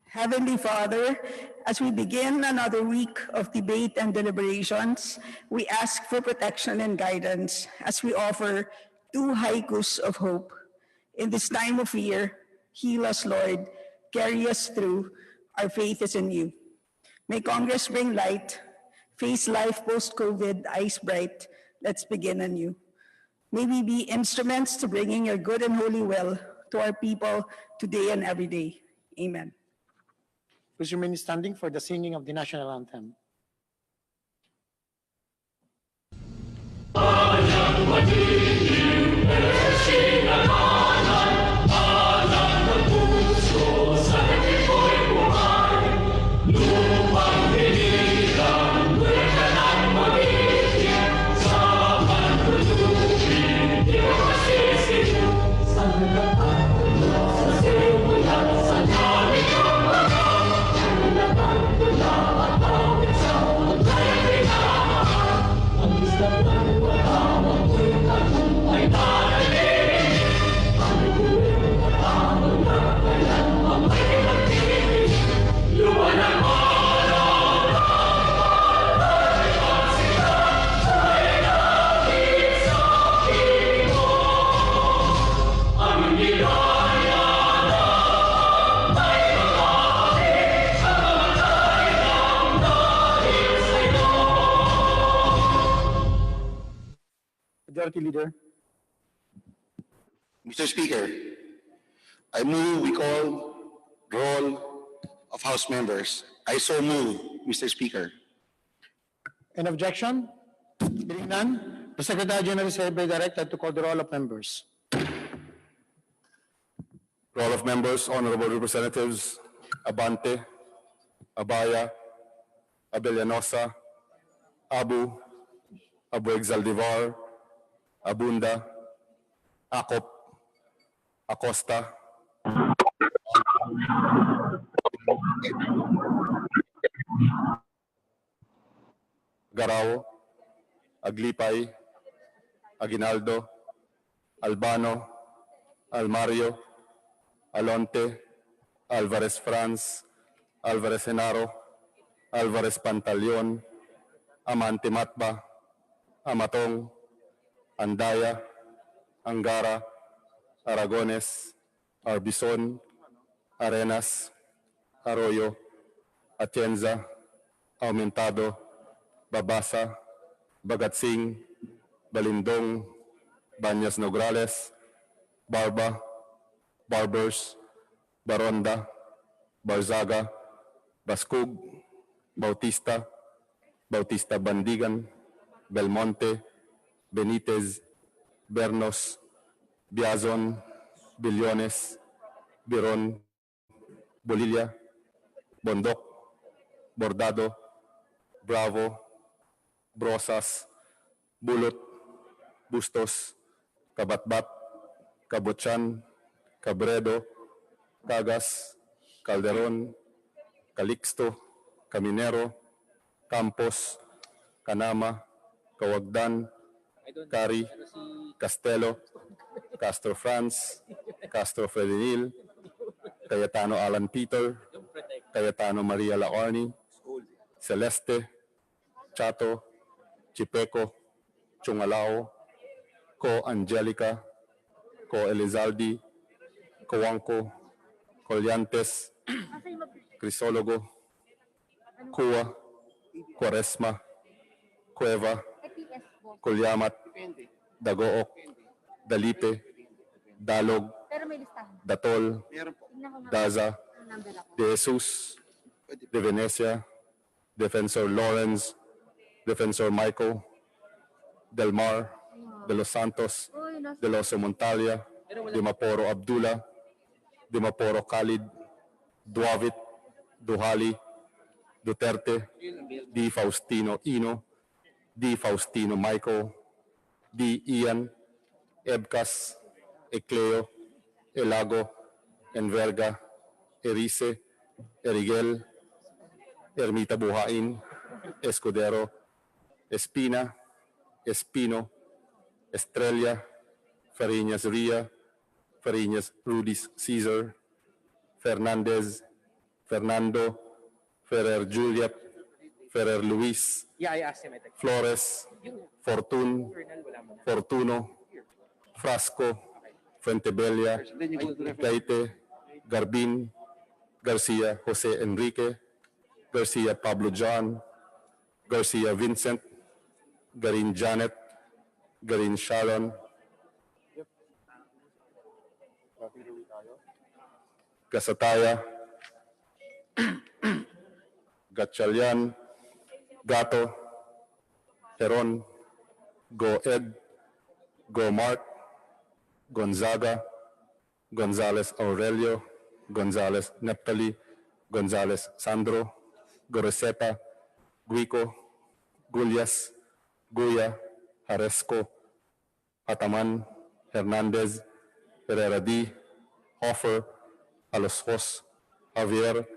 Heavenly Father, as we begin another week of debate and deliberations, we ask for protection and guidance as we offer two haikus of hope. In this time of fear, heal us, Lord, carry us through. Our faith is in you. May Congress bring light, face life post-COVID, eyes bright. Let's begin anew. May we be instruments to bringing your good and holy will to our people today and every day. Amen. Please remain standing for the singing of the national anthem. Majority Leader. Mr. Speaker, I move we call roll of House members. I so move, Mr. Speaker. Any objection? Hearing none, the Secretary General is hereby directed to call the roll of members. Roll of members, Honorable Representatives Abante, Abaya, Abellanosa, Abu Exaldivar, Abunda, Acop, Acosta, Garao, Aglipay, Aguinaldo, Albano, Almario, Alonte, Alvarez Franz, Alvarez Genaro, Alvarez Pantaleon, Amante Matba, Amatong, Andaya, Angara, Aragones, Arbison, Arenas, Arroyo, Atienza, Aumentado, Babasa, Bagatsing, Balindong, Banyas Nograles, Barba, Barbers, Baronda, Barzaga, Bascug, Bautista, Bautista Bandigan, Belmonte, Benitez, Bernos, Biazon, Billones, Biron, Bolilla, Bondok, Bordado, Bravo, Brosas, Bulot, Bustos, Kabatbat, Kabutsan, Cabredo, Cagas, Calderon, Calixto, Caminero, Campos, Canama, Kawagdan, Cari, Castelo, Castro Franz, Castro Fredinil, Cayetano Alan Peter, Cayetano Maria Laorni, Celeste, Chato, Chipeco, Chungalao, Co Angelica, Co Elizaldi, Coanco, Colyantes, Crisologo, Cua, Quaresma, Cueva, Colyamat, Dagook, Dalipe, Dalog, Datol, Daza, De Jesus, De Venecia, Defensor Lawrence, Defensor Michael, Del Mar, De Los Santos, De Los Montalia, De Maporo Abdullah, De Maporo Khalid, Duavit, Duhali, Duterte, Di Faustino Ino, Di Faustino Michael, Di Ian, Ebcas, Ecleo, Elago, Enverga, Erice, Erigel, Ermita Buhain, Escudero, Espina, Espino, Estrella, Fariñas Ria, Fariñas Rudis Caesar, Fernandez Fernando, Ferrer Juliet, Ferrer Luis, Yeah, I asked him. I think. Flores, Fortun, Fortuno, Frasco, Fuentebella, Gaite, Garbin, Garcia Jose Enrique, Garcia Pablo John, Garcia Vincent, Garin Janet, Garin Sharon, Gasataya, Gatchalian, Gato, Heron, Go Ed, Go Mark, Gonzaga, Gonzales Aurelio, Gonzales Neptali, Gonzales Sandro, Goresepa, Guico, Gulyas, Guya, Haresco, Ataman, Hernandez, Herrera D, Hoffer, Alosjos, Javier,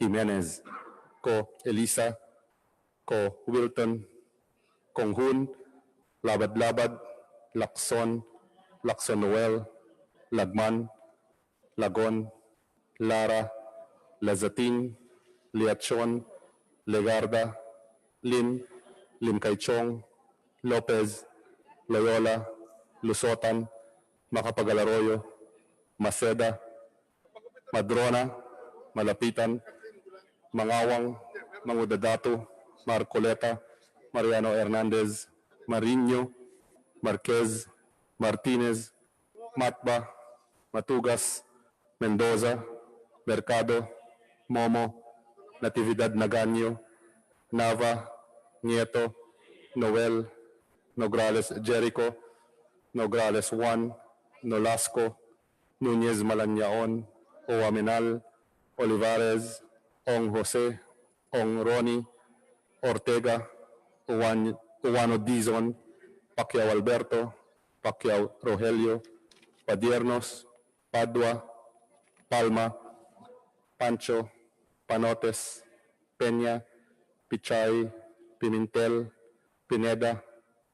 Jimenez, Ko Elisa, Ko Wilton, Konghun, Labad-Labad, Lacson, Lacson Noel, Lagman, Lagon, Lara, Lazatin, Liachon, Legarda, Lin, Lim Kaichong, Lopez, Loyola, Lusotan, Macapagal-Arroyo, Maceda, Madrona, Malapitan, Mangawang, Mangudadato, Marcoleta, Mariano Hernandez, Mariño, Marquez, Martinez, Matba, Matugas, Mendoza, Mercado, Momo, Natividad Naganyo, Nava, Nieto, Noel, Nograles Jericho, Nograles Juan, Nolasco, Nunez Malanyaon, Oaminal, Olivares, Ong Jose, Ong Ronnie, Ortega, Uwano Dizon, Pacquiao Alberto, Pacquiao Rogelio, Padiernos, Padua, Palma, Pancho, Panotes, Peña, Pichay, Pimentel, Pineda,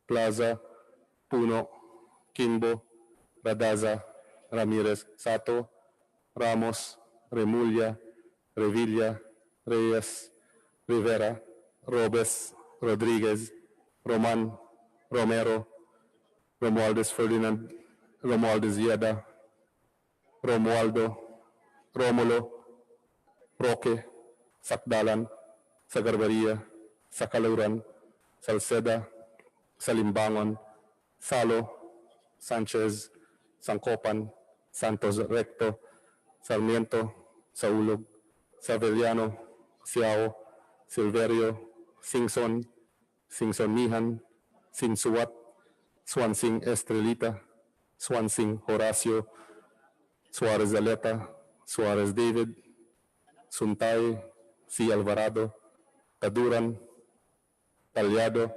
Plaza, Puno, Kimbo, Radaza, Ramirez Sato, Ramos, Remulla, Revilla, Reyes, Rivera, Robes, Rodriguez, Roman, Romero, Romualdez Ferdinand, Romualdez Yeda, Romualdo, Romulo, Roque, Sakdalan, Sagarbaria, Sakaluran, Salceda, Salimbangon, Salo, Sanchez, Sancopan, Santos Recto, Sarmiento, Saulog, Savellano, Siao, Silverio, Singson, Singsonihan, Sinsuat, Swansing Estrelita, Swansing Horacio, Suarez Aleta, Suarez David, Suntay, C. Alvarado, Taduran, Talyado,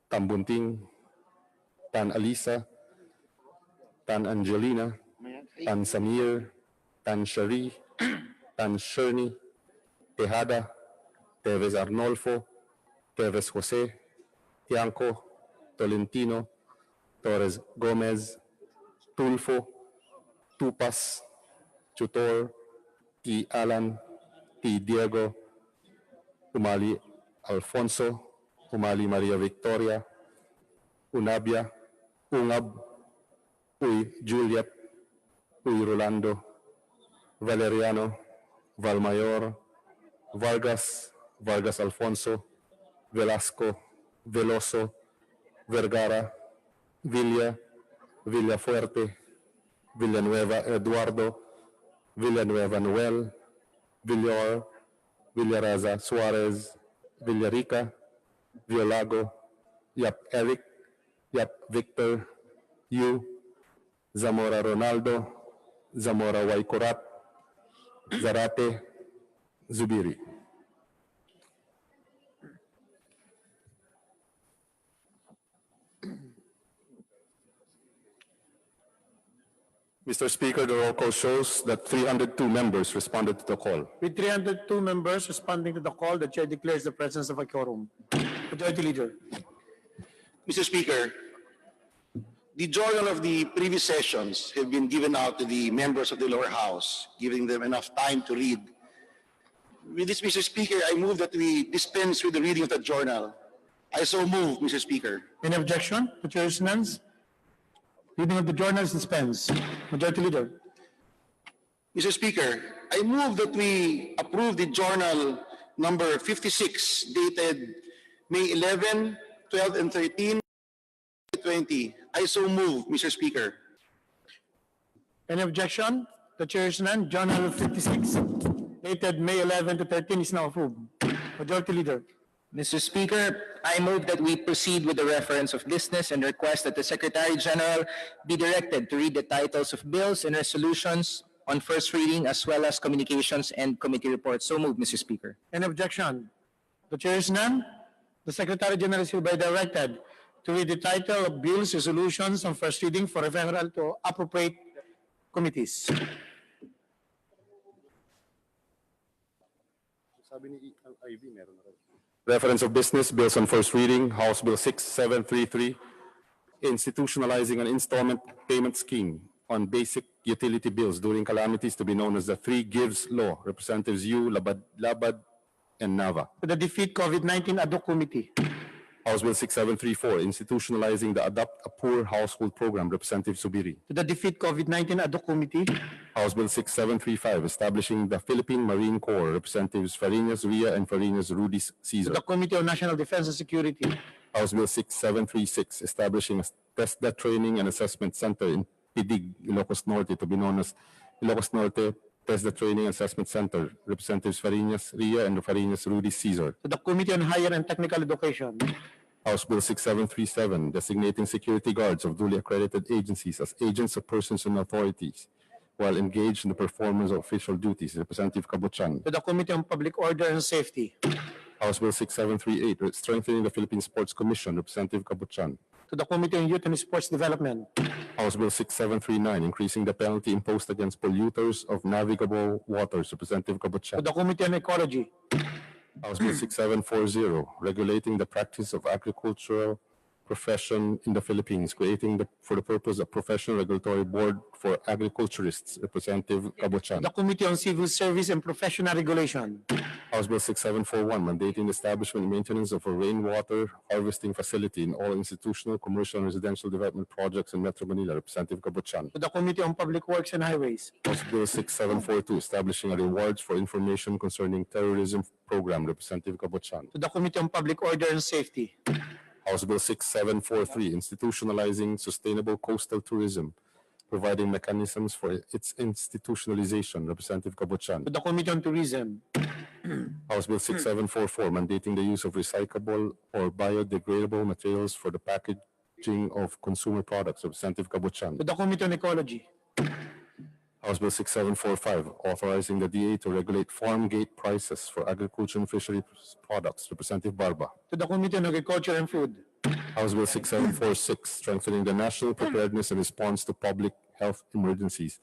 Tambunting, Tan Alisa, Tan Angelina, Tan Samir, Tan Shari, Tan Sherni, Tejada, Teves Arnolfo, Teves Jose, Tianco, Tolentino, Torres Gomez, Tulfo, Tupas, Tutor, T. Alan, T. Diego, Umali Alfonso, Umali Maria Victoria, Unabia, Ungab, Uy Juliet, Uy Rolando, Valeriano, Valmayor, Vargas, Vargas Alfonso, Velasco, Veloso, Vergara, Villa, Villafuerte, Villanueva Eduardo, Villanueva Noel, Villor, Villaraza Suarez, Villarica, Violago, Yap Eric, Yap Victor, Yu, Zamora Ronaldo, Zamora Waikurat, Zarate, Zubiri. Mr. Speaker, the roll call shows that 302 members responded to the call. With 302 members responding to the call, the chair declares the presence of a quorum. Majority Leader. Mr. Speaker, The journal of the previous sessions have been given out to the members of the lower house, giving them enough time to read. With this, Mr. Speaker, I move that we dispense with the reading of the journal. I so move, Mr. Speaker. Any objection? The chair is none. Reading of the journal is dispensed. Majority Leader. Mr. Speaker, I move that we approve the journal number 56 dated May 11, 12, and 13, 2020. I so move, Mr. Speaker. Any objection? The chair is none. Journal 56, dated May 11 to 13 is now approved. Majority Leader. Mr. Speaker, I move that we proceed with the reference of business and request that the Secretary General be directed to read the titles of bills and resolutions on first reading as well as communications and committee reports. So moved, Mr. Speaker. Any objection? The chair is none. The Secretary General is hereby directed to read the title of bills, resolutions on first reading for referral to appropriate committees. Reference of business, bills on first reading, House Bill 6733, institutionalizing an installment payment scheme on basic utility bills during calamities to be known as the Three Gives Law. Representatives Yu, Labad, and Nava. To the Defeat COVID-19 Ad hoc Committee. House Bill 6734, institutionalizing the Adopt a Poor Household Program. Representative Subiri. To the Defeat COVID-19 Ad hoc Committee. House Bill 6735, establishing the Philippine Marine Corps. Representatives Farinas Ria and Farinas Rudy To Cesar. the Committee on National Defense and Security. House Bill 6736, establishing a TESDA Training and Assessment Center in Pidig, Ilocos Norte, to be known as Ilocos Norte TESDA Training and Assessment Center. Representatives Farinas Ria and Farinas Rudy Cesar. To the Committee on Higher and Technical Education. House Bill 6737, designating security guards of duly accredited agencies as agents of persons and authorities while engaged in the performance of official duties. Representative Kabuchan. To the Committee on Public Order and Safety. House Bill 6738, strengthening the Philippine Sports Commission. Representative Kabuchan. To the Committee on Youth and Sports Development. House Bill 6739, increasing the penalty imposed against polluters of navigable waters. Representative To Kabuchan. the Committee on Ecology. House Bill 6740, regulating the practice of agricultural profession in the Philippines, creating for the purpose a professional regulatory board for agriculturists. Representative Kabuchan. The Committee on Civil Service and Professional Regulation. House Bill 6741, mandating the establishment and maintenance of a rainwater harvesting facility in all institutional, commercial, and residential development projects in Metro Manila. Representative Kabuchan. To the Committee on Public Works and Highways. House Bill 6742, establishing a rewards for information concerning terrorism program. Representative Kabuchan. To the Committee on Public Order and Safety. House Bill 6743, institutionalizing sustainable coastal tourism, providing mechanisms for its institutionalization. Representative Kabuchan. To the Committee on Tourism. House Bill 6744, mandating the use of recyclable or biodegradable materials for the packaging of consumer products. Representative Kabuchan. To the Committee on Ecology. House Bill 6745, authorizing the DA to regulate farm gate prices for agriculture and fisheries products. Representative Barba. To the Committee on Agriculture and Food. House Bill 6746, strengthening the national preparedness and response to public health emergencies.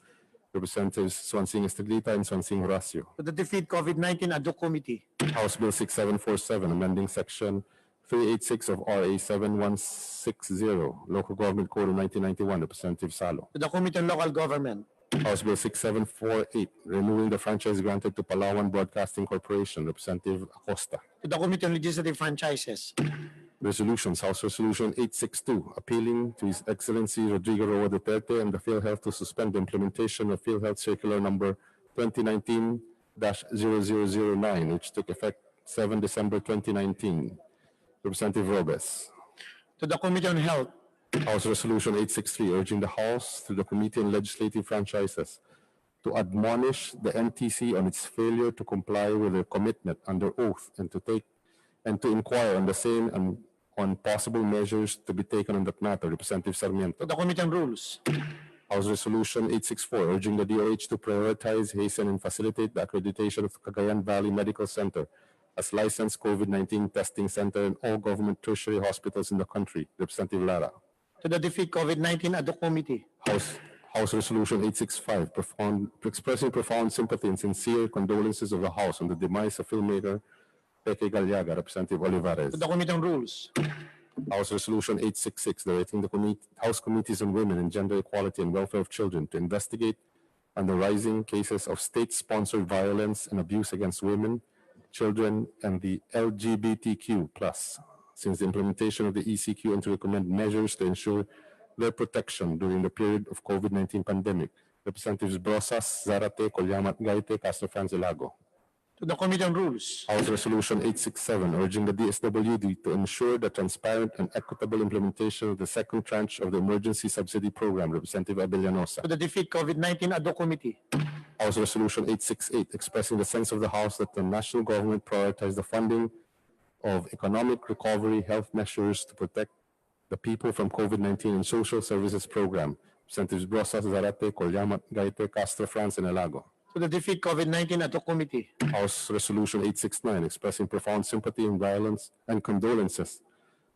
Representatives Swansing Estaglita and Swansing Horacio. To the Defeat COVID-19 Ad hoc Committee. House Bill 6747, amending Section 386 of RA 7160, Local Government Code of 1991. Representative Salo. To the Committee on Local Government. House Bill 6748, renewing the franchise granted to Palawan Broadcasting Corporation. Representative Acosta. To the Committee on Legislative Franchises. Resolutions, House Resolution 862, appealing to His Excellency Rodrigo Roa Duterte and the PhilHealth to suspend the implementation of PhilHealth Circular Number 2019-0009, which took effect 7 December 2019. Representative Robes. To the Committee on Health. House Resolution 863, urging the House through the Committee on Legislative Franchises to admonish the NTC on its failure to comply with their commitment under oath and to inquire on the same and on possible measures to be taken on that matter. Representative Sarmiento. To the Committee on Rules. House Resolution 864, urging the DOH to prioritize, hasten, and facilitate the accreditation of Cagayan Valley Medical Center as licensed COVID-19 testing center in all government tertiary hospitals in the country. Representative Lara. To the Defeat COVID-19 Ad hoc Committee. House Resolution 865, expressing profound sympathy and sincere condolences of the House on the demise of filmmaker Peque Galiaga. Representative Olivares. To the Committee on Rules. House Resolution 866, directing the House Committees on Women and Gender Equality and Welfare of Children to investigate on the rising cases of state-sponsored violence and abuse against women, children, and the LGBTQ+, since the implementation of the ECQ, and to recommend measures to ensure their protection during the period of COVID-19 pandemic. Representatives Brosas, Zarate, Colyamat, Gaite, Castro Franz, Ilago. To the Committee on Rules. House Resolution 867, urging the DSWD to ensure the transparent and equitable implementation of the second tranche of the Emergency Subsidy Program. Representative Abellanosa. To the Defeat COVID-19 Ad hoc Committee. House Resolution 868, expressing the sense of the House that the national government prioritize the funding of economic recovery health measures to protect the people from COVID-19 and social services program. Representatives Brosas, Zarate, Colyamat, Gaite, Castro Franz, and Elago. To the Defeat COVID-19 Ad hoc Committee. House Resolution 869, expressing profound sympathy and violence and condolences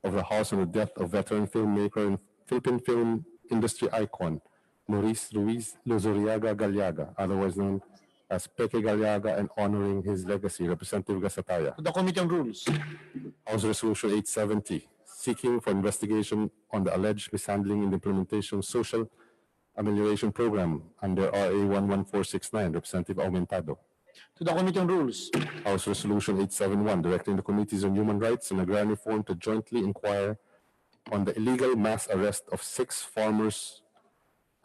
of the House on the death of veteran filmmaker and Philippine film industry icon Maurice Ruiz Lozuriaga Galiaga, otherwise known as Peque Galiaga, and honoring his legacy. Representative Gasataya. To the Committee on Rules. House Resolution 870, seeking for investigation on the alleged mishandling in the implementation of social amelioration program under RA 11469. Representative Aumentado. To the Committee on Rules. House Resolution 871, directing the Committees on Human Rights and Agrarian Reform to jointly inquire on the illegal mass arrest of 6 farmers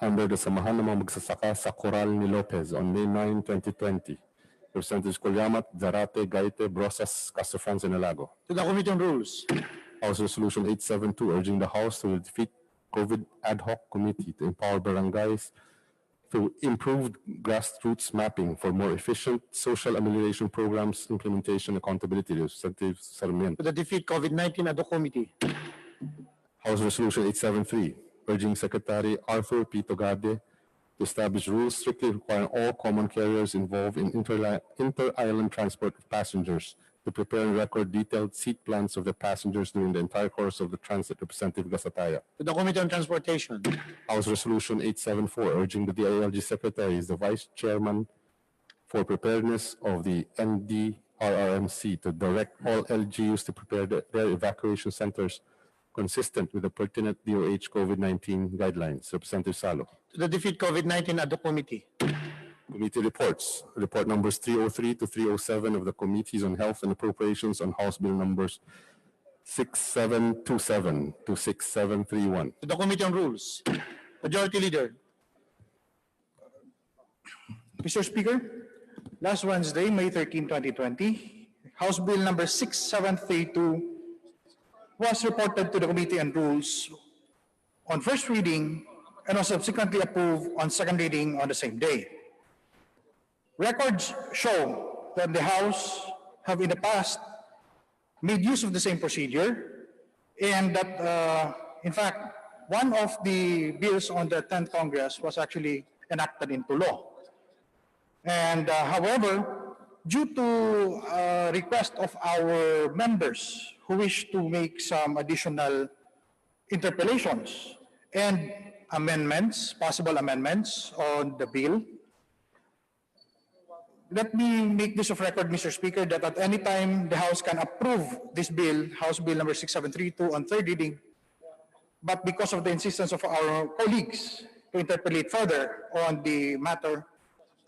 under the Samahan ng mga Magsasaka sa Coral ni Lopez on May 9, 2020. Representatives Colyamat, Zarate, Gaite, Brosas, Castro Franz, and Elago. To the Committee on Rules. House Resolution 872, urging the House to defeat COVID Ad hoc Committee to empower barangays through improved grassroots mapping for more efficient social amelioration programs, implementation, accountability. Representative Sarmiento. To the Defeat COVID-19 Ad hoc Committee. House Resolution 873, urging Secretary Arthur P. Togade to establish rules strictly requiring all common carriers involved in inter-island transport of passengers to prepare and record detailed seat plans of the passengers during the entire course of the transit. Representative Gasataya. To the Committee on Transportation. House Resolution 874, urging the DILG Secretary as the Vice Chairman for Preparedness of the NDRRMC to direct all LGUs to prepare their evacuation centers consistent with the pertinent DOH COVID-19 guidelines. Representative Salo. To the Defeat COVID-19 Ad hoc Committee. Committee reports. Report numbers 303 to 307 of the Committees on Health and Appropriations on House Bill numbers 6727 to 6731. To the Committee on Rules. Majority Leader. Mr. Speaker, last Wednesday, May 13, 2020, House Bill number 6732 was reported to the Committee on Rules on first reading and was subsequently approved on second reading on the same day. Records show that the House have in the past made use of the same procedure, and that, in fact, one of the bills on the 10th Congress was actually enacted into law. And however, due to request of our members who wish to make some additional interpellations and amendments, possible amendments on the bill, let me make this of record, Mr. Speaker, that at any time the House can approve this bill, House Bill number 6732 on third reading, but because of the insistence of our colleagues to interpolate further on the matter,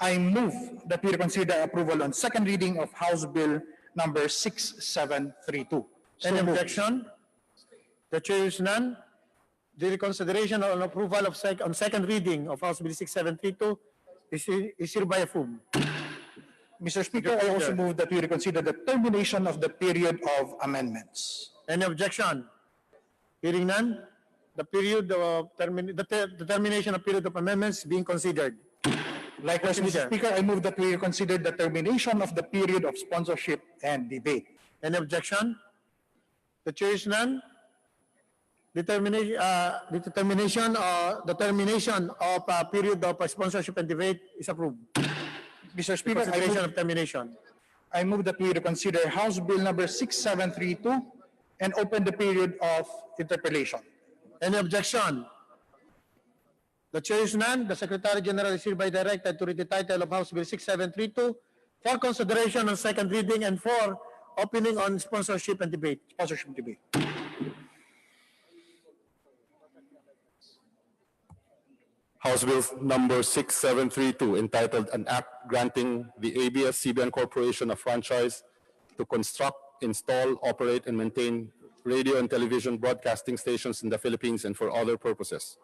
I move that we reconsider approval on second reading of House Bill number 6732. Any objection? The chair is none. The reconsideration on approval of on second reading of House Bill 6732 is hereby approved. Mr. Speaker, I also move that we reconsider the termination of the period of amendments. Any objection? Hearing none, the period of the termination of period of amendments being considered. Likewise, Mr. Leader. Speaker, I move that we reconsider the termination of the period of sponsorship and debate. Any objection? The chair is none. The termination of period of sponsorship and debate is approved. Mr. Speaker, Consideration of termination. I move that we reconsider House Bill number 6732 and open the period of interpellation. Any objection? The chair is none. The Secretary General is hereby directed to read the title of House Bill 6732 for consideration on second reading and for opening on sponsorship and debate. Sponsorship debate. House Bill number 6732, entitled An Act Granting the ABS-CBN Corporation a franchise to construct, install, operate, and maintain radio and television broadcasting stations in the Philippines and for other purposes.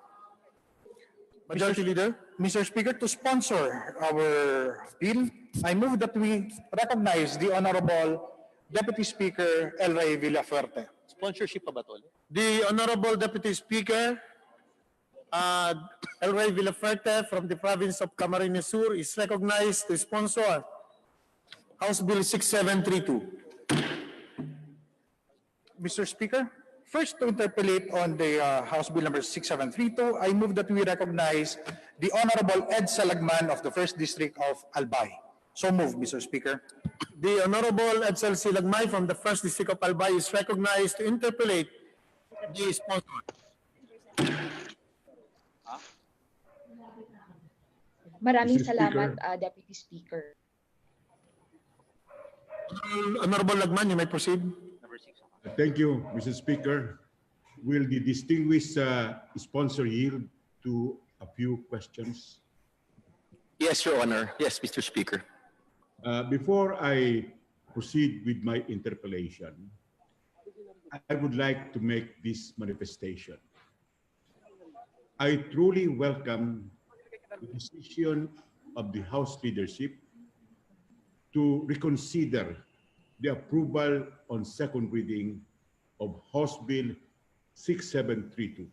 Majority Leader. Mr. Speaker, to sponsor our bill, I move that we recognize the Honorable Deputy Speaker El Rey Villafuerte. Sponsorship pa ba to? The Honorable Deputy Speaker, El Rey Villaferte from the province of Camarines Sur is recognized to sponsor House Bill 6732. Mr. Speaker, first to interpolate on the House Bill number 6732, I move that we recognize the Honorable Ed Salagman of the 1st District of Albay. So move, Mr. Speaker. The Honorable Edsel Silagmay from the 1st District of Albay is recognized to interpolate the sponsor. Maraming Mr. salamat, Speaker. Deputy Speaker. Honorable Lagman, you may proceed. Thank you, Mr. Speaker. Will the distinguished sponsor yield to a few questions? Yes, Your Honor. Yes, Mr. Speaker. Before I proceed with my interpellation, I would like to make this manifestation. I truly welcome the decision of the House leadership to reconsider the approval on second reading of House Bill 6732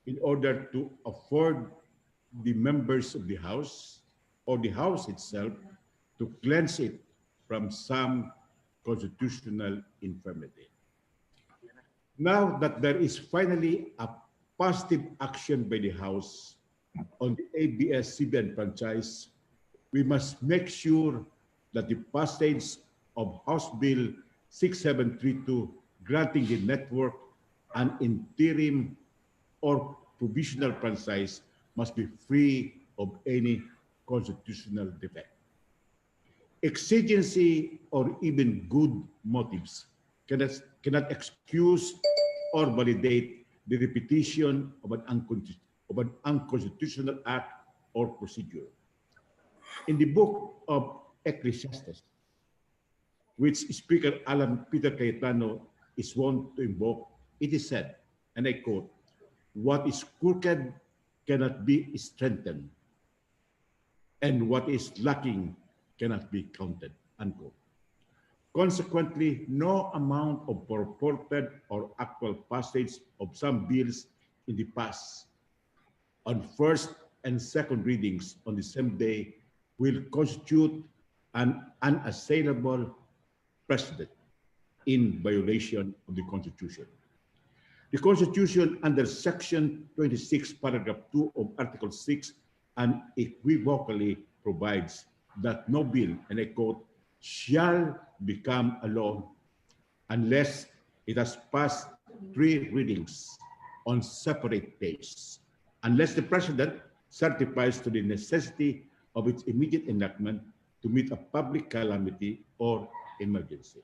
in order to afford the members of the House or the House itself to cleanse it from some constitutional infirmity. Now that there is finally a positive action by the House on the ABS-CBN franchise, we must make sure that the passage of House Bill 6732 granting the network an interim or provisional franchise must be free of any constitutional defect. Exigency or even good motives cannot excuse or validate the repetition of an unconstitutional act or procedure. In the book of Ecclesiastes, which Speaker Alan Peter Cayetano is wont to invoke, it is said, and I quote, "What is crooked cannot be strengthened, and what is lacking cannot be counted," unquote. Consequently, no amount of purported or actual passage of some bills in the past on first and second readings on the same day will constitute an unassailable precedent in violation of the Constitution. The Constitution under Section 26, Paragraph 2 of Article 6 unequivocally provides that no bill, and I quote, "shall become a law unless it has passed 3 readings on separate days, unless the President certifies to the necessity of its immediate enactment to meet a public calamity or emergency."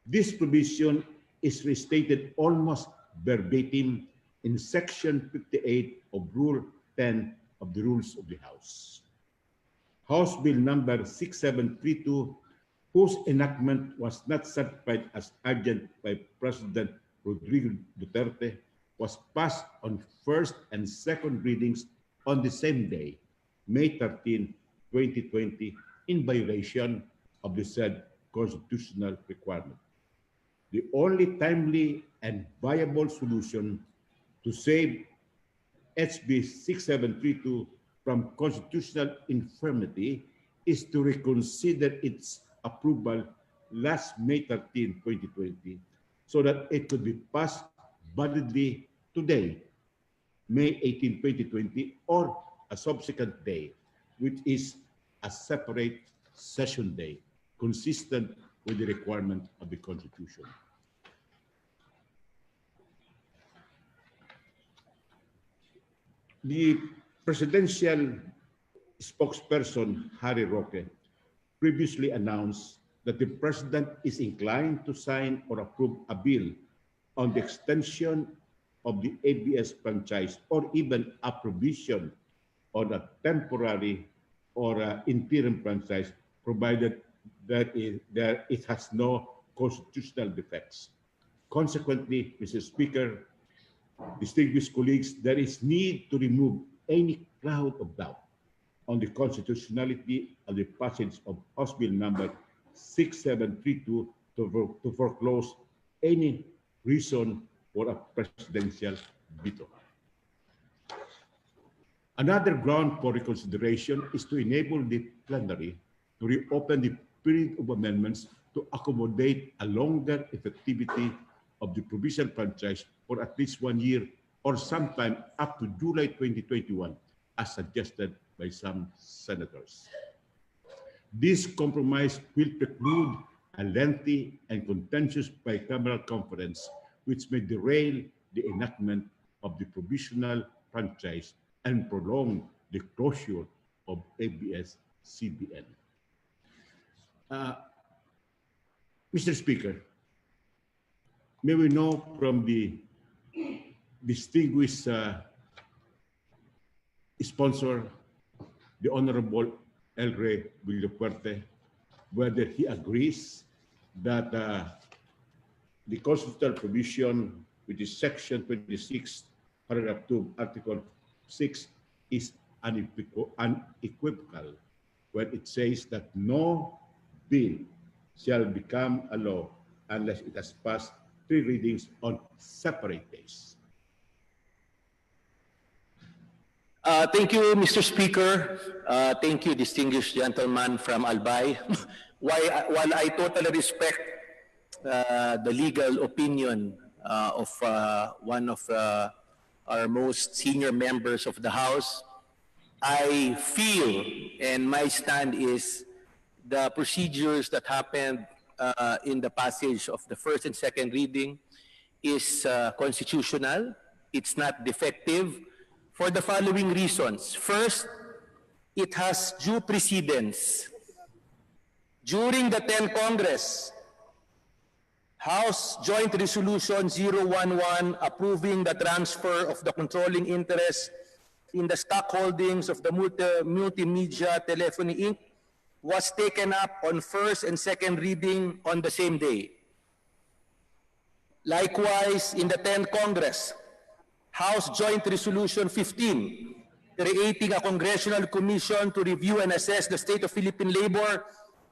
This provision is restated almost verbatim in Section 58 of Rule 10 of the Rules of the House. House Bill number 6732, whose enactment was not certified as urgent by President Rodrigo Duterte, was passed on first and second readings on the same day, May 13, 2020, in violation of the said constitutional requirement. The only timely and viable solution to save HB 6732 from constitutional infirmity is to reconsider its approval last May 13, 2020, so that it could be passed validly today, May 18, 2020, or a subsequent day, which is a separate session day, consistent with the requirement of the Constitution. The presidential spokesperson, Harry Roque, previously announced that the President is inclined to sign or approve a bill on the extension of the ABS franchise or even a provision on a temporary or interim franchise, provided that it has no constitutional defects. Consequently, Mr. Speaker, distinguished colleagues, there is need to remove any cloud of doubt on the constitutionality of the passage of House Bill number 6732 to foreclose any reason for a presidential veto. Another ground for reconsideration is to enable the plenary to reopen the period of amendments to accommodate a longer effectivity of the provisional franchise for at least 1 year or sometime up to July 2021, as suggested by some senators. This compromise will preclude a lengthy and contentious bicameral conference which may derail the enactment of the provisional franchise and prolong the closure of ABS-CBN. Mr. Speaker, may we know from the distinguished sponsor, the Honorable El Rey Villafuerte, whether he agrees that the constitutional provision, which is Section 26, paragraph 2, Article 6, is unequivocal when it says that no bill shall become a law unless it has passed 3 readings on separate days. Thank you, Mr. Speaker. Thank you, distinguished gentleman from Albay. While I totally respect the legal opinion of one of our most senior members of the House, I feel, and my stand is, the procedures that happened in the passage of the first and second reading is constitutional. It's not defective for the following reasons. First, it has due precedence. During the 10th Congress, House Joint Resolution 011 approving the transfer of the controlling interest in the stock holdings of the Multimedia Telephony Inc. was taken up on first and second reading on the same day. Likewise, in the 10th Congress, House Joint Resolution 15, creating a congressional commission to review and assess the state of Philippine labor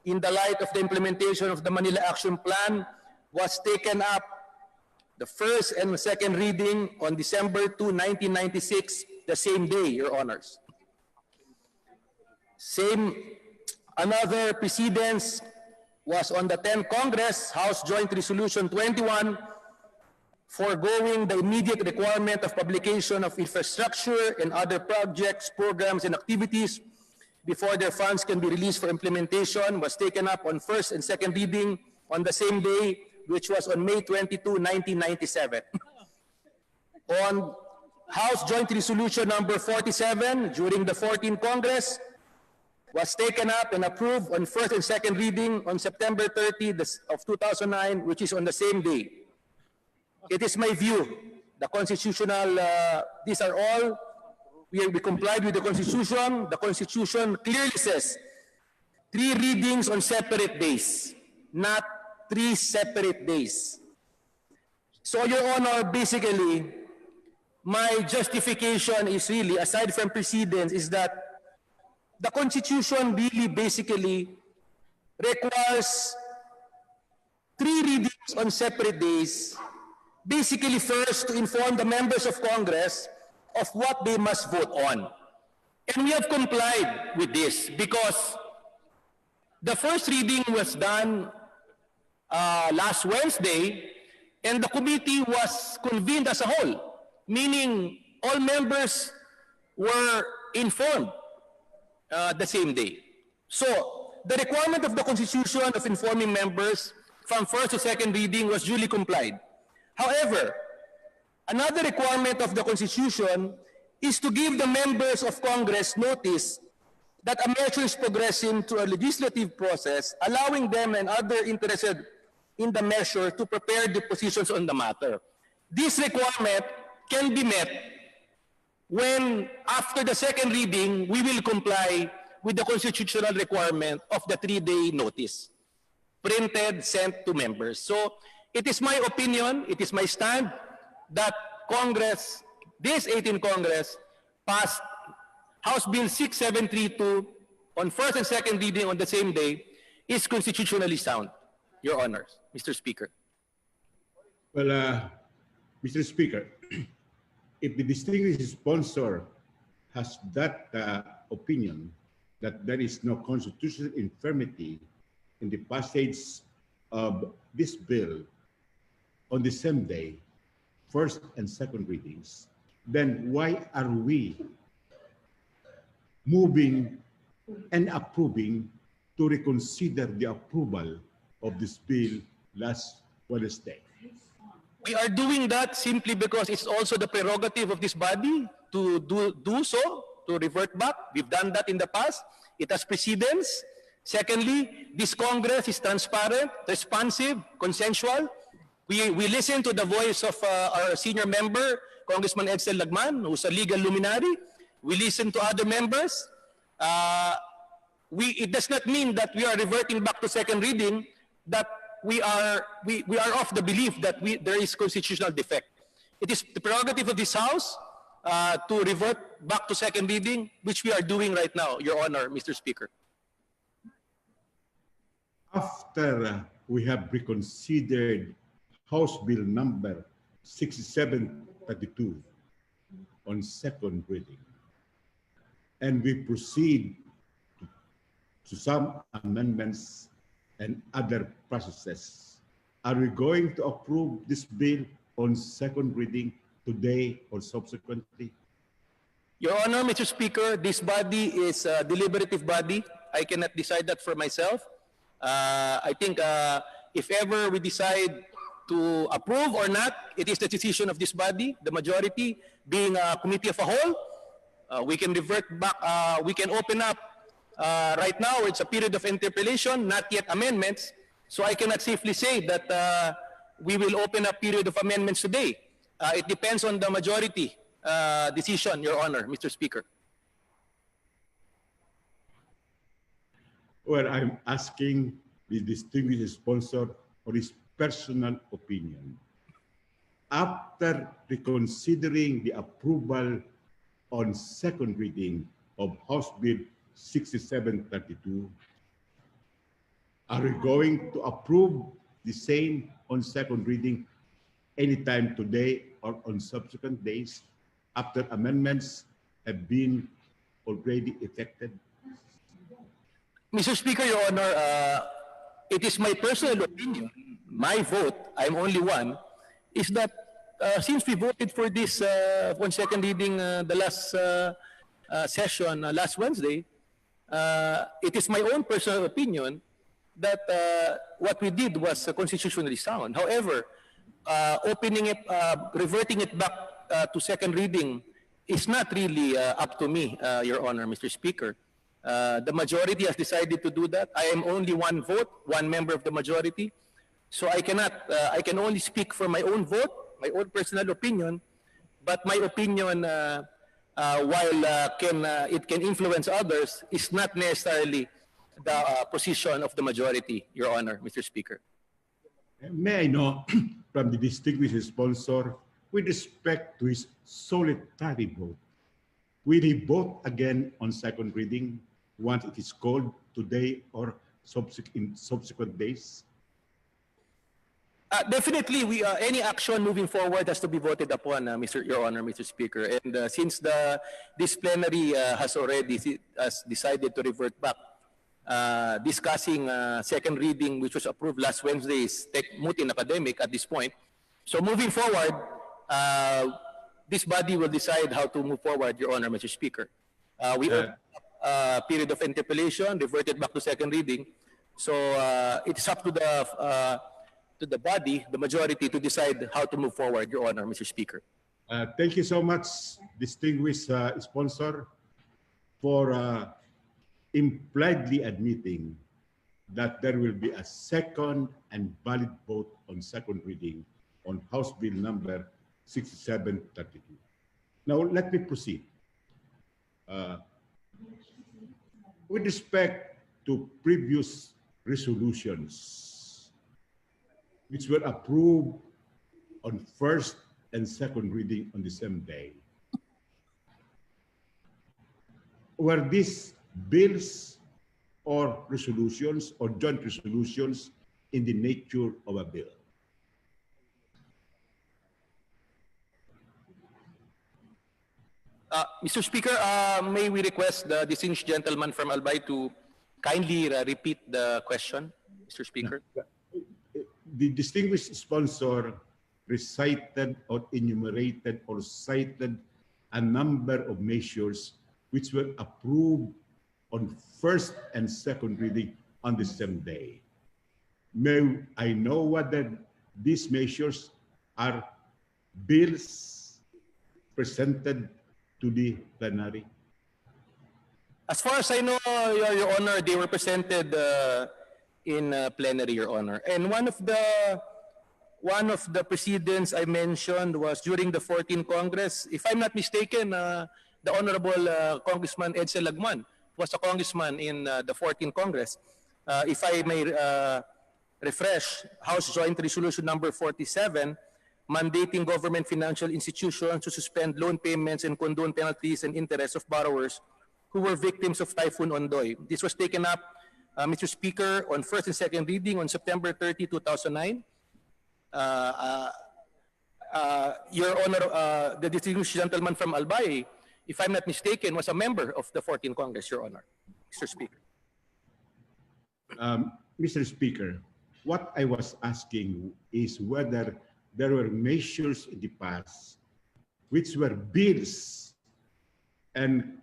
in the light of the implementation of the Manila Action Plan, was taken up the first and second reading on December 2, 1996, the same day, Your Honors. Another precedence was on the 10th Congress, House Joint Resolution 21, foregoing the immediate requirement of publication of infrastructure and other projects, programs, and activities before their funds can be released for implementation, was taken up on first and second reading on the same day, which was on May 22, 1997. On House Joint Resolution number 47 during the 14th Congress, was taken up and approved on first and second reading on September 30 of 2009, which is on the same day. It is my view, the constitutional, these are all, we complied with the Constitution. The Constitution clearly says 3 readings on separate days, not 3 separate days. So, Your Honor, basically, my justification is really, aside from precedence, is that the Constitution really basically requires 3 readings on separate days. Basically, first, to inform the members of Congress of what they must vote on. And we have complied with this because the first reading was done last Wednesday, and the committee was convened as a whole, meaning all members were informed the same day. So, the requirement of the Constitution of informing members from first to second reading was duly complied. However, another requirement of the Constitution is to give the members of Congress notice that a measure is progressing to a legislative process, allowing them and other interested in the measure to prepare the positions on the matter. This requirement can be met when, after the second reading, we will comply with the constitutional requirement of the 3-day notice, printed, sent to members. So it is my opinion, it is my stand that Congress, this 18th Congress, passed House Bill 6732 on first and second reading on the same day is constitutionally sound, Your Honors, Mr. Speaker. Well, Mr. Speaker, if the distinguished sponsor has that opinion that there is no constitutional infirmity in the passage of this bill on the same day, first and second readings, then why are we moving and approving to reconsider the approval of this bill last Wednesday? We are doing that simply because it's also the prerogative of this body to do so, to revert back. We've done that in the past. It has precedence. Secondly, this Congress is transparent, responsive, consensual. We listen to the voice of our senior member, Congressman Edsel Lagman, who's a legal luminary. We listen to other members. It does not mean that we are reverting back to second reading, that we are of the belief that there is constitutional defect. It is the prerogative of this House to revert back to second reading, which we are doing right now, Your Honor, Mr. Speaker. After we have reconsidered House Bill number 6732 on second reading, and we proceed to some amendments and other processes, are we going to approve this bill on second reading today or subsequently? Your Honor, Mr. Speaker, this body is a deliberative body. I cannot decide that for myself. I think if ever we decide to approve or not, it is the decision of this body, the majority being a committee of a whole. We can revert back, we can open up. Right now, it's a period of interpellation, not yet amendments. So I cannot safely say that we will open a period of amendments today. It depends on the majority decision, Your Honor, Mr. Speaker. Well, I'm asking the distinguished sponsor for his personal opinion. After reconsidering the approval on second reading of House Bill 6732, are we going to approve the same on second reading anytime today or on subsequent days after amendments have been already effected? Mr. Speaker, Your Honor, it is my personal opinion, my vote, I'm only one, is that since we voted for this on second reading the last session, last Wednesday, it is my own personal opinion that what we did was constitutionally sound. However, opening it, reverting it back to second reading is not really up to me, Your Honor, Mr. Speaker. The majority has decided to do that. I am only one vote, one member of the majority. So I cannot, I can only speak for my own vote, my own personal opinion, but my opinion, while it can influence others, is not necessarily the position of the majority, Your Honor, Mr. Speaker. May I know from the distinguished sponsor, with respect to his solitary vote, will he vote again on second reading once it is called today or in subsequent days? Definitely, any action moving forward has to be voted upon, Your Honor, Mr. Speaker. And since this plenary has already decided to revert back, discussing second reading, which was approved last Wednesday, is moot in academic at this point. So moving forward, this body will decide how to move forward, Your Honor, Mr. Speaker. We opened up a period of interpellation, reverted back to second reading. So it's up to the body, the majority, to decide how to move forward, Your Honor, Mr. Speaker. Thank you so much, distinguished sponsor, for impliedly admitting that there will be a second and valid vote on second reading on House Bill number 6732. Now, let me proceed. With respect to previous resolutions which were approved on first and second reading on the same day, were these bills or resolutions or joint resolutions in the nature of a bill? Mr. Speaker, may we request the distinguished gentleman from Albay to kindly repeat the question, Mr. Speaker? The distinguished sponsor recited or enumerated or cited a number of measures which were approved on first and second reading on the same day. May I know whether these measures are bills presented to the plenary? As far as I know, Your Honor, they were presented in plenary, Your Honor. And one of the precedents I mentioned was during the 14th Congress. If I'm not mistaken, the Honorable Congressman Edsel Lagman was a congressman in the 14th Congress. If I may refresh, House Joint Resolution number 47, mandating government financial institutions to suspend loan payments and condone penalties and interest of borrowers who were victims of Typhoon Ondoy. This was taken up, Mr. Speaker, on first and second reading on September 30, 2009. Your Honor, the distinguished gentleman from Albay, if I'm not mistaken, was a member of the 14th Congress, Your Honor. Mr. Speaker. Mr. Speaker, what I was asking is whether there were measures in the past which were bills and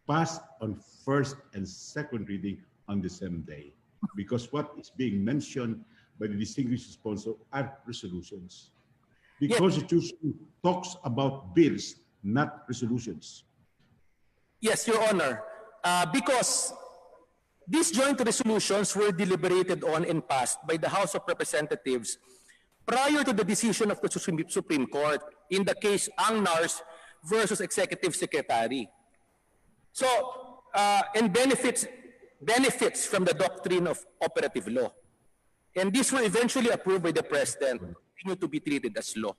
passed on first and second reading on the same day. Because what is being mentioned by the distinguished sponsor are resolutions. The Constitution talks about bills, not resolutions. Yes, Your Honor. Because these joint resolutions were deliberated on and passed by the House of Representatives prior to the decision of the Supreme Court in the case Ang-Nars versus Executive Secretary. So, and benefits from the doctrine of operative law. And these were eventually approved by the President, continue to be treated as law.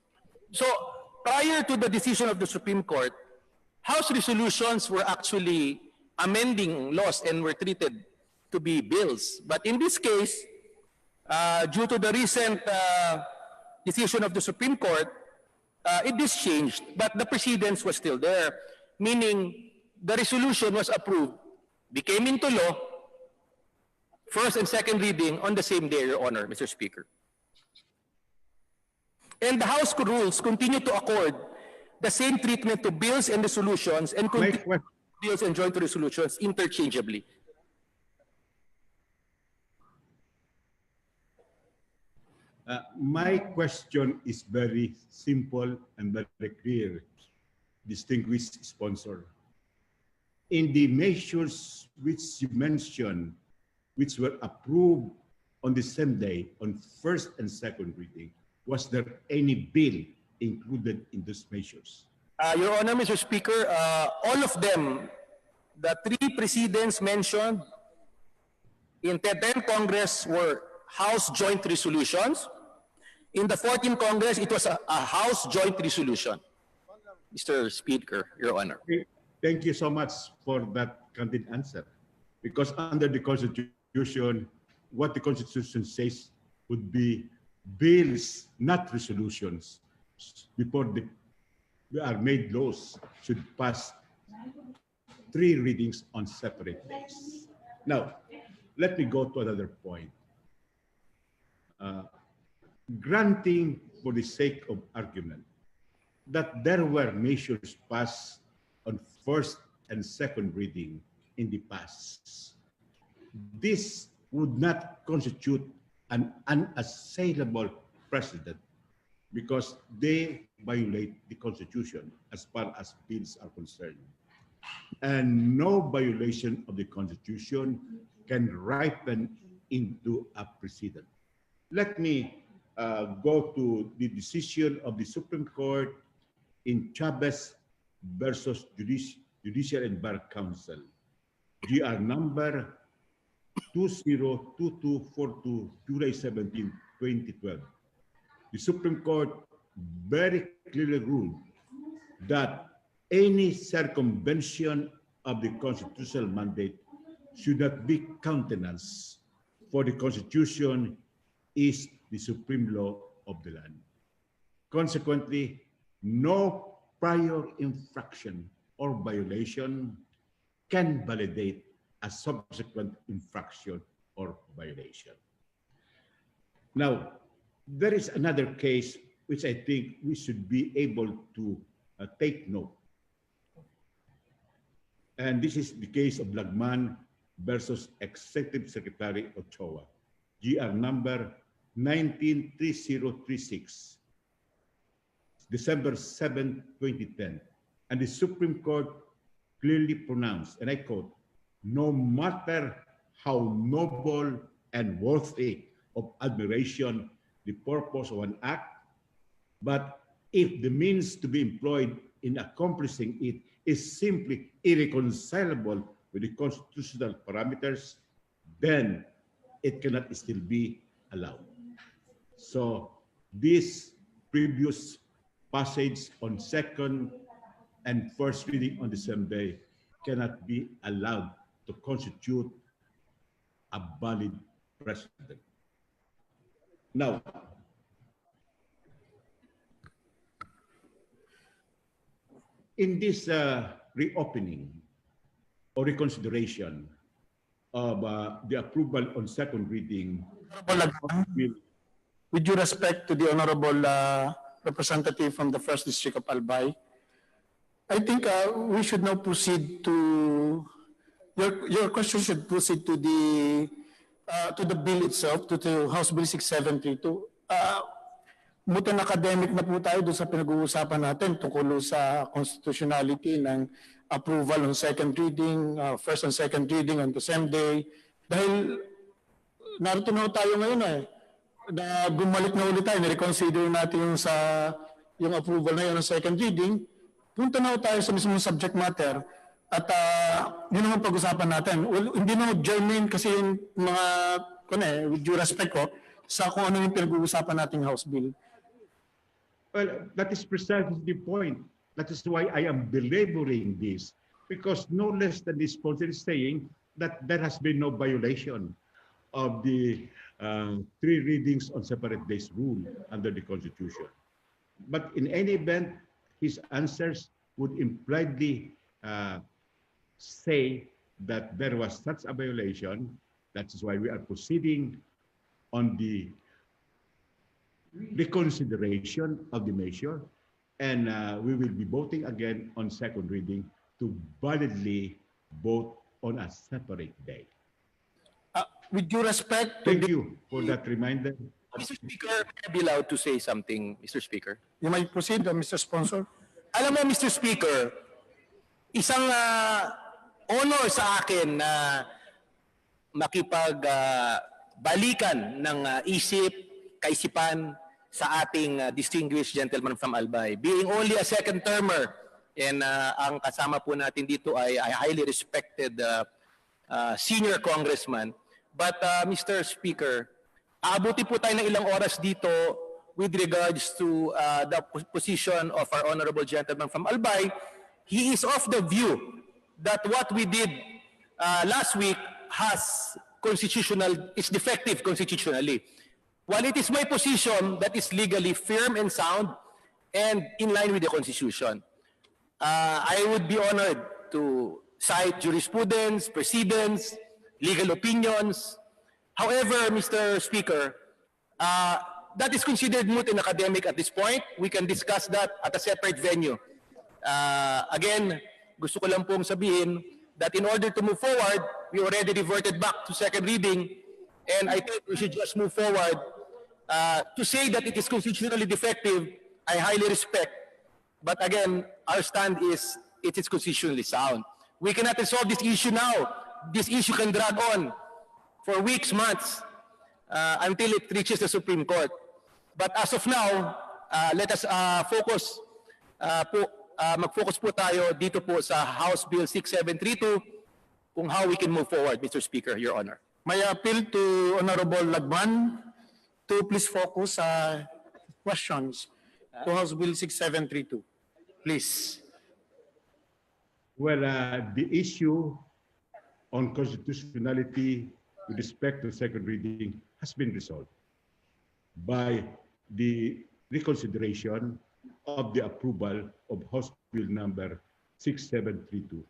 So, prior to the decision of the Supreme Court, House resolutions were actually amending laws and were treated to be bills. But in this case, due to the recent decision of the Supreme Court, it is changed, but the precedence was still there, meaning the resolution was approved, became into law, first and second reading on the same day, Your Honor, Mr. Speaker. And the House rules continue to accord the same treatment to bills and resolutions and bills and joint resolutions interchangeably. My question is very simple and very clear, distinguished sponsor. In the measures which you mentioned, which were approved on the same day, on first and second reading, was there any bill included in those measures? Your Honor, Mr. Speaker, all of them, the three precedents mentioned in the 10th Congress were House joint resolutions. In the 14th Congress, it was a House joint resolution. Mr. Speaker, Your Honor. Thank you so much for that candid answer. Because under the Constitution, what the Constitution says would be bills, not resolutions. Before they are made laws, should pass 3 readings on separate days. Now, let me go to another point. Granting, for the sake of argument, that there were measures passed on first and second reading in the past, this would not constitute an unassailable precedent because they violate the Constitution as far as bills are concerned. And no violation of the Constitution can ripen into a precedent. Let me go to the decision of the Supreme Court in Chavez versus Judicial and Bar Council, GR number 202242, July 17, 2012. The Supreme Court very clearly ruled that any circumvention of the constitutional mandate should not be countenanced, for the Constitution is the supreme law of the land. Consequently, no prior infraction or violation can validate a subsequent infraction or violation. Now, there is another case which I think we should be able to take note. And this is the case of Lagman versus Executive Secretary Ochoa, GR number 193036, December 7, 2010. And the Supreme Court clearly pronounced, and I quote, "No matter how noble and worthy of admiration the purpose of an act, but if the means to be employed in accomplishing it is simply irreconcilable with the constitutional parameters, then it cannot still be allowed." So this previous passage on second and first reading on the same day cannot be allowed to constitute a valid precedent. Now, in this reopening or reconsideration of the approval on second reading, With due respect to the Honorable Representative from the First District of Albay, I think we should now proceed to, your question should proceed to the bill itself, to House Bill 6732. Mutin academic na po tayo doon sa pinag-uusapan natin tungkol sa constitutionality ng approval on second reading, first and second reading on the same day. Dahil narito na tayo ngayon na bumalik na ulit tayo, na-reconsider natin yung approval na yun ng second reading, punta na tayo sa mismong subject matter at yun naman pag-usapan natin. Well, hindi na germane kasi yung mga, with due respect ko, sa kung ano yung pinag-uusapan nating House Bill. well, that is precisely the point. That is why I am belaboring this, because no less than the sponsor is saying that there has been no violation of the 3 readings on separate days rule under the Constitution. But in any event, his answers would impliedly say that there was such a violation. That is why we are proceeding on the reconsideration of the measure, and we will be voting again on second reading to validly vote on a separate day. With due respect, Thank you for that reminder. Mr. Speaker, may I be allowed to say something, Mr. Speaker? you may proceed, Mr. Sponsor. Alam mo, Mr. Speaker, isang honor sa akin na makipagbalikan ng isip, kaisipan sa ating distinguished gentleman from Albay. Being only a second termer, and ang kasama po natin dito ay highly respected senior congressman. But Mr. Speaker, aabuti po tayo ng ilang oras dito with regards to the position of our honorable gentleman from Albay. He is of the view that what we did last week is defective constitutionally. While it is my position that is legally firm and sound and in line with the Constitution, I would be honored to cite jurisprudence, precedents, legal opinions. However, Mr. Speaker, that is considered moot and academic at this point. We can discuss that at a separate venue. Again, gusto ko lang pong sabihin that in order to move forward, we already reverted back to second reading, and I think we should just move forward. To say that it is constitutionally defective, I highly respect. But again, our stand is it is constitutionally sound. We cannot resolve this issue now. This issue can drag on for weeks, months, until it reaches the Supreme Court. But as of now, let us mag-focus po tayo dito po sa House Bill 6732 kung how we can move forward, Mr. Speaker, Your Honor. May appeal to Honorable Lagman to please focus sa questions to House Bill 6732. Please. Well, the issue on constitutionality with respect to second reading has been resolved by the reconsideration of the approval of House Bill number 6732.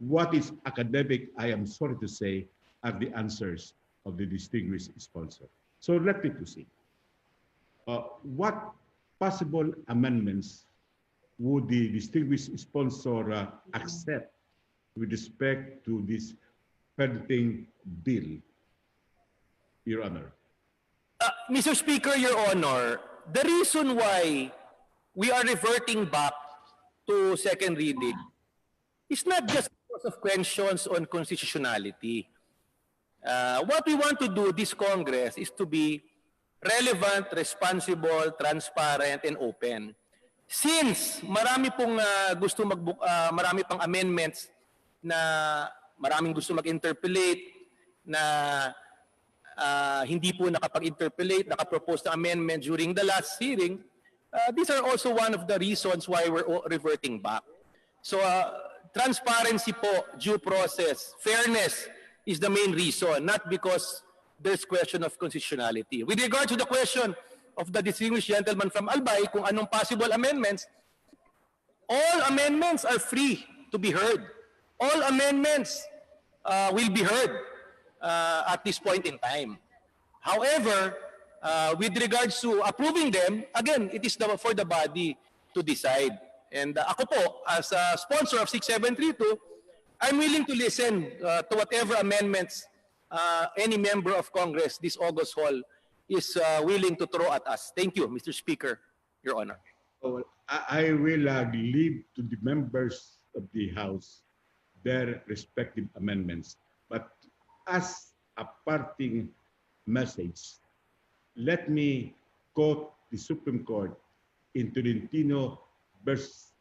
What is academic, I am sorry to say, are the answers of the distinguished sponsor. So let me proceed. What possible amendments would the distinguished sponsor accept with respect to this pending bill, Your Honor? Mr. Speaker, Your Honor, the reason why we are reverting back to second reading is not just because of questions on constitutionality. What we want to do this Congress is to be relevant, responsible, transparent, and open. Since marami pong marami pang amendments na maraming gusto mag-interpolate na hindi po nakapag-interpolate, nakapropose ng amendment during the last hearing, these are also one of the reasons why we're reverting back. So transparency po, due process, fairness is the main reason, not because there's question of constitutionality. With regard to the question of the distinguished gentleman from Albay, kung anong possible amendments, all amendments are free to be heard. All amendments will be heard at this point in time. However, with regards to approving them, again, it is for the body to decide. And ako po, as a sponsor of 6732, I'm willing to listen to whatever amendments any member of Congress this August Hall is willing to throw at us. Thank you, Mr. Speaker, Your Honor. Oh, I will leave to the members of the House their respective amendments. But as a parting message, let me quote the Supreme Court in Tolentino versus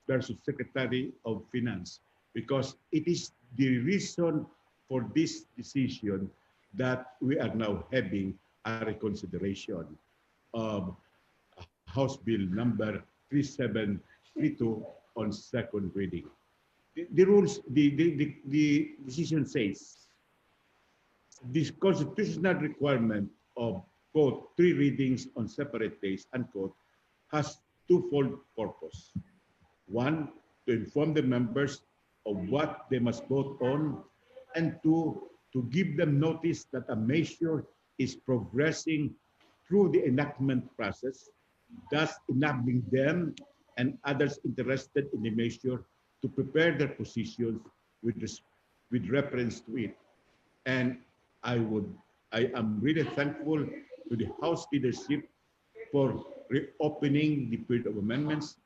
Secretary of Finance, because it is the reason for this decision that we are now having a reconsideration of House Bill number 3732 on second reading. The rules, the decision says this constitutional requirement of, quote, 3 readings on separate days, unquote, has twofold purpose. One, to inform the members of what they must vote on, and two, to give them notice that a measure is progressing through the enactment process, thus enabling them and others interested in the measure to prepare their positions with reference to it. And I am really thankful to the House leadership for reopening the period of amendments,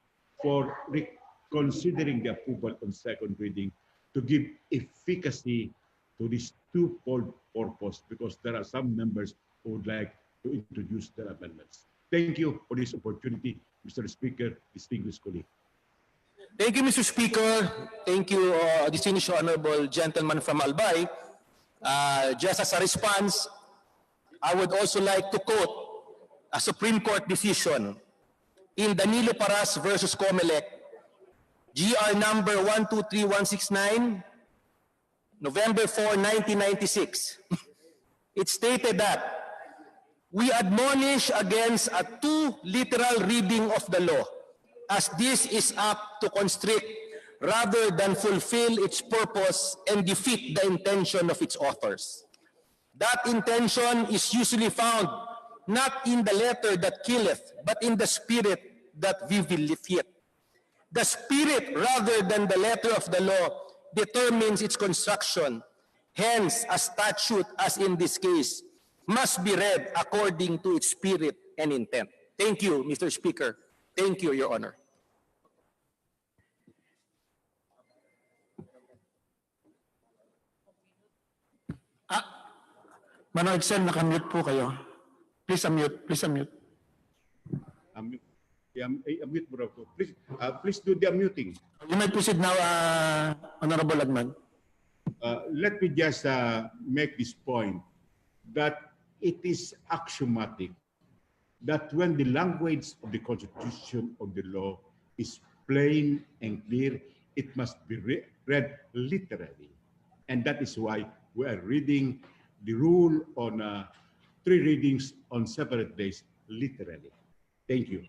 for reconsidering the approval on second reading, to give efficacy to this twofold purpose, because there are some members who would like to introduce their amendments. Thank you for this opportunity, Mr. Speaker, distinguished colleague. Thank you, Mr. Speaker. Thank you, distinguished honorable gentleman from Albay. Just as a response, I would also like to quote a Supreme Court decision in Danilo Paras versus Comelec, GR number 123169, November 4, 1996. It stated that we admonish against a too literal reading of the law, as this is apt to constrict rather than fulfill its purpose and defeat the intention of its authors. That intention is usually found not in the letter that killeth, but in the spirit that vivifieth. The spirit, rather than the letter of the law, determines its construction. Hence, a statute, as in this case, must be read according to its spirit and intent. Thank you, Mr. Speaker. Thank you, Your Honor. Manong Excel, nakamute po kayo. Please unmute, please unmute. Mute mo raw to. Please do the unmuting. You may proceed now, Honorable Lagman. Let me just make this point that it is axiomatic that when the language of the Constitution of the law is plain and clear, it must be read literally. And that is why we are reading the rule on 3 readings on separate days literally. Thank you.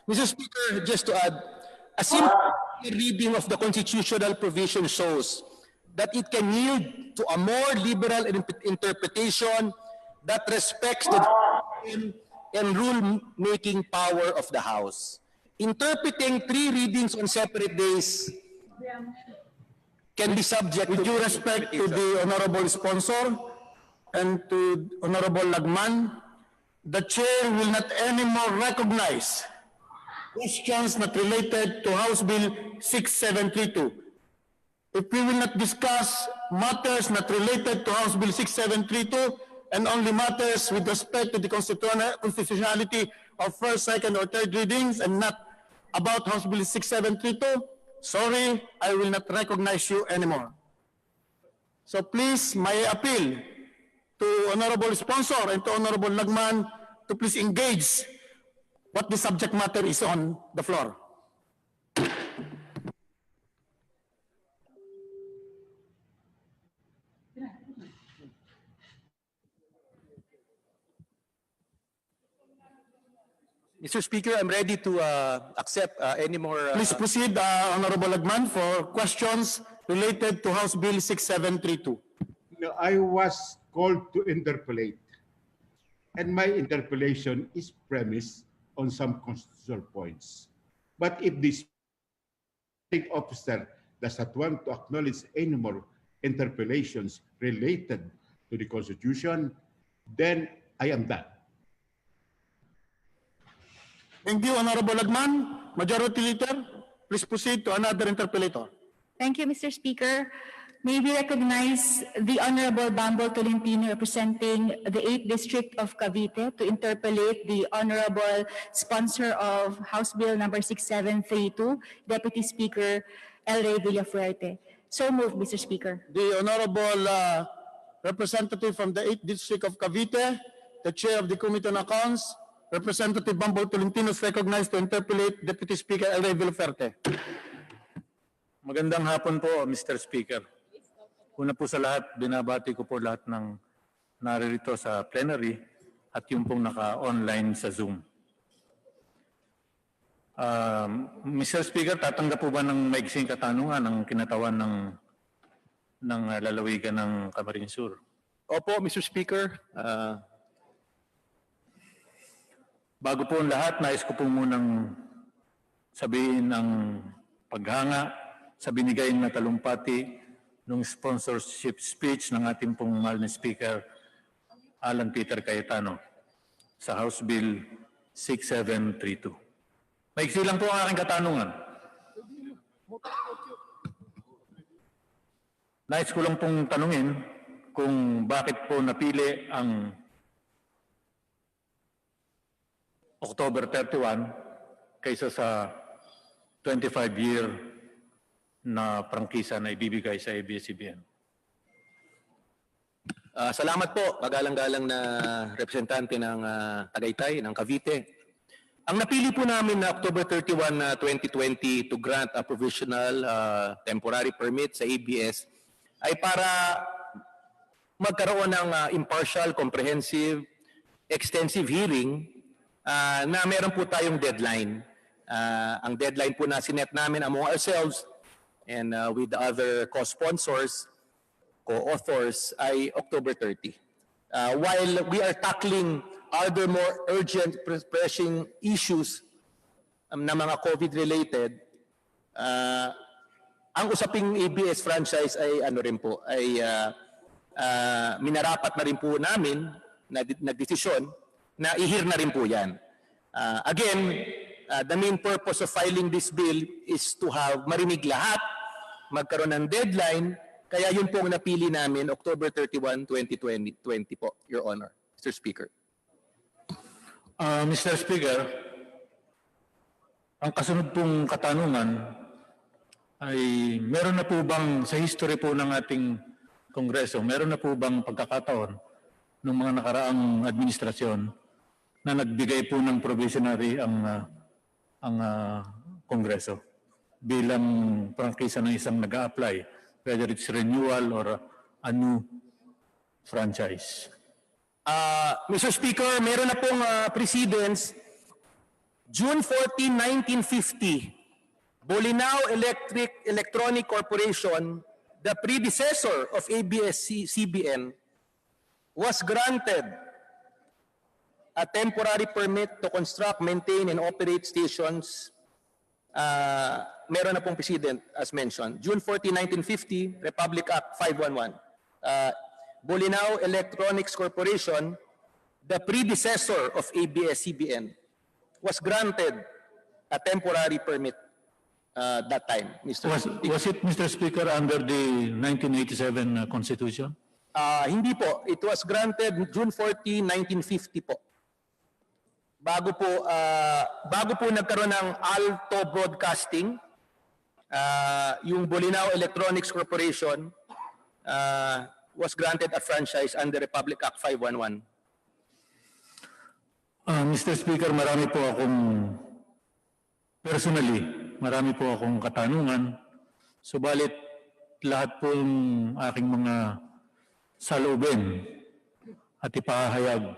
Mr. Speaker, just to add, a simple reading of the constitutional provision shows that it can yield to a more liberal interpretation that respects the discretion and rule-making power of the House. Interpreting 3 readings on separate days can be subject With to due respect to the Honorable Sponsor and to Honorable Lagman, the Chair will not anymore recognize questions not related to House Bill 6732. If we will not discuss matters not related to House Bill 6732 and only matters with respect to the constitutionality of first, second, or third readings and not about House Bill 6732, sorry, I will not recognize you anymore. So please, my appeal to Honorable Sponsor and to Honorable Lagman to please engage what the subject matter is on the floor. Mr. Speaker, I'm ready to accept any more... Please proceed, Honorable Lagman, for questions related to House Bill 6732. No, I was called to interpolate, and my interpolation is premised on some constitutional points. But if the state officer does not want to acknowledge any more interpolations related to the Constitution, then I am done. Thank you, Honorable Lagman. Majority Leader, please proceed to another interpellator. Thank you, Mr. Speaker. May we recognize the Honorable Bambol Tolentino representing the 8th District of Cavite to interpolate the Honorable Sponsor of House Bill number 6732, Deputy Speaker El Rey Villafuerte. So moved, Mr. Speaker. The Honorable Representative from the 8th District of Cavite, the Chair of the Committee on Accounts, Representative Bambol Tolentino is recognized to interpolate Deputy Speaker El Rey Villafuerte. Magandang hapon po, Mr. Speaker. Una po sa lahat, binabati ko po lahat ng naririto sa plenary at yung pong naka-online sa Zoom. Mr. Speaker, tatanggap po ba ng maiksing katanungan ng kinatawan ng lalawigan ng Camarines Sur? Opo, Mr. Speaker. Bago po ang lahat, nais ko po munang sabihin ang paghanga sa binigay na talumpati ng sponsorship speech ng ating pong mahal na Speaker Alan Peter Cayetano sa House Bill 6732. Maiksi lang po ang aking katanungan. Nais ko lang pong tanungin kung bakit po napili ang October 31 kaysa sa 25-year na prangkisa na ibibigay sa ABS-CBN. Salamat po, magalang-galang na representante ng Tagaytay, ng Cavite. Ang napili po namin na October 31, 2020 to grant a provisional temporary permit sa ABS ay para magkaroon ng impartial, comprehensive, extensive hearing na meron po tayong deadline. Ang deadline po na sinet namin among ourselves and with the other co-sponsors, co-authors ay October 30. While we are tackling other more urgent, pressing issues na mga COVID-related, ang usaping ABS franchise ay ano rin po, ay minarapat na rin po namin na desisyon na ihir na rin po yan. Again, the main purpose of filing this bill is to have marinig lahat, magkaroon ng deadline Kaya yun pong napili namin, October 31, 2020 po, Your Honor, Mr. Speaker. Mr. Speaker, ang kasunod pong katanungan ay meron na po bang sa history po ng ating Kongreso, meron na po bang pagkakataon ng mga nakaraang administrasyon na nagbigay po ng provisionary ang Kongreso bilang prangkisa ng isang nag-a-apply, whether it's renewal or a new franchise? Mr. Speaker, meron na pong precedents. June 14, 1950, Bolinao Electronic Corporation, the predecessor of ABS-CBN, was granted a temporary permit to construct, maintain, and operate stations. Meron na pong precedent, as mentioned. June 14, 1950, Republic Act 511. Bolinao Electronics Corporation, the predecessor of ABS-CBN, was granted a temporary permit that time, Mr. Speaker. Was it, Mr. Speaker, under the 1987 Constitution? Hindi po. It was granted June 14, 1950 po. Bago po nagkaroon ng Alto Broadcasting, yung Bolinao Electronics Corporation was granted a franchise under Republic Act 511. Mr. Speaker, marami po akong katanungan. Subalit lahat po ng aking mga saloobin at ipahayag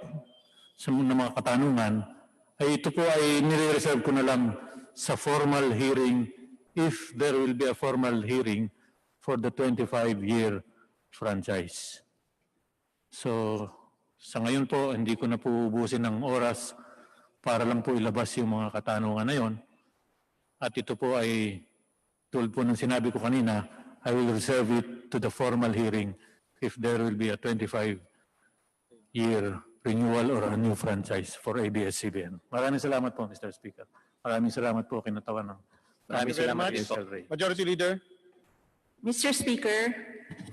sa mga katanungan ay ito po ay nire-reserve ko na lang sa formal hearing, if there will be a formal hearing for the 25-year franchise. So, sa ngayon po, hindi ko na po ubusin ng oras para lang po ilabas yung mga katanungan na yon. At ito po ay, tulad po ng sinabi ko kanina, I will reserve it to the formal hearing if there will be a 25-year renewal or a new franchise for ABS-CBN. Maraming salamat po, Mr. Speaker. Maraming salamat po, kinatawan ng Maraming salamat din po. Majority Leader. Mr. Speaker,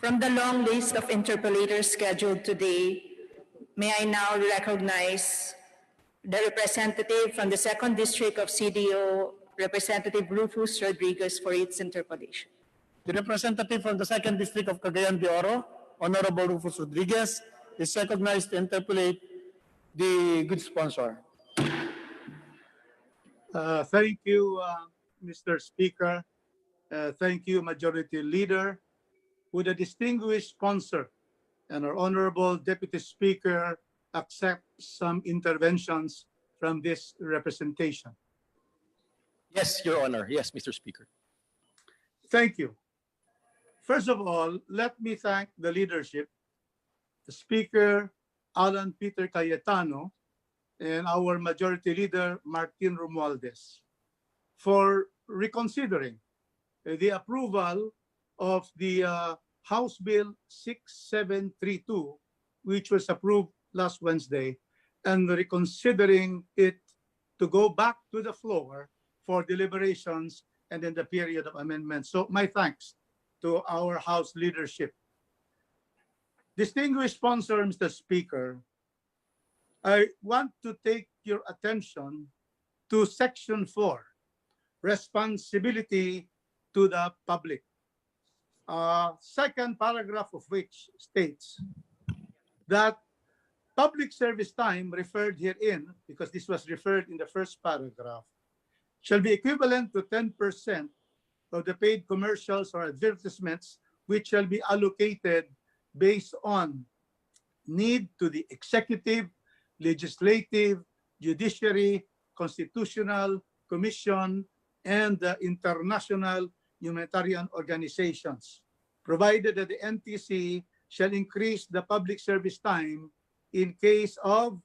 from the long list of interpellators scheduled today, may I now recognize the representative from the 2nd District of CDO, Representative Rufus Rodriguez, for its interpellation. The representative from the 2nd District of Cagayan de Oro, Honorable Rufus Rodriguez, is recognized to interpellate the good sponsor. Thank you, Mr. Speaker. Thank you, Majority Leader. Would a distinguished sponsor and our Honorable Deputy Speaker accept some interventions from this representation? Yes, Your Honor. Yes, Mr. Speaker. Thank you. First of all, let me thank the leadership, the Speaker, Alan Peter Cayetano, and our Majority Leader, Martin Romualdez, for reconsidering the approval of the House Bill 6732, which was approved last Wednesday, and reconsidering it to go back to the floor for deliberations and then the period of amendments. So my thanks to our House leadership. Distinguished sponsor, Mr. Speaker, I want to take your attention to Section 4, responsibility to the public. Second paragraph of which states that public service time referred herein, because this was referred in the first paragraph, shall be equivalent to 10% of the paid commercials or advertisements which shall be allocated based on need to the executive, legislative, judiciary, constitutional, commission, and the international humanitarian organizations, provided that the NTC shall increase the public service time in case of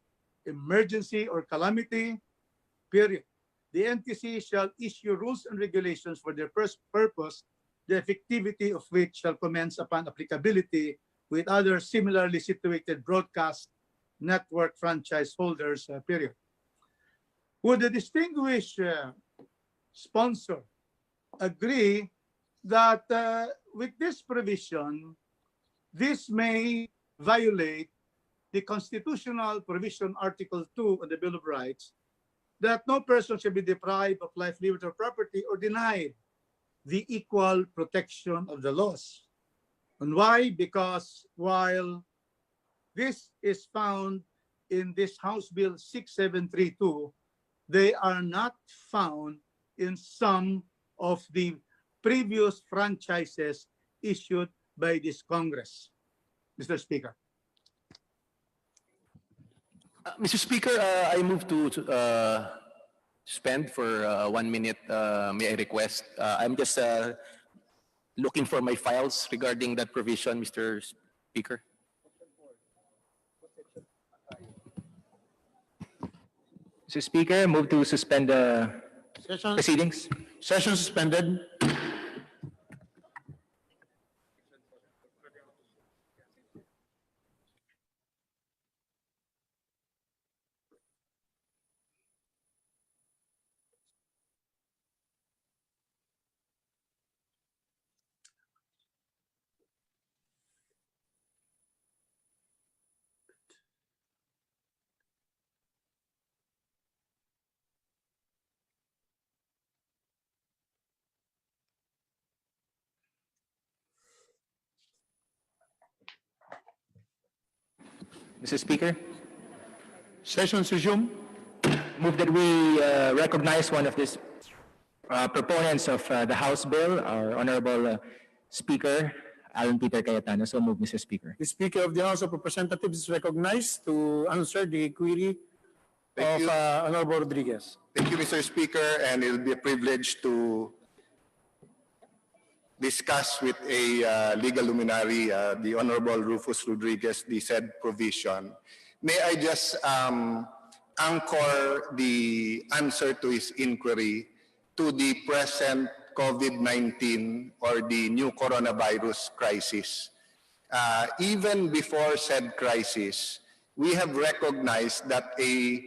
emergency or calamity, period. The NTC shall issue rules and regulations for their first purpose, the effectivity of which shall commence upon applicability with other similarly situated broadcast network franchise holders, period. Would the distinguished sponsor agree that with this provision, this may violate the constitutional provision, Article 2 of the Bill of Rights, that no person shall be deprived of life, liberty, or property or denied the equal protection of the laws. And why? Because while this is found in this House Bill 6732, they are not found in some of the previous franchises issued by this Congress. Mr. Speaker. Mr. Speaker, I move to suspend for 1 minute. May I request? I'm just looking for my files regarding that provision, Mr. Speaker. Mr. Speaker, move to suspend the proceedings. Session suspended. Mr. Speaker, Session resumed. move that we recognize one of these proponents of the House bill, our Honorable Speaker, Alan Peter Cayetano. So move, Mr. Speaker. The Speaker of the House of Representatives is recognized to answer the query of Honorable Rodriguez. Thank you, Mr. Speaker, and it'll be a privilege to discuss with a legal luminary, the Honorable Rufus Rodriguez, the said provision. May I just anchor the answer to his inquiry to the present COVID-19 or the new coronavirus crisis. Even before said crisis, we have recognized that a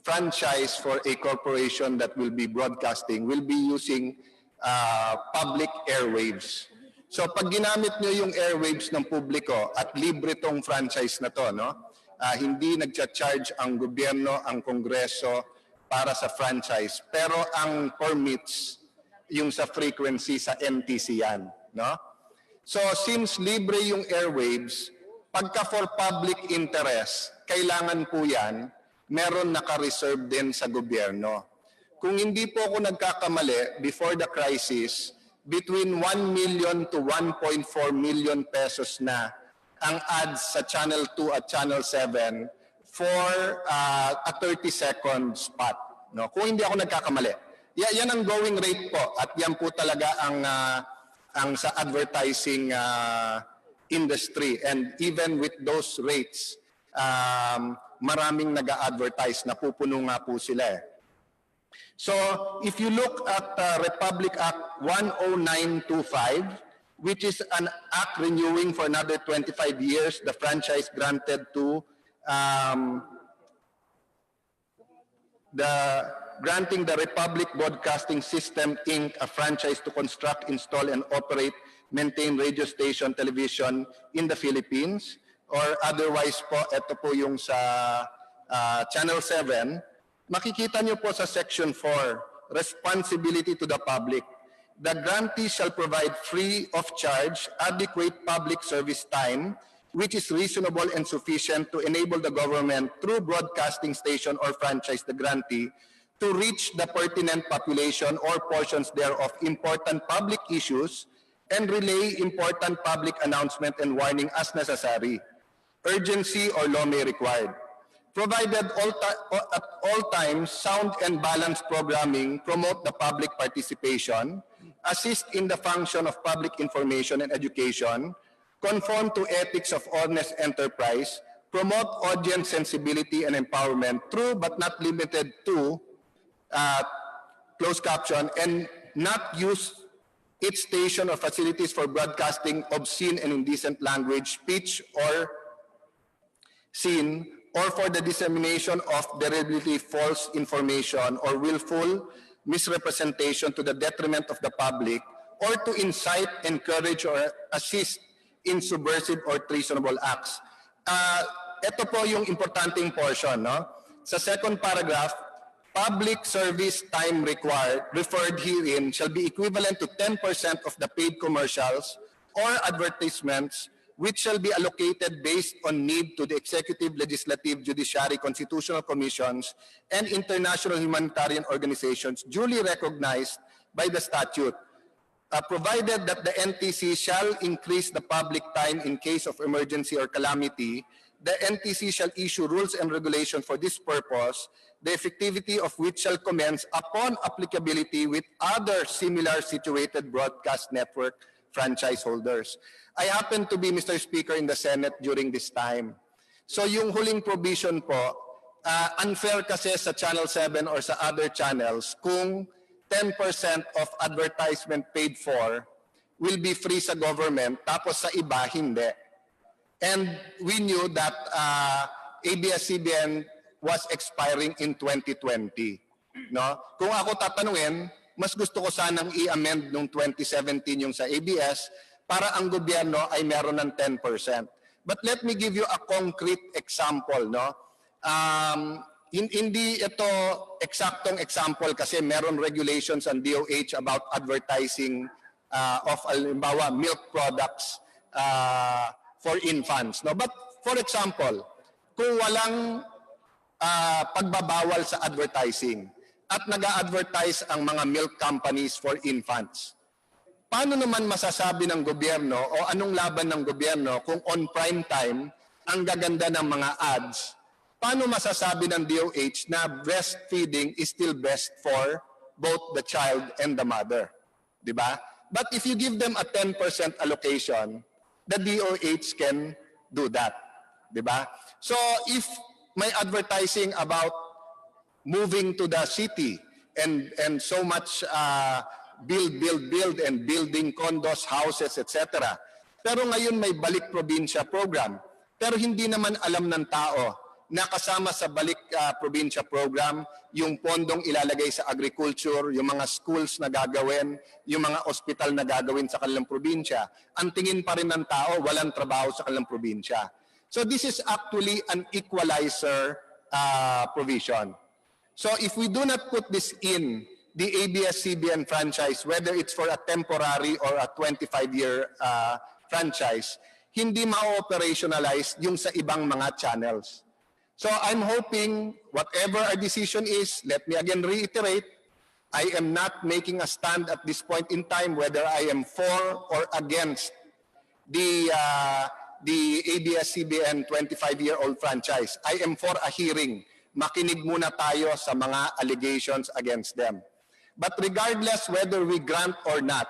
franchise for a corporation that will be broadcasting will be using public airwaves. So pag ginamit nyo yung airwaves ng publiko at libre tong franchise na to, no? Hindi nagcha-charge ang gobyerno, ang kongreso para sa franchise, pero ang permits yung sa frequency sa MTC yan, no? So since libre yung airwaves, pagka for public interest, kailangan po yan, meron naka-reserve din sa gobyerno. Kung hindi po ako nagkakamali, before the crisis, between 1 million to 1.4 million pesos na ang ads sa Channel 2 at Channel 7 for a 30-second spot. No? Kung hindi ako nagkakamali. Yan ang going rate po at yan po talaga ang sa advertising industry. And even with those rates, maraming nag-a-advertise, napupuno nga po sila eh. So if you look at Republic Act 10925, which is an act renewing for another 25 years the franchise granted to granting the Republic Broadcasting System Inc. a franchise to construct, install, and operate, maintain radio station, television in the Philippines, or otherwise po, ito po yung sa Channel 7, makikita nyo po sa Section 4, Responsibility to the Public. The grantee shall provide free of charge adequate public service time which is reasonable and sufficient to enable the government through broadcasting station or franchise the grantee to reach the pertinent population or portions thereof important public issues and relay important public announcement and warning as necessary. Urgency or law may require. Provided at all times, sound and balanced programming promote the public participation, assist in the function of public information and education, conform to ethics of honest enterprise, promote audience sensibility and empowerment through but not limited to, closed caption, and not use its station or facilities for broadcasting obscene and indecent language, speech, or scene, or for the dissemination of deliberately false information or willful misrepresentation to the detriment of the public or to incite, encourage, or assist in subversive or treasonable acts. Ito po yung importanteng portion. No? Sa second paragraph, public service time referred herein shall be equivalent to 10% of the paid commercials or advertisements which shall be allocated based on need to the executive, legislative, judiciary, constitutional commissions, and international humanitarian organizations duly recognized by the statute, provided that the NTC shall increase the public time in case of emergency or calamity. The NTC shall issue rules and regulations for this purpose, the effectivity of which shall commence upon applicability with other similar situated broadcast network franchise holders. I happen to be, Mr. Speaker, in the Senate during this time. So yung huling provision po, unfair kasi sa Channel 7 or sa other channels kung 10% of advertisement paid for will be free sa government, tapos sa iba, hindi. And we knew that ABS-CBN was expiring in 2020. No? Kung ako tatanungin, mas gusto ko sanang i-amend noong 2017 yung sa ABS para ang gobyerno ay meron ng 10%. But let me give you a concrete example. No? Hindi ito eksaktong example kasi meron regulations ang DOH about advertising of halimbawa milk products for infants. No? But for example, kung walang pagbabawal sa advertising at nag-a-advertise ang mga milk companies for infants, paano naman masasabi ng gobyerno o anong laban ng gobyerno kung on prime time ang gaganda ng mga ads? Paano masasabi ng DOH na breastfeeding is still best for both the child and the mother? Diba? But if you give them a 10% allocation, the DOH can do that. Diba? So if may advertising about moving to the city and so much build and building condos, houses, etc. Pero ngayon may balik probinsya program. Pero hindi naman alam ng tao na kasama sa balik probinsya program yung pondong ilalagay sa agriculture, yung mga schools na gagawin, yung mga ospital na gagawin sa kanilang probinsya. Ang tingin pa rin ng tao, walang trabaho sa kanilang probinsya. So this is actually an equalizer provision. So if we do not put this in the ABS-CBN franchise, whether it's for a temporary or a 25-year franchise, hindi ma-operationalize yung sa ibang mga channels. So I'm hoping whatever our decision is, let me again reiterate, I am not making a stand at this point in time whether I am for or against the ABS-CBN 25-year-old franchise. I am for a hearing. Makinig muna tayo sa mga allegations against them. But regardless whether we grant or not,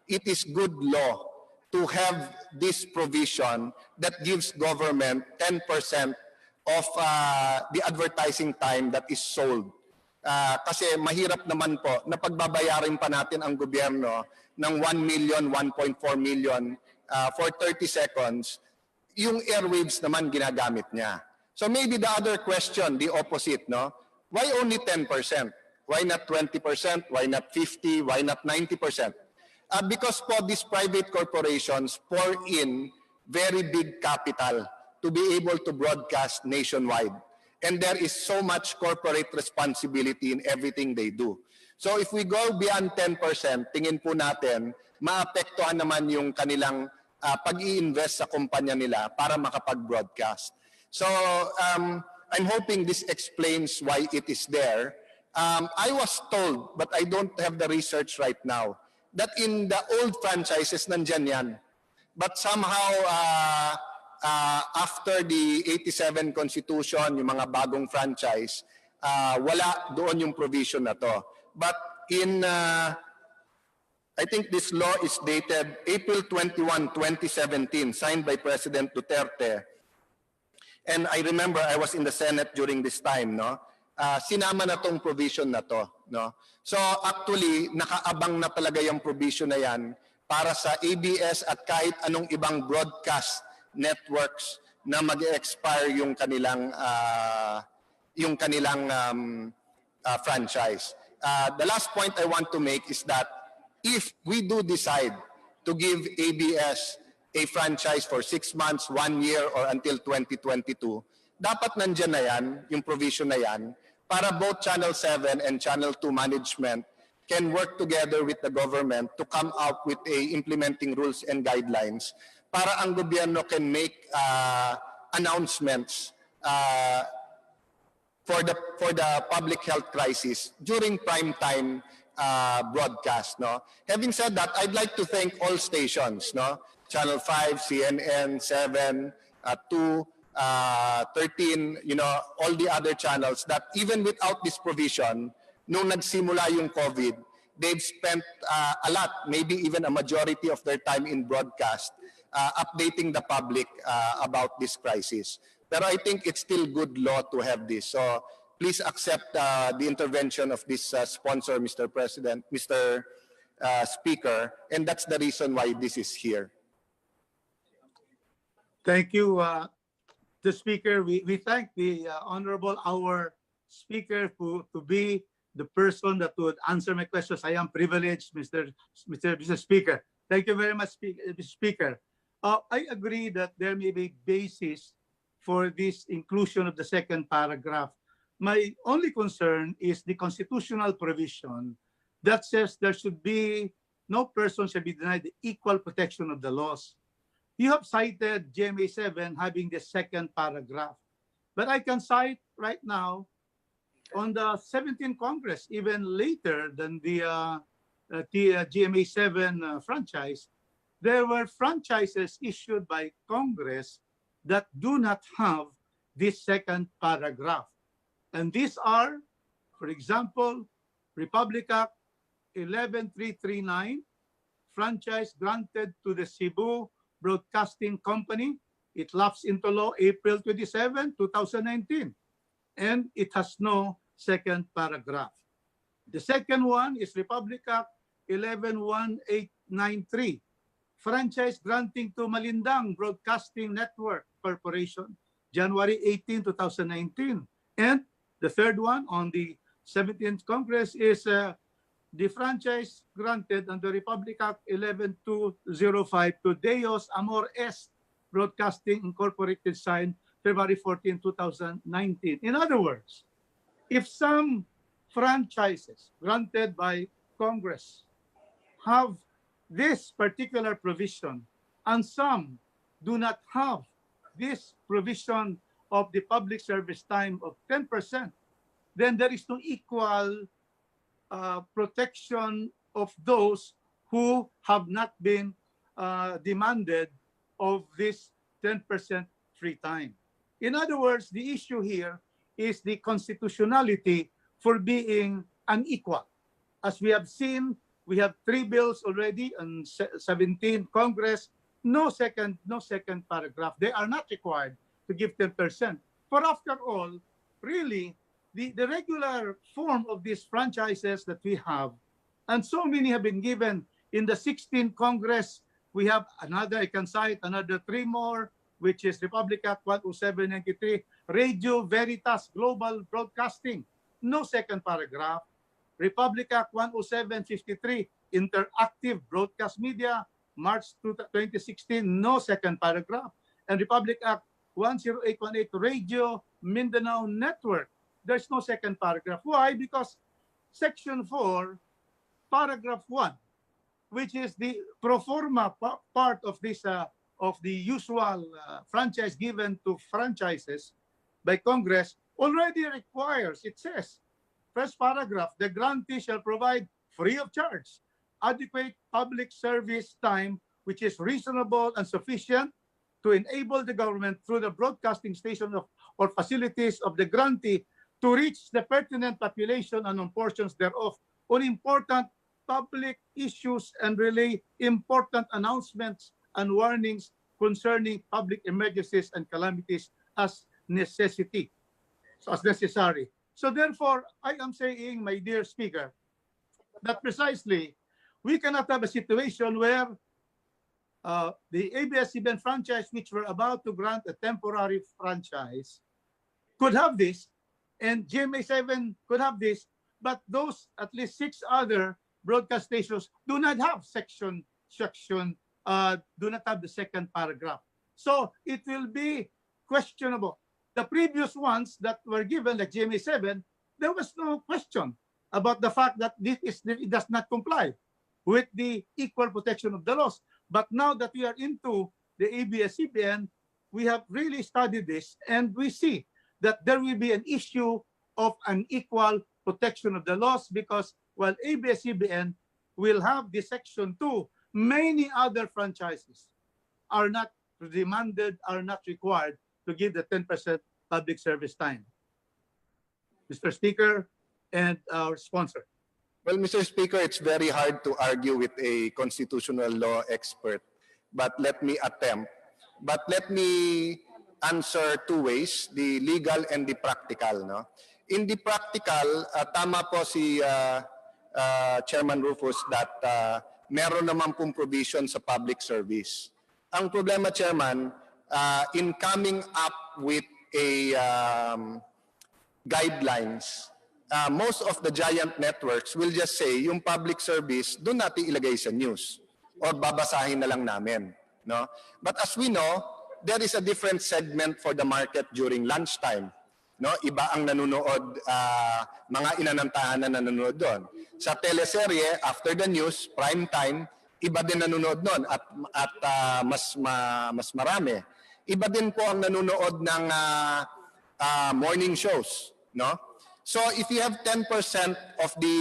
it is good law to have this provision that gives government 10% of the advertising time that is sold. Kasi mahirap naman po na pagbabayarin pa natin ang gobyerno ng 1 million, 1.4 million for 30 seconds, yung airwaves naman ginagamit niya. So maybe the other question, the opposite, no? Why only 10%? Why not 20%? Why not 50%? Why not 90%? Because po these private corporations pour in very big capital to be able to broadcast nationwide. And there is so much corporate responsibility in everything they do. So if we go beyond 10%, tingin po natin, maapektuhan naman yung kanilang pag-i-invest sa kumpanya nila para makapag-broadcast. So I'm hoping this explains why it is there. I was told, but I don't have the research right now, that in the old franchises nandyan yan. But somehow, after the 87 Constitution, yung mga bagong franchise, wala doon yung provision na to. But in, I think this law is dated April 21, 2017, signed by President Duterte. And I remember I was in the Senate during this time, no? Sinama na tong provision na to, no? So actually, nakaabang na talaga yung provision na yan para sa ABS at kahit anong ibang broadcast networks na mag-expire yung kanilang franchise. The last point I want to make is that if we do decide to give ABS a franchise for 6 months, 1 year, or until 2022, dapat nandyan na yan, yung provision na yan, para both Channel 7 and Channel 2 management can work together with the government to come up with a implementing rules and guidelines para ang gobyerno can make announcements for the public health crisis during prime time broadcast. No? Having said that, I'd like to thank all stations, no? Channel 5, CNN, 7, 2, 13, all the other channels that even without this provision, nung nagsimula yung COVID, they've spent a lot, maybe even a majority of their time in broadcast, updating the public about this crisis. Pero I think it's still good law to have this. So please accept the intervention of this sponsor, Mr. President, Mr. Speaker, and that's the reason why this is here. Thank you, the Speaker. We thank the Honorable our Speaker to be the person that would answer my questions. I am privileged, Mr. Speaker. Thank you very much, Speaker. I agree that there may be basis for this inclusion of the second paragraph. My only concern is the constitutional provision that says there should be no person shall be denied the equal protection of the laws. You have cited GMA 7 having the second paragraph, but I can cite right now on the 17th Congress, even later than the GMA 7 franchise, there were franchises issued by Congress that do not have this second paragraph. And these are, for example, Republic Act 11339, franchise granted to the Cebu Broadcasting Company. It lapsed into law April 27, 2019, and it has no second paragraph. The second one is Republic Act 111893, franchise granting to Malindang Broadcasting Network Corporation, January 18, 2019. And the third one on the 17th Congress is the franchise granted under Republic Act 11205 to Deos Amor Est Broadcasting Incorporated, signed February 14, 2019. In other words, if some franchises granted by Congress have this particular provision and some do not have this provision of the public service time of 10%, then there is no equal protection of those who have not been demanded of this 10% free time. In other words, the issue here is the constitutionality for being unequal. As we have seen, we have 3 bills already on 17 Congress, no second paragraph. They are not required to give 10%. For after all, really, the regular form of these franchises that we have, and so many have been given in the 16th Congress. We have another, I can cite another 3 more, which is Republic Act 10793, Radio Veritas Global Broadcasting, no second paragraph. Republic Act 10753, Interactive Broadcast Media, March 2016, no second paragraph. And Republic Act 10818, Radio Mindanao Network, there's no second paragraph. Why? Because Section 4, Paragraph 1, which is the pro forma part of this of the usual franchise given to franchises by Congress, already requires, it says, first paragraph, the grantee shall provide free of charge adequate public service time which is reasonable and sufficient to enable the government through the broadcasting station or facilities of the grantee to reach the pertinent population and on portions thereof on important public issues and relay important announcements and warnings concerning public emergencies and calamities as necessary. So therefore, I am saying, my dear Speaker, that precisely we cannot have a situation where the ABS-CBN franchise, which we're about to grant a temporary franchise, could have this, and GMA 7 could have this, but those at least 6 other broadcast stations do not have do not have the second paragraph. So it will be questionable. The previous ones that were given, like GMA7, there was no question about the fact that it does not comply with the equal protection of the laws. But now that we are into the ABS-CBN, we have really studied this, and we see that there will be an issue of an equal protection of the laws, because while ABS-CBN will have the Section 2, many other franchises are not demanded, are not required to give the 10% public service time. Mr. Speaker and our sponsor. Well, Mr. Speaker, it's very hard to argue with a constitutional law expert, but let me attempt. But let me answer two ways, the legal and the practical. No? In the practical, tama po si Chairman Rufus that meron naman pong provision sa public service. Ang problema, Chairman, in coming up with a guidelines, most of the giant networks will just say, yung public service, doon natin ilagay sa news or babasahin na lang namin. No? But as we know, there is a different segment for the market during lunchtime. No? Iba ang nanonood, mga inanantahan na nanonood doon. Sa teleserye, after the news, prime time, iba din nanonood doon at mas marami. Iba din po ang nanonood ng morning shows. No? So if you have 10% of the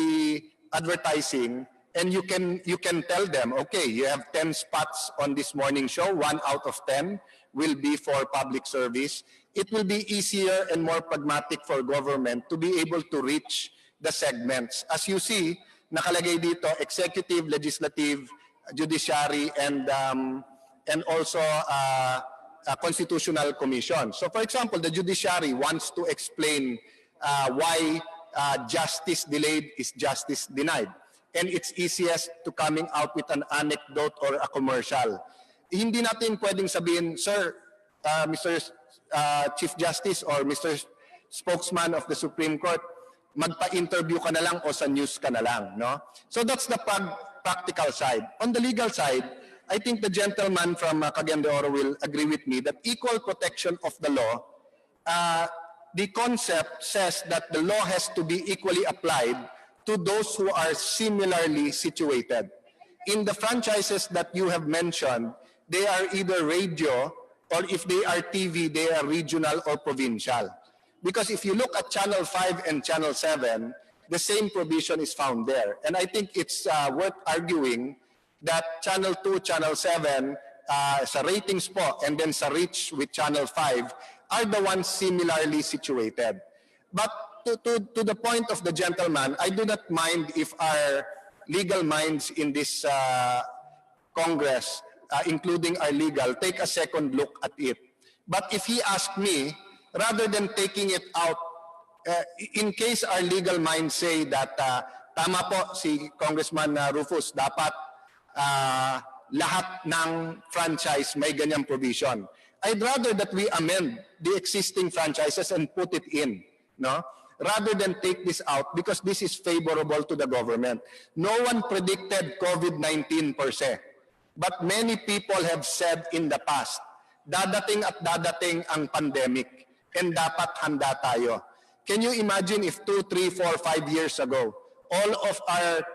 advertising, and you can tell them, okay, you have 10 spots on this morning show, 1 out of 10 will be for public service. It will be easier and more pragmatic for government to be able to reach the segments. As you see, nakalagay dito, executive, legislative, judiciary, and also a constitutional commission. So for example, the judiciary wants to explain why justice delayed is justice denied. And it's easiest to coming out with an anecdote or a commercial. Hindi natin pwedeng sabihin, Sir, Mr. Chief Justice or Mr. Spokesman of the Supreme Court, magpa-interview ka na lang o sa news ka na lang. No? So that's the practical side. On the legal side, I think the gentleman from Cagayan de Oro will agree with me that equal protection of the law, the concept says that the law has to be equally applied to those who are similarly situated. In the franchises that you have mentioned, they are either radio, or if they are TV, they are regional or provincial. Because if you look at Channel 5 and Channel 7, the same provision is found there. And I think it's worth arguing that Channel 2, Channel 7, sa ratings po, and then sa reach with Channel 5, are the ones similarly situated. But to the point of the gentleman, I do not mind if our legal minds in this Congress, including our legal, take a second look at it. But if he asked me, rather than taking it out, in case our legal minds say that tama po si Congressman Rufus, dapat lahat ng franchise may ganyang provision. I'd rather that we amend the existing franchises and put it in, no? Rather than take this out, because this is favorable to the government. No one predicted COVID-19 per se. But many people have said in the past, dadating at dadating ang pandemic and dapat handa tayo. Can you imagine if 2, 3, 4, 5 years ago, all of our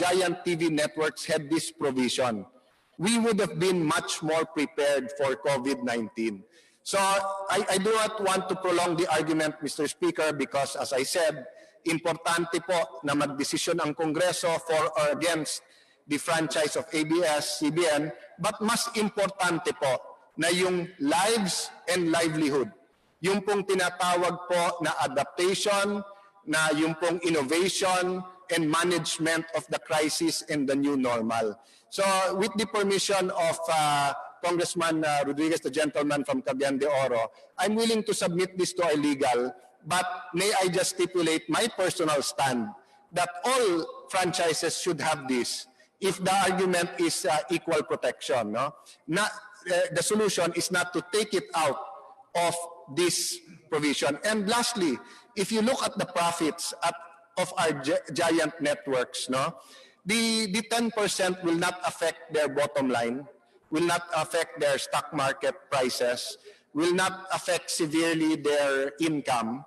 giant TV networks had this provision? We would have been much more prepared for COVID-19. So I do not want to prolong the argument, Mr. Speaker, because as I said, importante po na magdesisyon ang Kongreso for or against the franchise of ABS-CBN, but mas importante po na yung lives and livelihood, yung pong tinatawag po na adaptation, na yung pong innovation and management of the crisis and the new normal. So with the permission of Congressman Rodriguez, the gentleman from Cagayan de Oro, I'm willing to submit this to our legal, but may I just stipulate my personal stand that all franchises should have this if the argument is equal protection. No? The solution is not to take it out of this provision. And lastly, if you look at the profits of our giant networks, no, the 10% will not affect their bottom line, will not affect their stock market prices, will not affect severely their income,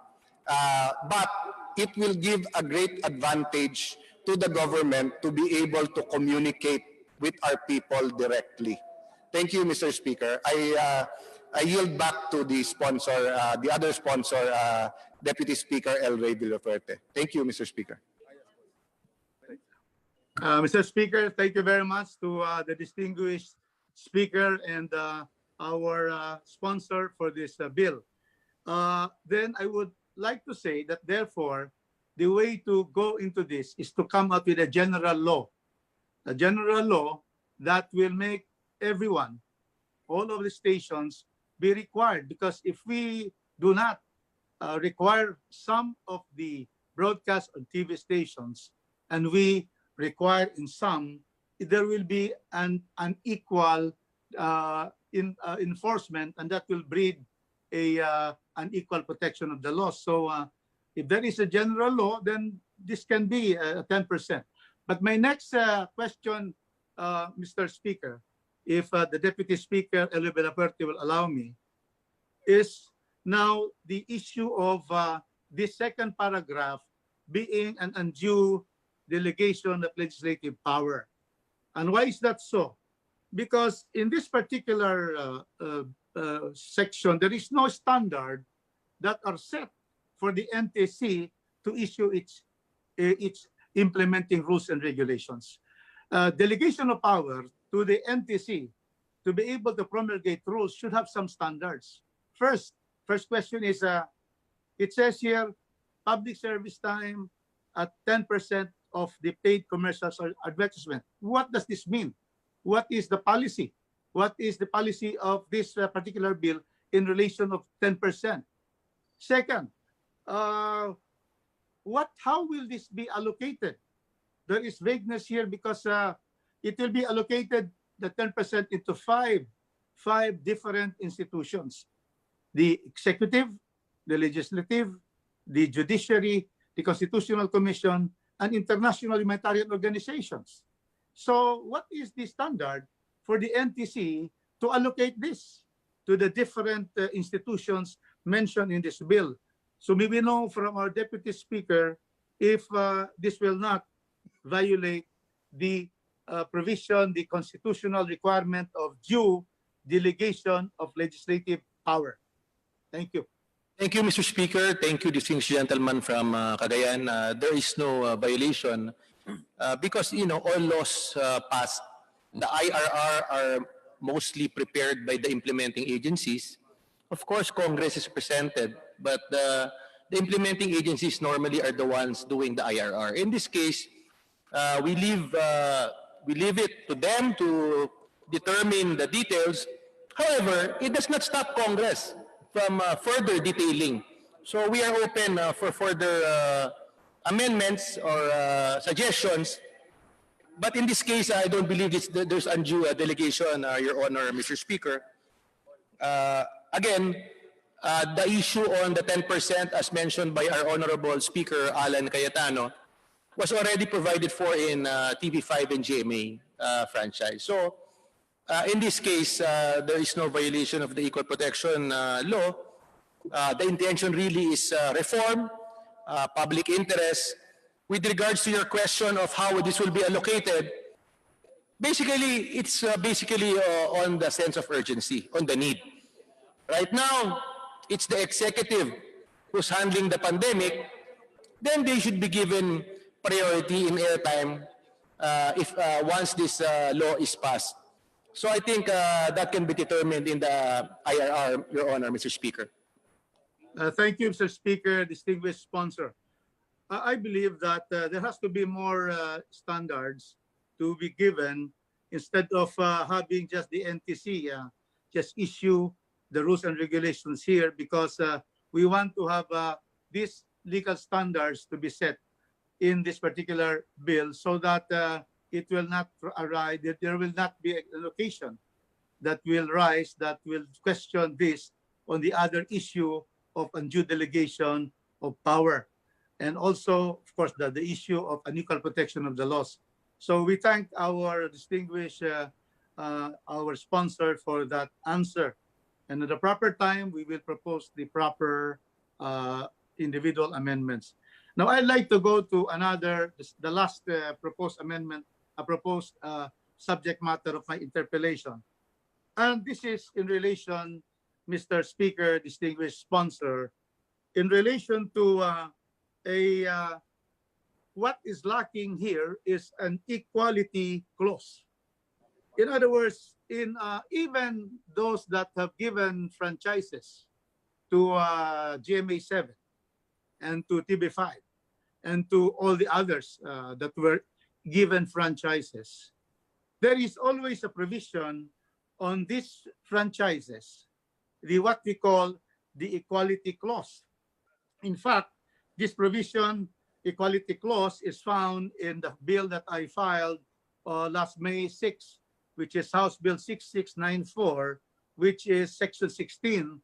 but it will give a great advantage to the government to be able to communicate with our people directly. Thank you, Mr. Speaker. I yield back to the sponsor, the other sponsor, Deputy Speaker El Rey Villaferte. Thank you, Mr. Speaker. Mr. Speaker, thank you very much to the distinguished speaker and our sponsor for this bill. Then I would like to say that therefore, the way to go into this is to come up with a general law that will make everyone, all of the stations, be required. Because if we do not require some of the broadcast on TV stations, and we require in some, there will be an unequal enforcement, and that will breed a unequal protection of the law. So if there is a general law, then this can be 10%. But my next question, Mr. Speaker, if the Deputy Speaker, Elio Villaferte, will allow me, is now the issue of the second paragraph being an undue delegation of legislative power. And why is that so? Because in this particular section, there is no standard that are set for the NTC to issue its implementing rules and regulations. Delegation of power to the NTC to be able to promulgate rules should have some standards. First question is, it says here, public service time at 10% of the paid commercials or advertisement. What does this mean? What is the policy? What is the policy of this particular bill in relation of 10%? Second, how will this be allocated? There is vagueness here because it will be allocated, the 10%, into five different institutions: the executive, the legislative, the judiciary, the Constitutional Commission, and international humanitarian organizations. So what is the standard for the NTC to allocate this to the different institutions mentioned in this bill? So may we know from our Deputy Speaker if this will not violate the provision, the constitutional requirement of due delegation of legislative power. Thank you. Thank you, Mr. Speaker. Thank you, distinguished gentleman from Cagayan. There is no violation because, all laws passed, the IRR are mostly prepared by the implementing agencies. Of course, Congress is presented, but the implementing agencies normally are the ones doing the IRR. In this case, we leave it to them to determine the details. However, it does not stop Congress from further detailing. So we are open for further amendments or suggestions. But in this case, I don't believe there's undue delegation, Your Honor, Mr. Speaker. Again, the issue on the 10%, as mentioned by our Honorable Speaker, Alan Cayetano, was already provided for in TV5 and GMA franchise. So in this case, there is no violation of the Equal Protection Law. The intention really is reform, public interest. With regards to your question of how this will be allocated, basically, it's on the sense of urgency, on the need. Right now, it's the executive who's handling the pandemic. Then they should be given priority in airtime if once this law is passed. So I think that can be determined in the IRR, Your Honor, Mr. Speaker. Thank you, Mr. Speaker, distinguished sponsor. I believe that there has to be more standards to be given instead of having just the NTC just issue the rules and regulations here, because we want to have these legal standards to be set in this particular bill so that it will not arise, that there will not be a location that will rise, that will question this on the other issue of undue delegation of power. And also, of course, the issue of unequal protection of the laws. So we thank our distinguished our sponsor for that answer. And at the proper time, we will propose the proper individual amendments. Now, I'd like to go to the last proposed amendment, a proposed subject matter of my interpellation. And this is in relation, Mr. Speaker, distinguished sponsor, in relation to what is lacking here is an equality clause. In other words, in even those that have given franchises to GMA7 and to TB5 and to all the others that were given franchises, there is always a provision on these franchises, what we call the equality clause. In fact, this provision, equality clause, is found in the bill that I filed last May 6, which is House Bill 6694, which is Section 16,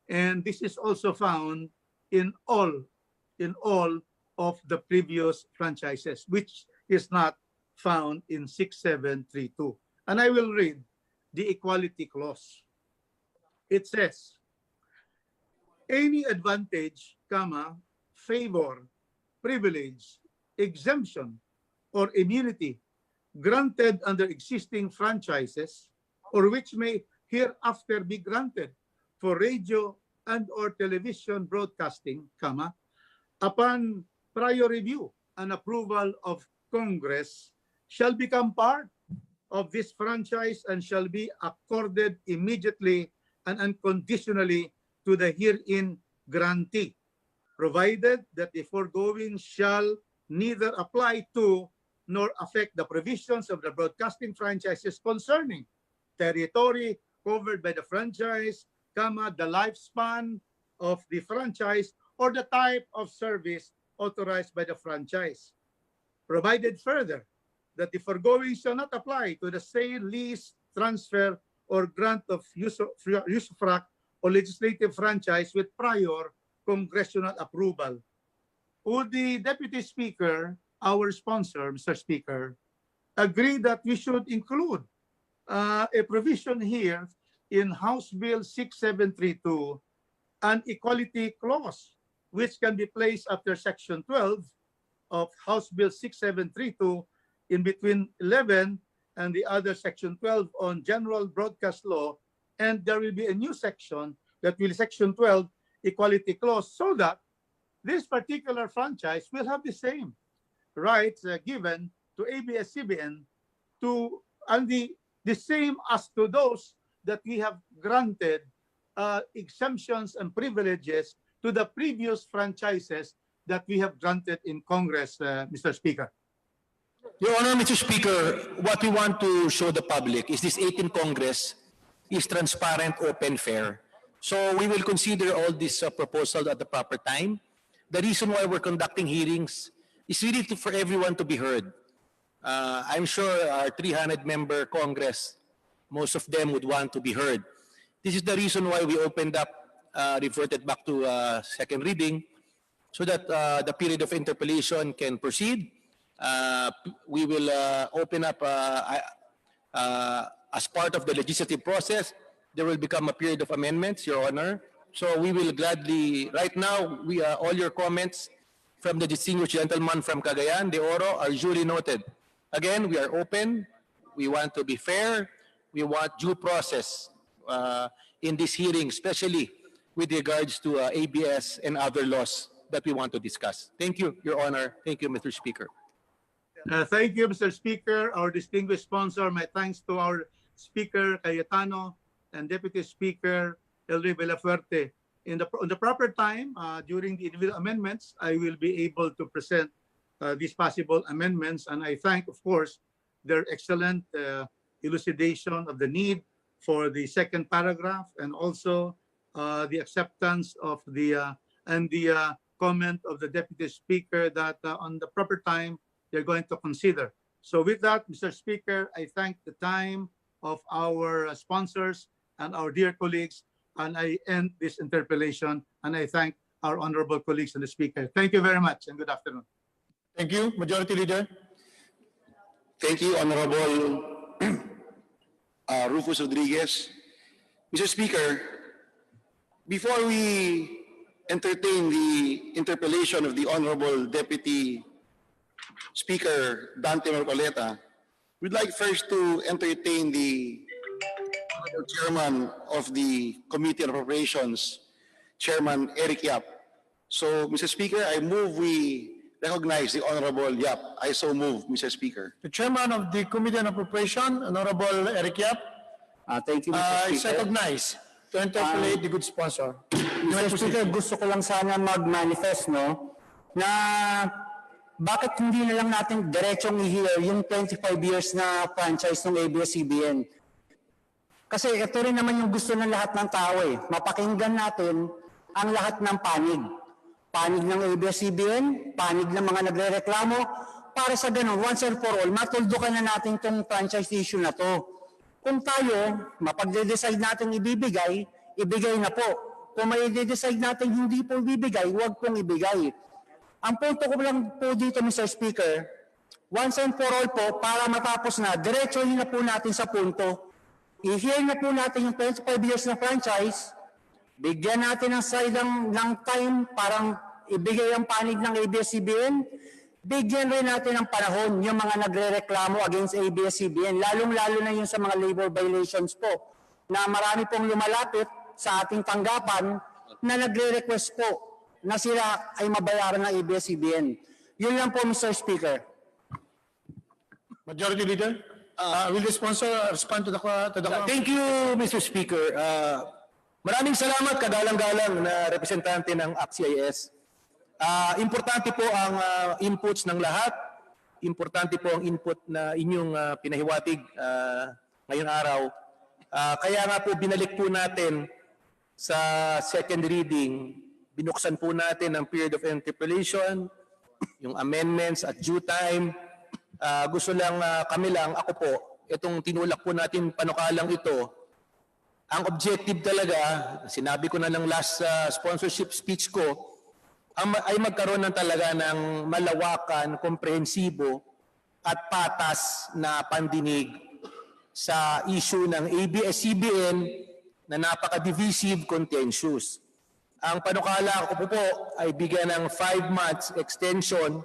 and this is also found in all of the previous franchises, which is not found in 6732. And I will read the equality clause. It says, any advantage, favor, privilege, exemption, or immunity granted under existing franchises or which may hereafter be granted for radio and or television broadcasting, upon prior review and approval of Congress shall become part of this franchise and shall be accorded immediately and unconditionally to the herein grantee, provided that the foregoing shall neither apply to nor affect the provisions of the broadcasting franchises concerning territory covered by the franchise, the lifespan of the franchise, or the type of service authorized by the franchise. Provided further that the foregoing shall not apply to the sale, lease, transfer, or grant of usufruct or legislative franchise with prior congressional approval. Would the Deputy Speaker, our sponsor, Mr. Speaker, agree that we should include a provision here in House Bill 6732, an equality clause, which can be placed after Section 12 of House Bill 6732 in between 11 and the other Section 12 on General Broadcast Law, and there will be a new section that will Section 12 equality clause, so that this particular franchise will have the same rights given to ABS-CBN and the same as to those that we have granted exemptions and privileges to the previous franchises that we have granted in Congress, Mr. Speaker. Your Honor, Mr. Speaker, what we want to show the public is this 18th Congress is transparent, open, fair. So we will consider all these proposals at the proper time. The reason why we're conducting hearings is really for everyone to be heard. I'm sure our 300-member Congress, most of them would want to be heard. This is the reason why we opened up, reverted back to second reading, so that the period of interpellation can proceed. We will open up as part of the legislative process. There will become a period of amendments, Your Honor. So we will gladly, right now, all your comments from the distinguished gentleman from Cagayan de Oro are duly noted. Again, we are open. We want to be fair. We want due process in this hearing, especially with regards to ABS and other laws that we want to discuss. Thank you, Your Honor. Thank you, Mr. Speaker. Thank you, Mr. Speaker. Our distinguished sponsor, my thanks to our Speaker, Cayetano, and Deputy Speaker, Elry Villafuerte. On the proper time, during the individual amendments, I will be able to present these possible amendments. And I thank, of course, their excellent elucidation of the need for the second paragraph, and also the acceptance of the comment of the Deputy Speaker that on the proper time, they're going to consider. So with that, Mr. Speaker, I thank the time of our sponsors and our dear colleagues, and I end this interpellation, and I thank our honorable colleagues and the Speaker. Thank you very much, and good afternoon. Thank you, Majority Leader. Thank you, Honorable Rufus Rodriguez. Mr. Speaker, before we entertain the interpellation of the Honorable Deputy Speaker Dante Marcoleta, we'd like first to entertain the Honorable Chairman of the Committee on Appropriations, Chairman Eric Yap. So, Mr. Speaker, I move we recognize the Honorable Yap. I so move, Mr. Speaker. The Chairman of the Committee on Appropriation, Honorable Eric Yap, Thank you, Mr. is Speaker. recognized to interpolate the good sponsor. Mr. Speaker, gusto ko lang sana mag-manifest, no, na bakit hindi na lang natin diretsong i-hear yung 25 years na franchise ng ABS-CBN. Kasi ito rin naman yung gusto ng lahat ng tao eh. Mapakinggan natin ang lahat ng panig. Panig ng ABS-CBN, panig ng mga nagre-reklamo, para sa ganun, once and for all, matuldukan na natin itong franchise issue na to. Kung tayo, mapagde-decide natin ibibigay, ibigay na po. Kung may i-decide natin hindi po ibibigay, huwag pong ibigay. Ang punto ko lang po dito, Mr. Speaker, once and for all po, para matapos na, diretsohin na po natin sa punto. I-hear na po natin yung 25 years na franchise, bigyan natin ng side ng time, parang ibigay ang panig ng ABS-CBN, bigyan rin natin ng panahon yung mga nagre-reklamo against ABS-CBN, lalong-lalo na yung sa mga labor violations po, na marami pong lumalapit sa ating tanggapan na nagre-request po na sila ay mabayaran ng ABS-CBN. Yun lang po, Mr. Speaker. Majority Leader, will the sponsor respond to the Thank you, Mr. Speaker. Maraming salamat, kagalang-galang na representante ng ABS-CBN. Importante po ang inputs ng lahat. Importante po ang input na inyong pinahiwatig ngayong araw. Kaya nga po binalik po natin sa second reading, binuksan po natin ang period of interpellation, yung amendments at due time. Gusto lang kami lang, ako po, itong tinulak po natin panukalang ito, ang objective talaga, sinabi ko na ng last sponsorship speech ko, ay magkaroon ng talaga ng malawakan, komprehensibo at patas na pandinig sa issue ng ABS-CBN na napaka-divisive, contentious. Ang panukala ko po ay bigyan ng 5 months extension,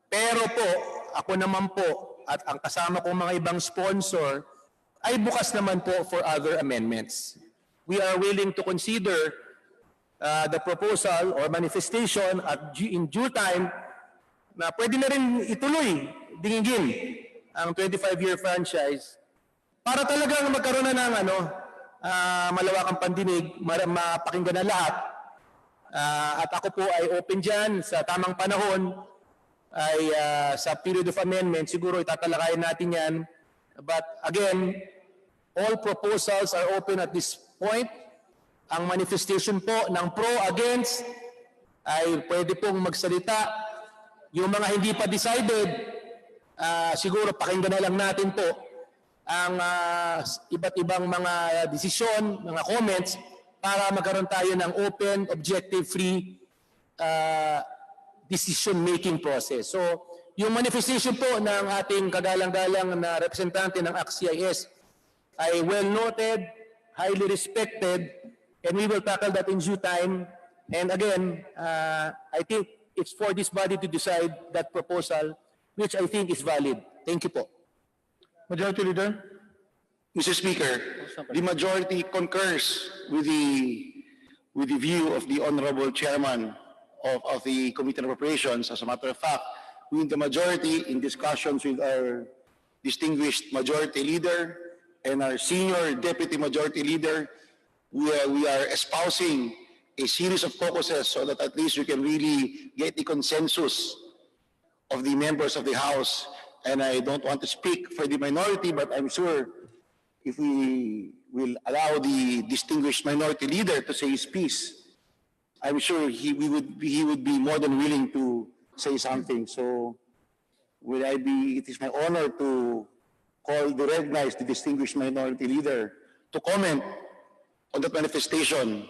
pero po, ako naman po at ang kasama kong mga ibang sponsor ay bukas naman po for other amendments. We are willing to consider the proposal or manifestation at in due time na pwede na rin ituloy, dingin ang 25-year franchise para talagang magkaroon na ng malawakang pandinig, mapakinggan na lahat. At ako po ay open dyan sa tamang panahon ay sa period of amendment, siguro itatalakayin natin yan. But again, all proposals are open at this point. Ang manifestation po ng pro, against, ay pwede pong magsalita. Yung mga hindi pa decided, siguro pakinggan na lang natin po ang iba't ibang mga desisyon, mga comments, para magkaroon tayo ng open, objective, free decision-making process. So, yung manifestation po ng ating kagalang-galang na representante ng ABS-CBN ay well noted, highly respected, and we will tackle that in due time. And again, I think it's for this body to decide that proposal, which I think is valid. Thank you po. Majority Leader. Mr. Speaker, the majority concurs with the view of the Honorable Chairman of the Committee on Appropriations. As a matter of fact, we in the majority, in discussions with our distinguished Majority Leader and our Senior Deputy Majority Leader, we are espousing a series of caucuses so that at least we can really get the consensus of the members of the House. And I don't want to speak for the minority, but I'm sure if we will allow the distinguished Minority Leader to say his piece, I'm sure he would be more than willing to say something. So it is my honor to recognize the distinguished Minority Leader to comment on that manifestation,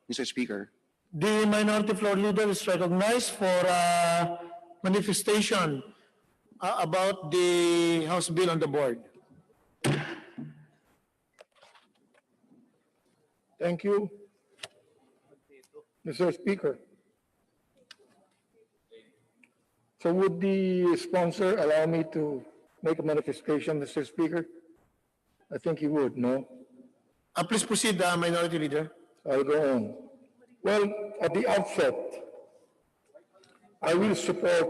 Mr. Speaker. The Minority Floor Leader is recognized for manifestation. about the House bill on the board. Thank you, Mr. Speaker. So would the sponsor allow me to make a manifestation, Mr. Speaker? I think he would, no? Please proceed, Minority Leader. I'll go on. Well, at the outset, I will support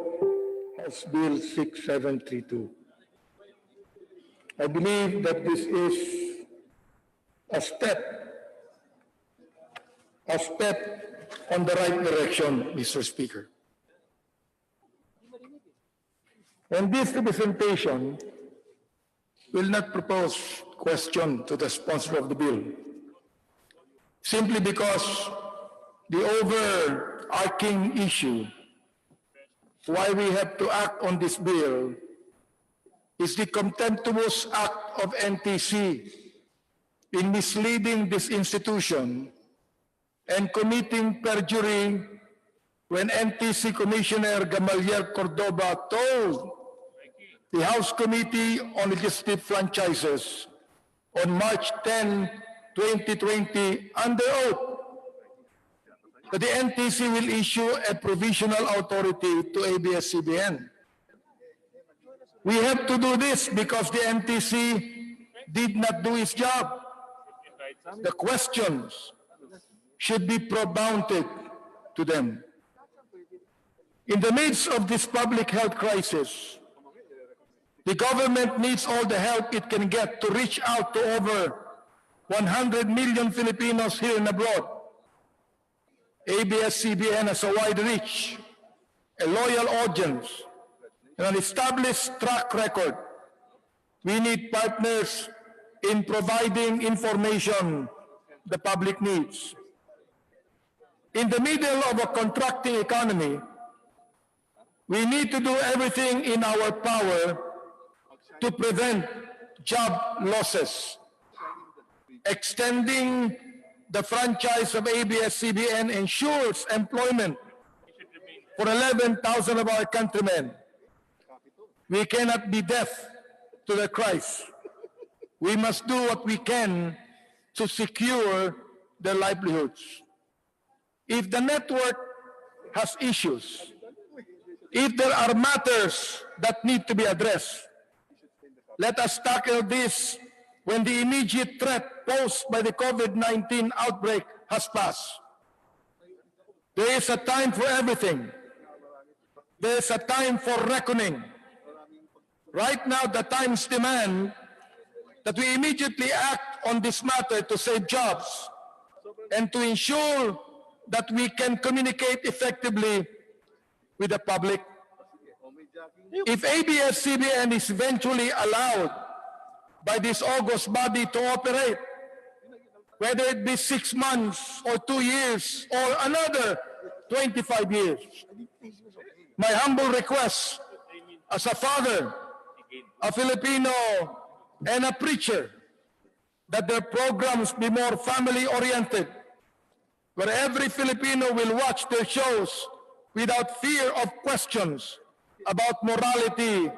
House Bill 6732. I believe that this is a step on the right direction, Mr. Speaker. And this representation will not propose question to the sponsor of the bill, simply because the overarching issue why we have to act on this bill is the contemptuous act of NTC in misleading this institution and committing perjury when NTC Commissioner Gamaliel Cordoba told the House Committee on Legislative Franchises on March 10, 2020, under oath, that the NTC will issue a provisional authority to ABS-CBN. We have to do this because the NTC did not do its job. The questions should be propounded to them. In the midst of this public health crisis, the government needs all the help it can get to reach out to over 100 million Filipinos here and abroad. ABS-CBN has a wide reach, a loyal audience, and an established track record. We need partners in providing information the public needs. In the middle of a contracting economy, we need to do everything in our power to prevent job losses. Extending the franchise of ABS-CBN ensures employment for 11,000 of our countrymen. We cannot be deaf to the cries. We must do what we can to secure their livelihoods. If the network has issues, if there are matters that need to be addressed, let us tackle this when the immediate threat posed by the COVID-19 outbreak has passed. There is a time for everything. There is a time for reckoning. Right now, the times demand that we immediately act on this matter to save jobs and to ensure that we can communicate effectively with the public. If ABS-CBN is eventually allowed by this august body to operate, whether it be 6 months or 2 years or another 25 years, my humble request as a father, a Filipino, and a preacher, that their programs be more family-oriented, where every Filipino will watch their shows without fear of questions about morality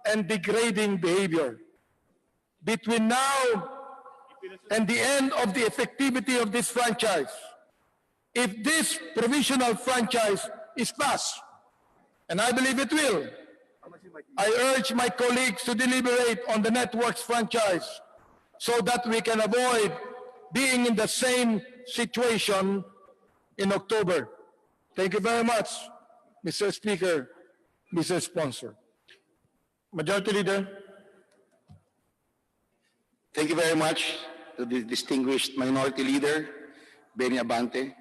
and degrading behavior. Between now and the end of the effectivity of this franchise, if this provisional franchise is passed, and I believe it will, I urge my colleagues to deliberate on the network's franchise so that we can avoid being in the same situation in October. Thank you very much, Mr. Speaker, Mr. Sponsor. Majority Leader. Thank you very much to the distinguished Minority Leader, Benny Abante.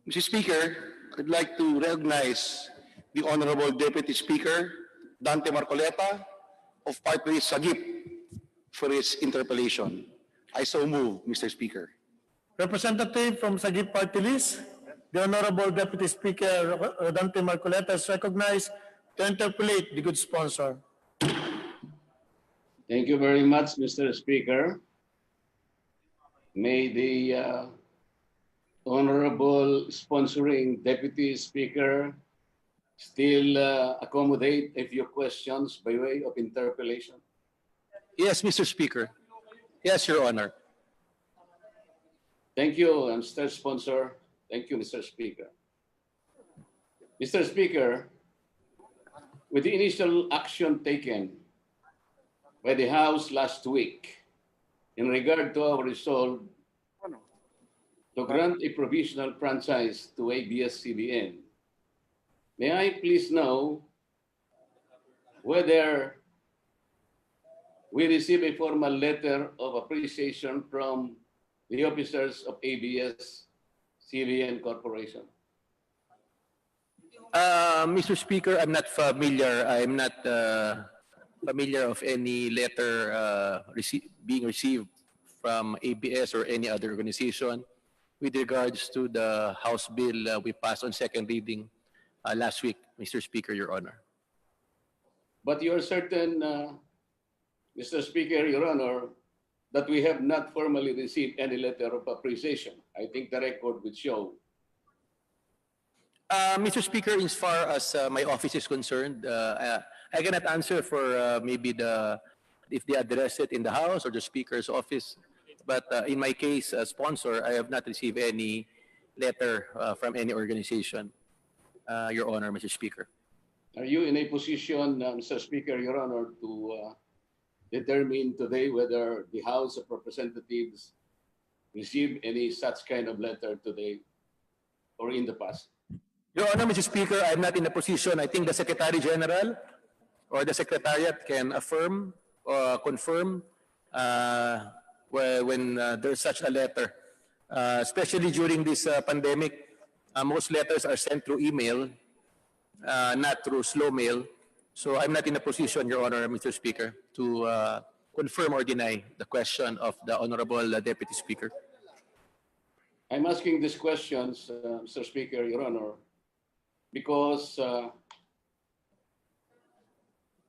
Mr. Speaker, I'd like to recognize the Honorable Deputy Speaker, Dante Marcoleta, of Party List Sagip, for his interpellation. I so move, Mr. Speaker. Representative from Sagip Party List, the Honorable Deputy Speaker Dante Marcoleta is recognized to interpellate the good sponsor. Thank you very much, Mr. Speaker. May the Honorable Sponsoring Deputy Speaker still accommodate a few questions by way of interpellation? Yes, Mr. Speaker. Yes, Your Honor. Thank you, Mr. Sponsor. Thank you, Mr. Speaker. Mr. Speaker, with the initial action taken by the House last week in regard to our resolve to grant a provisional franchise to ABS-CBN, may I please know whether we receive a formal letter of appreciation from the officers of ABS-CBN Corporation? Mr. Speaker, I'm not familiar. I'm not familiar of any letter being received from ABS or any other organization with regards to the House bill we passed on second reading last week, Mr. Speaker, Your Honor. But you are certain, Mr. Speaker, Your Honor, that we have not formally received any letter of appreciation. I think the record would show. Mr. Speaker, as far as my office is concerned, I cannot answer for maybe if they address it in the House or the Speaker's office. But in my case, sponsor, I have not received any letter from any organization, Your Honor, Mr. Speaker. Are you in a position, Mr. Speaker, Your Honor, to determine today whether the House of Representatives received any such kind of letter today or in the past? Your Honor, Mr. Speaker, I'm not in a position. I think the Secretary General or the Secretariat can affirm or confirm when there's such a letter. Especially during this pandemic, most letters are sent through email, not through slow mail. So I'm not in a position, Your Honor, Mr. Speaker, to confirm or deny the question of the Honorable Deputy Speaker. I'm asking these questions, Mr. Speaker, Your Honor, because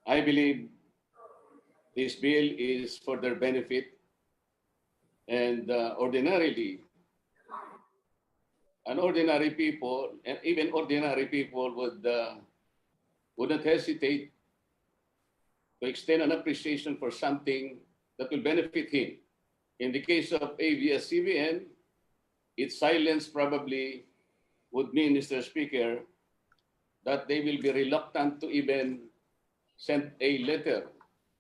I believe this bill is for their benefit, and ordinarily, ordinary people, and even ordinary people wouldn't hesitate to extend an appreciation for something that will benefit him. In the case of ABS-CBN, its silence probably would mean, Mr. Speaker, that they will be reluctant to even send a letter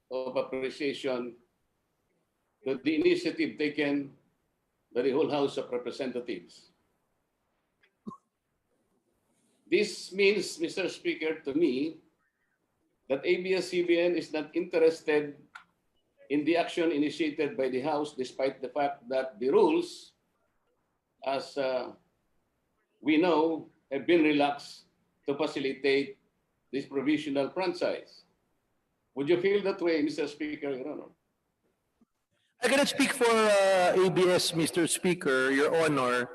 of appreciation to the initiative taken by the whole House of Representatives. This means, Mr. Speaker, to me, that ABS-CBN is not interested in the action initiated by the House, despite the fact that the rules, as we know, have been relaxed to facilitate this provisional franchise. Would you feel that way, Mr. Speaker, Your Honor? I cannot speak for ABS, Mr. Speaker, Your Honor.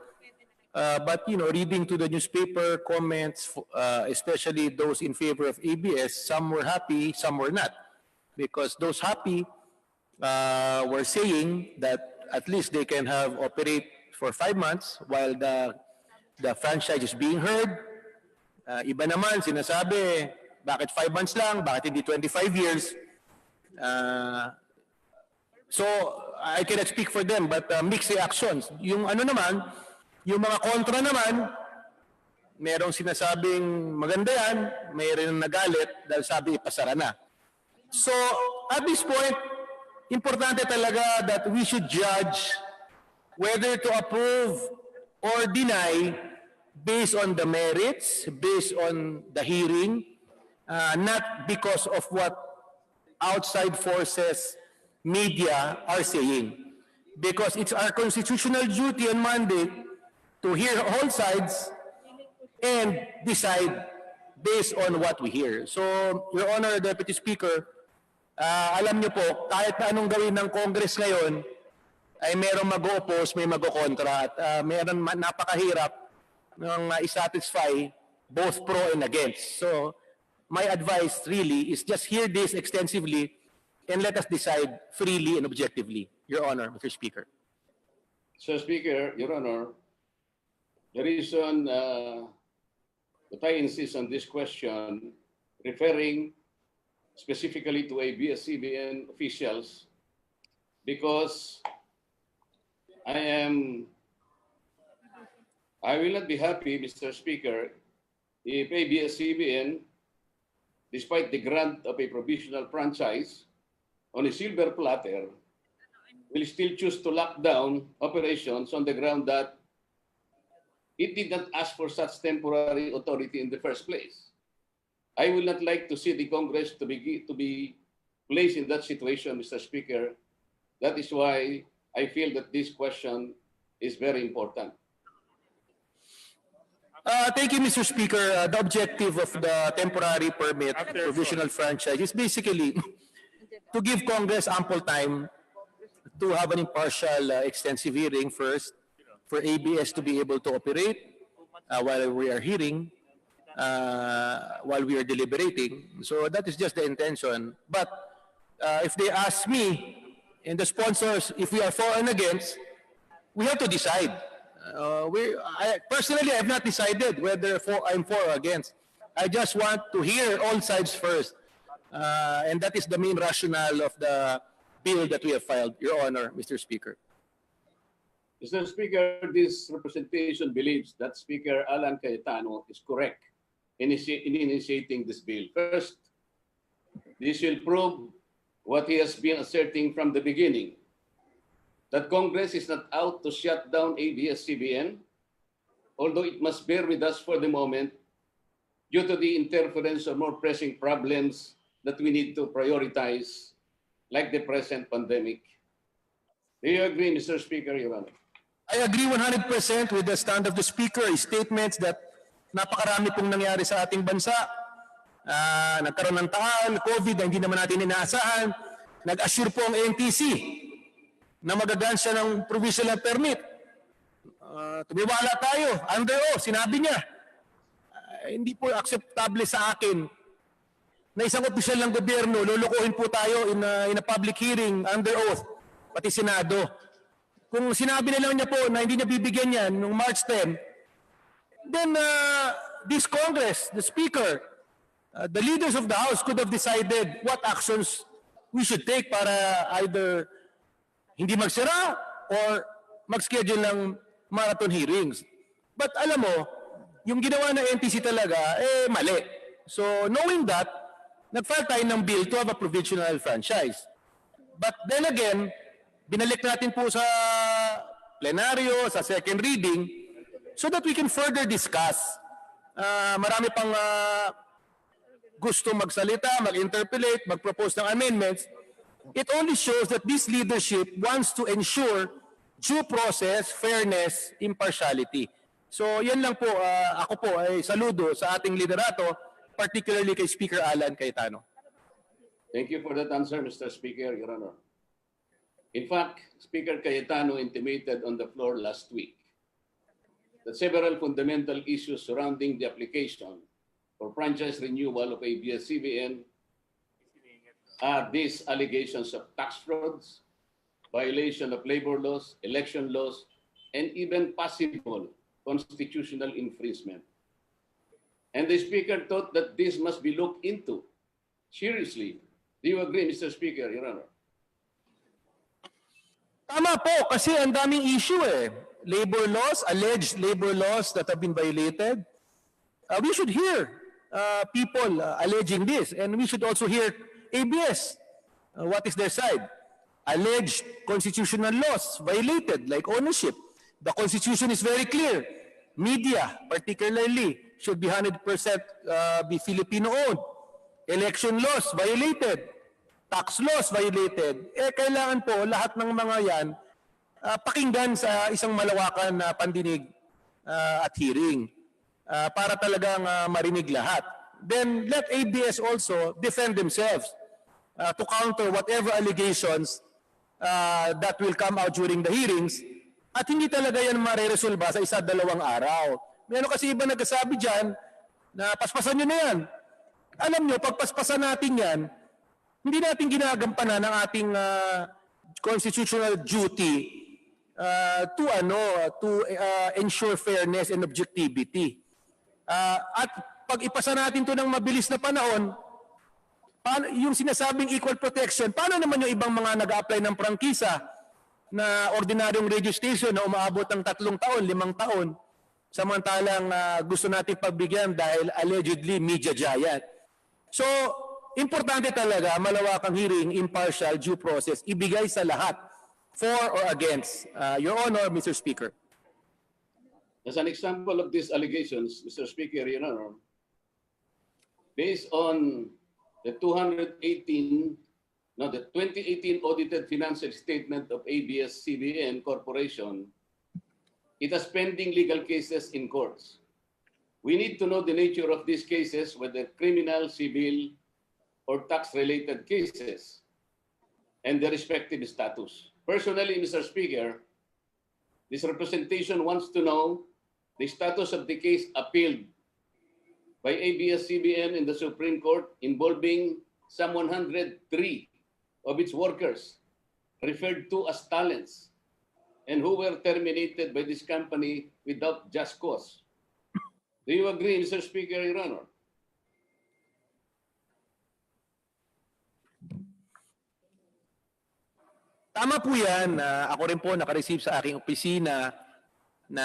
But, you know, reading to the newspaper comments, especially those in favor of ABS, some were happy, some were not. Because those happy were saying that at least they can have operate for 5 months while the franchise is being heard. Iba naman, sinasabi, bakit 5 months lang, bakit hindi 25 years? So, I cannot speak for them, but mixed reactions. Yung ano naman, yung mga kontra naman, merong sinasabing maganda yan, mayroon nagalit dahil sabi ipasara na. So, at this point, importante talaga that we should judge whether to approve or deny based on the merits, based on the hearing, not because of what outside forces, media are saying. Because it's our constitutional duty and mandate to hear all sides and decide based on what we hear. So, Your Honor, Deputy Speaker, alam niyo po, kahit anong gawin ng Congress ngayon, ay merong mag-oppose, may mag-kontra, at meron napakahirap ng isatisfy both pro and against. So, my advice really is just hear this extensively and let us decide freely and objectively, Your Honor, Mr. Speaker. Sir Speaker, Your Honor, the reason But I insist on this question, referring specifically to ABS-CBN officials, because I will not be happy, Mr. Speaker, if ABS-CBN, despite the grant of a provisional franchise on a silver platter, will still choose to lock down operations on the ground that it did not ask for such temporary authority in the first place. I will not like to see the Congress to be placed in that situation, Mr. Speaker. That is why I feel that this question is very important. Thank you, Mr. Speaker. The objective of the temporary permit provisional franchise is basically to give Congress ample time to have an impartial, extensive hearing first, for ABS to be able to operate while we are hearing, while we are deliberating. So that is just the intention. But if they ask me and the sponsors, if we are for and against, we have to decide. Personally, I have not decided whether I'm for or against. I just want to hear all sides first. And that is the main rationale of the bill that we have filed, Your Honor, Mr. Speaker. Mr. Speaker, this representation believes that Speaker Alan Cayetano is correct in initiating this bill. First, this will prove what he has been asserting from the beginning, that Congress is not out to shut down ABS-CBN, although it must bear with us for the moment due to the interference of more pressing problems that we need to prioritize, like the present pandemic. Do you agree, Mr. Speaker, Your Honor? I agree 100% with the stand of the Speaker, his statements that napakarami pong nangyari sa ating bansa. Nagkaroon ng taal, COVID na hindi naman natin inaasahan. Nag-assure po ang NTC na magagaan siya ng provisional permit. Tumiwala tayo, under oath, sinabi niya. Hindi po acceptable sa akin na isang opisyal ng gobyerno, lulukuhin po tayo in a public hearing under oath, pati Senado. Kung sinabi na lang niya po na hindi niya bibigyan yan noong March 10, then this Congress, the Speaker, the leaders of the House could have decided what actions we should take para either hindi magsara or mag-schedule ng marathon hearings. But alam mo, yung ginawa ng NTC talaga, mali. So knowing that, nag-file tayo ng bill to have a provisional franchise. But then again, binalik natin po sa plenaryo, sa second reading, so that we can further discuss. Marami pang gusto magsalita, mag-interpolate, mag-propose ng amendments. It only shows that this leadership wants to ensure due process, fairness, impartiality. So yan lang po, ako po ay saludo sa ating liderato, particularly kay Speaker Alan Cayetano. Thank you for that answer, Mr. Speaker, Your Honor. In fact, Speaker Cayetano intimated on the floor last week that several fundamental issues surrounding the application for franchise renewal of ABS-CBN are these allegations of tax frauds, violation of labor laws, election laws, and even possible constitutional infringement. And the Speaker thought that this must be looked into seriously. Do you agree, Mr. Speaker, Your Honor? Tama po, kasi ang daming issue Labor laws, alleged labor laws that have been violated. We should hear people alleging this, and we should also hear ABS. What is their side? Alleged constitutional laws violated, like ownership. The Constitution is very clear. Media, particularly, should be 100% be Filipino-owned. Election laws violated. Tax laws violated. Kailangan po lahat ng mga yan pakinggan sa isang malawakan na pandinig at hearing para talagang marinig lahat. Then let ABS also defend themselves to counter whatever allegations that will come out during the hearings, at hindi talaga yan mareresolba sa isa-dalawang araw. Meron kasi iba nagsasabi dyan na paspasan nyo na yan. Alam nyo, pagpaspasan natin yan, hindi natin ginagampanan ng ating constitutional duty to ensure fairness and objectivity. At pag ipasa natin to ng mabilis na panahon, paano, yung sinasabing equal protection, paano naman yung ibang mga nag-a-apply ng prangkisa na ordinaryong radio station na umaabot ng 3 taon, 5 taon, samantalang gusto natin pagbigyan dahil allegedly media giant. So, importante talaga, malawakang hearing, impartial, due process, ibigay sa lahat, for or against. Your Honor, Mr. Speaker. As an example of these allegations, Mr. Speaker, Your Honor, based on the 2018 audited financial statement of ABS-CBN Corporation, it has pending legal cases in courts. We need to know the nature of these cases, whether criminal, civil, or tax-related cases, and their respective status. Personally, Mr. Speaker, this representation wants to know the status of the case appealed by ABS-CBN in the Supreme Court involving some 103 of its workers referred to as talents and who were terminated by this company without just cause. Do you agree, Mr. Speaker, Your Honor? Tama po yan. Ako rin po nakareceive sa aking opisina na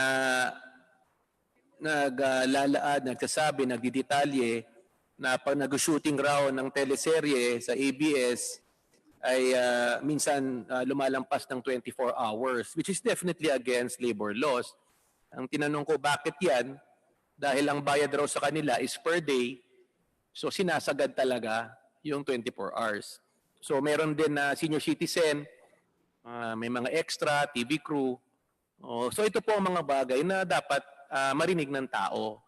naglalaad, nagsasabi, nagdidetalye na pag nag-shooting raw ng teleserye sa ABS ay minsan lumalampas ng 24 hours, which is definitely against labor laws. Ang tinanong ko, bakit yan? Dahil ang bayad raw sa kanila is per day, so sinasagad talaga yung 24 hours. So meron din na senior citizen, may mga extra, TV crew. So ito po ang mga bagay na dapat marinig ng tao.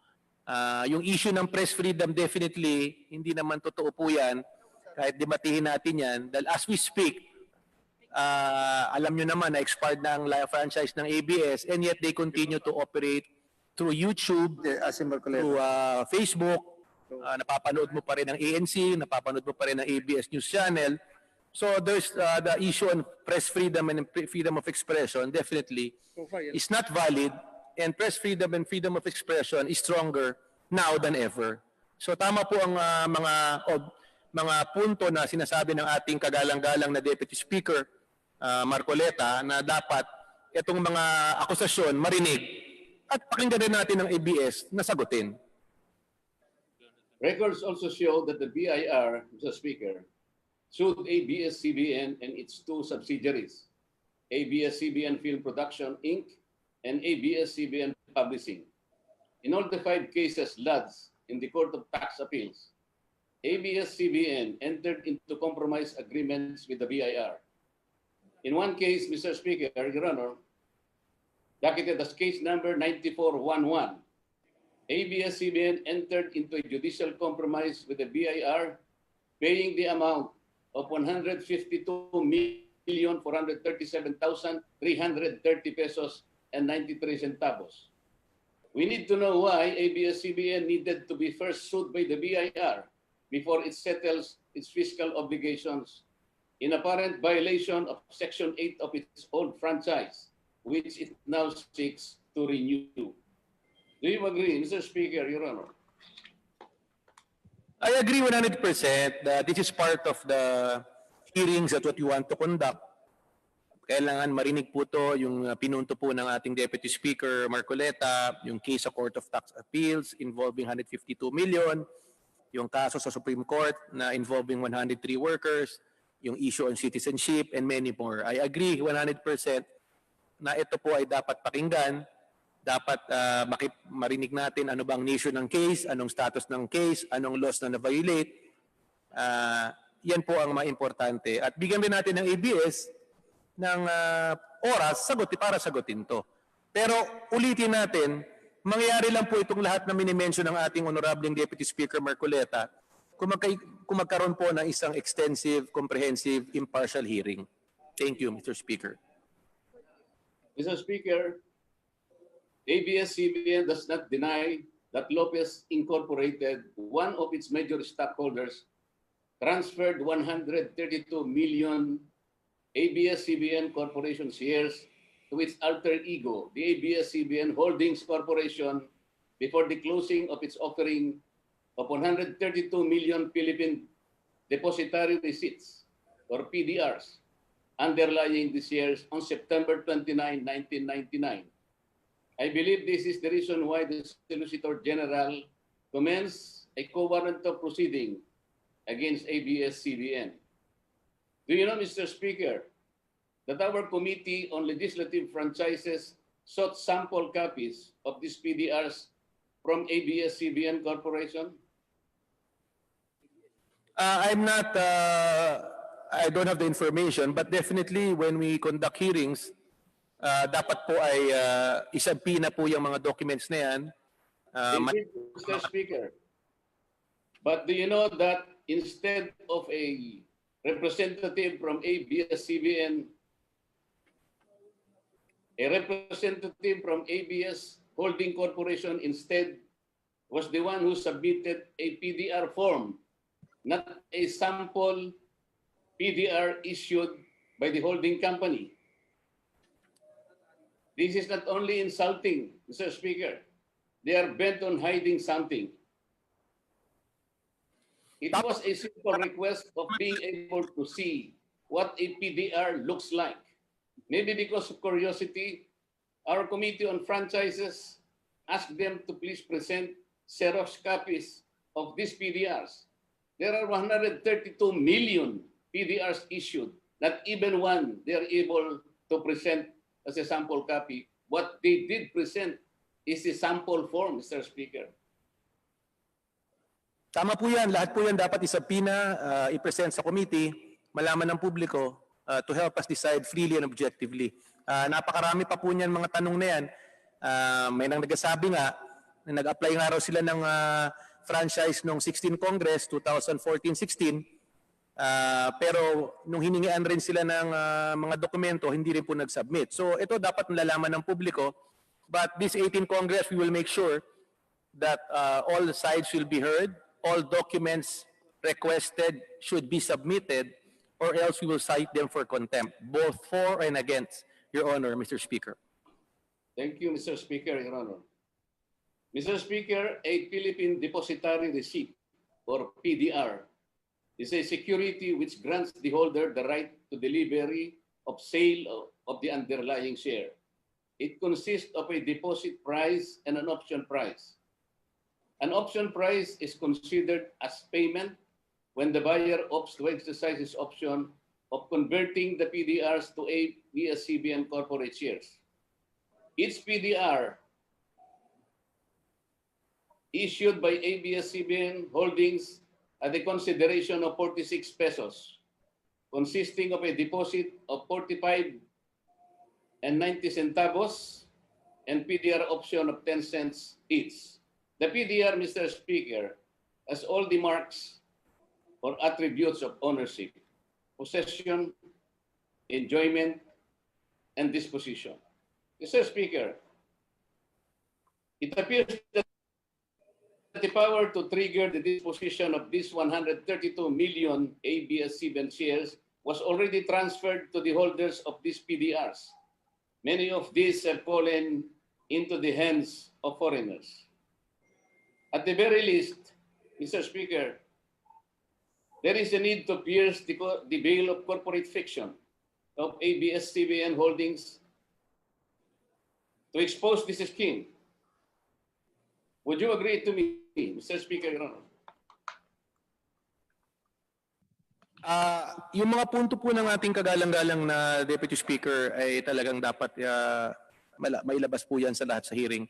Yung issue ng press freedom, definitely, hindi naman totoo po yan. Kahit debatihin natin yan. Dahil as we speak, alam nyo naman na expired na ang franchise ng ABS and yet they continue to operate through YouTube, through Facebook. Napapanood mo pa rin ng ANC, napapanood mo pa rin ng ABS News Channel. So there's the issue on press freedom and freedom of expression definitely is not valid, and press freedom and freedom of expression is stronger now than ever. So tama po ang mga punto na sinasabi ng ating kagalang-galang na Deputy Speaker Marcoleta na dapat itong mga akusasyon marinig at pakinggan din natin ng ABS na sagutin. Records also show that the BIR, Mr. Speaker, sued ABS-CBN and its two subsidiaries, ABS-CBN Film Production, Inc. and ABS-CBN Publishing. In all the 5 cases lodged in the Court of Tax Appeals, ABS-CBN entered into compromise agreements with the BIR. In one case, Mr. Speaker, Your Honor, docketed as case number 9411, ABS-CBN entered into a judicial compromise with the BIR, paying the amount of 152,437,330 pesos and 93 centavos. We need to know why ABS-CBN needed to be first sued by the BIR before it settles its fiscal obligations in apparent violation of Section 8 of its old franchise, which it now seeks to renew. Do you agree, Mr. Speaker, Your Honor? I agree 100% that this is part of the hearings that what you want to conduct. Kailangan marinig po to yung pinunto po ng ating Deputy Speaker Marcoleta, yung case sa Court of Tax Appeals involving 152 million, yung kaso sa Supreme Court na involving 103 workers, yung issue on citizenship, and many more. I agree 100% na ito po ay dapat pakinggan, dapat marinig natin ano bang nature ng case, anong status ng case, anong laws na na-violate. Yan po ang maimportante. At bigyan din natin ng ABS ng oras para sagutin to. Pero ulitin natin, mangyayari lang po itong lahat na minimension ng ating Honorable Deputy Speaker Marcoleta kung magkaroon po ng isang extensive, comprehensive, impartial hearing. Thank you, Mr. Speaker. Mr. Speaker, ABS-CBN does not deny that Lopez Incorporated, one of its major stockholders, transferred 132 million ABS-CBN Corporation shares to its alter ego, the ABS-CBN Holdings Corporation, before the closing of its offering of 132 million Philippine depositary receipts, or PDRs, underlying the shares on September 29, 1999. I believe this is the reason why the Solicitor General commenced a co-warrantor proceeding against ABS-CBN. Do you know, Mr. Speaker, that our Committee on Legislative Franchises sought sample copies of these PDRs from ABS-CBN Corporation? I'm not, I don't have the information, but definitely when we conduct hearings, dapat po ay isabina po yung mga documents na yan. They did, Mr. Speaker. But do you know that instead of a representative from ABS-CBN, a representative from ABS Holding Corporation instead was the one who submitted a PDR form, not a sample PDR issued by the holding company. This is not only insulting, Mr. Speaker. They are bent on hiding something. It was a simple request of being able to see what a PDR looks like. Maybe because of curiosity, our Committee on Franchises asked them to please present Xerox copies of these PDRs. There are 132 million PDRs issued. Not even one they are able to present as a sample copy. What they did present is a sample form, Mr. Speaker. Tama po yan. Lahat po yan dapat isabina, i-present sa committee, malaman ng publiko to help us decide freely and objectively. Napakarami pa po niyan mga tanong na yan. May nang nagsasabi nga na nag-apply nga raw sila ng franchise noong 16 Congress, 2014-16, pero nung hiningian rin sila ng mga dokumento, hindi rin po nag-submit. So ito dapat nalalaman ng publiko, but this 18 Congress, we will make sure that all the sides will be heard, all documents requested should be submitted, or else we will cite them for contempt, both for and against, Your Honor, Mr. Speaker. Thank you, Mr. Speaker, Your Honor. Mr. Speaker, a Philippine Depositary Receipt, or PDR, is a security which grants the holder the right to delivery of sale of the underlying share. It consists of a deposit price and an option price. An option price is considered as payment when the buyer opts to exercise his option of converting the PDRs to ABS-CBN corporate shares. Each PDR issued by ABS-CBN Holdings at a consideration of 46 pesos, consisting of a deposit of 45 and 90 centavos and PDR option of 10 cents each. The PDR, Mr. Speaker, has all the marks or attributes of ownership, possession, enjoyment, and disposition. Mr. Speaker, it appears that the power to trigger the disposition of these 132 million ABS-CBN shares was already transferred to the holders of these PDRs. Many of these have fallen into the hands of foreigners. At the very least, Mr. Speaker, there is a need to pierce the veil of corporate fiction of ABS-CBN Holdings to expose this scheme. Would you agree to me, Mr. Speaker, Your Honor? Yung mga punto po ng ating kagalang-galang na Deputy Speaker ay talagang dapat mailabas po yan sa lahat sa hearing.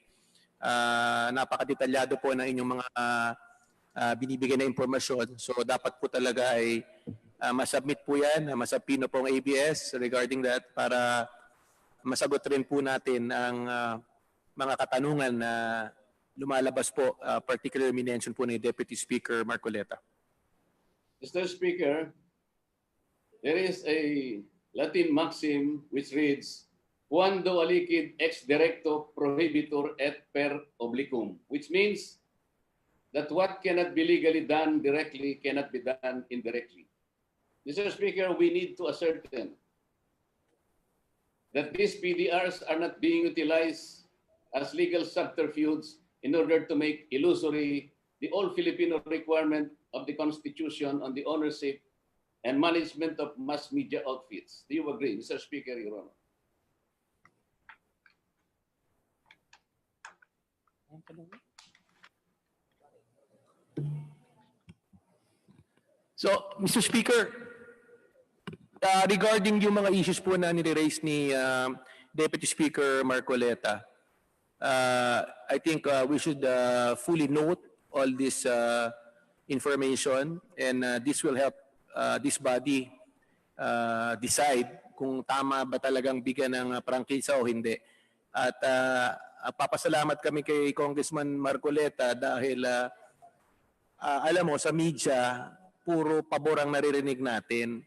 Napakadetalyado po ng inyong mga binibigay na impormasyon. So dapat po talaga ay masubmit po yan, masabpino po ang ABS regarding that para masagot rin po natin ang mga katanungan na lumalabas po, particularly mention po ni Deputy Speaker Marcoleta. Mr. Speaker, there is a Latin maxim which reads, Quando alicid ex directo prohibitur et per obliquum, which means that what cannot be legally done directly cannot be done indirectly. Mr. Speaker, we need to ascertain that these PDRs are not being utilized as legal subterfuge in order to make illusory the all-Filipino requirement of the Constitution on the ownership and management of mass media outfits. Do you agree, Mr. Speaker, Your Honor? So, Mr. Speaker, regarding yung mga issues po na nire-raise ni Deputy Speaker Marcoleta, I think we should fully note all this information, and this will help this body decide kung tama ba talagang bigyan ng prangkisa o hindi. At papasalamat kami kay Congressman Marcoleta dahil alam mo, sa media, puro pabor ang naririnig natin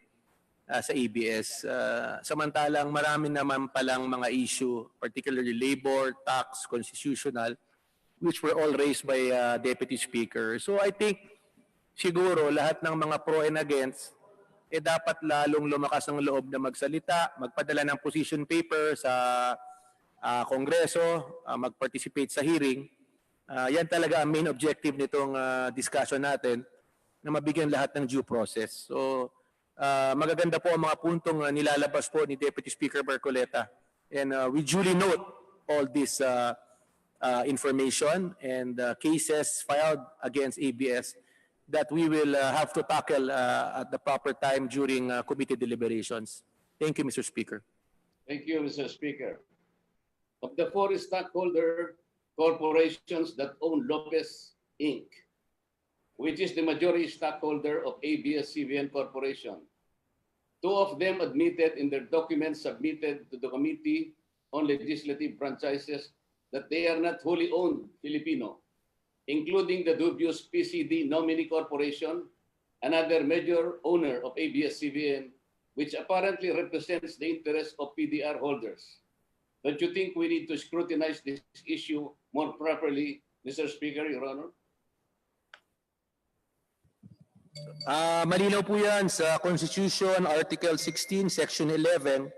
sa ABS. Samantalang marami naman palang mga issue, particularly labor, tax, constitutional, which were all raised by Deputy Speaker. So I think siguro lahat ng mga pro and against, dapat lalong lumakas ang loob na magsalita, magpadala ng position paper sa Kongreso, mag-participate sa hearing. Yan talaga ang main objective nitong discussion natin, na mabigyan lahat ng due process. So, magaganda po ang mga puntong nilalabas po ni Deputy Speaker Marcoleta. And we duly note all this information and cases filed against ABS that we will have to tackle at the proper time during committee deliberations. Thank you, Mr. Speaker. Thank you, Mr. Speaker. Of the four stockholder corporations that own Lopez Inc., which is the majority stockholder of ABS-CBN Corporation, two of them admitted in their documents submitted to the Committee on Legislative Franchises that they are not wholly owned Filipino, including the dubious PCD Nominee Corporation, another major owner of ABS-CBN, which apparently represents the interests of PDR holders. Don't you think we need to scrutinize this issue more properly, Mr. Speaker, Your Honor? Malinaw po yan sa Constitution, Article 16, Section 11.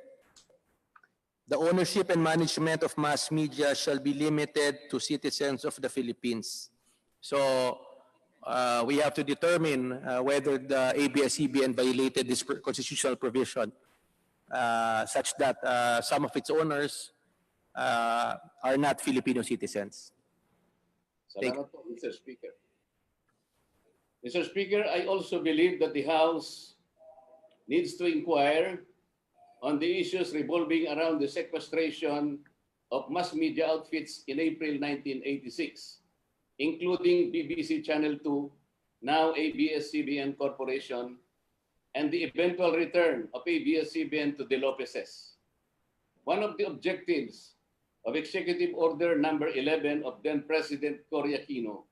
The ownership and management of mass media shall be limited to citizens of the Philippines. So we have to determine whether the ABS-CBN violated this constitutional provision such that some of its owners are not Filipino citizens. Salamat po, Mr. Speaker. Mr. Speaker, I also believe that the House needs to inquire on the issues revolving around the sequestration of mass media outfits in April 1986, including BBC Channel 2, now ABS-CBN Corporation, and the eventual return of ABS-CBN to the Lopezes. One of the objectives of Executive Order number 11 of then-President Cory Aquino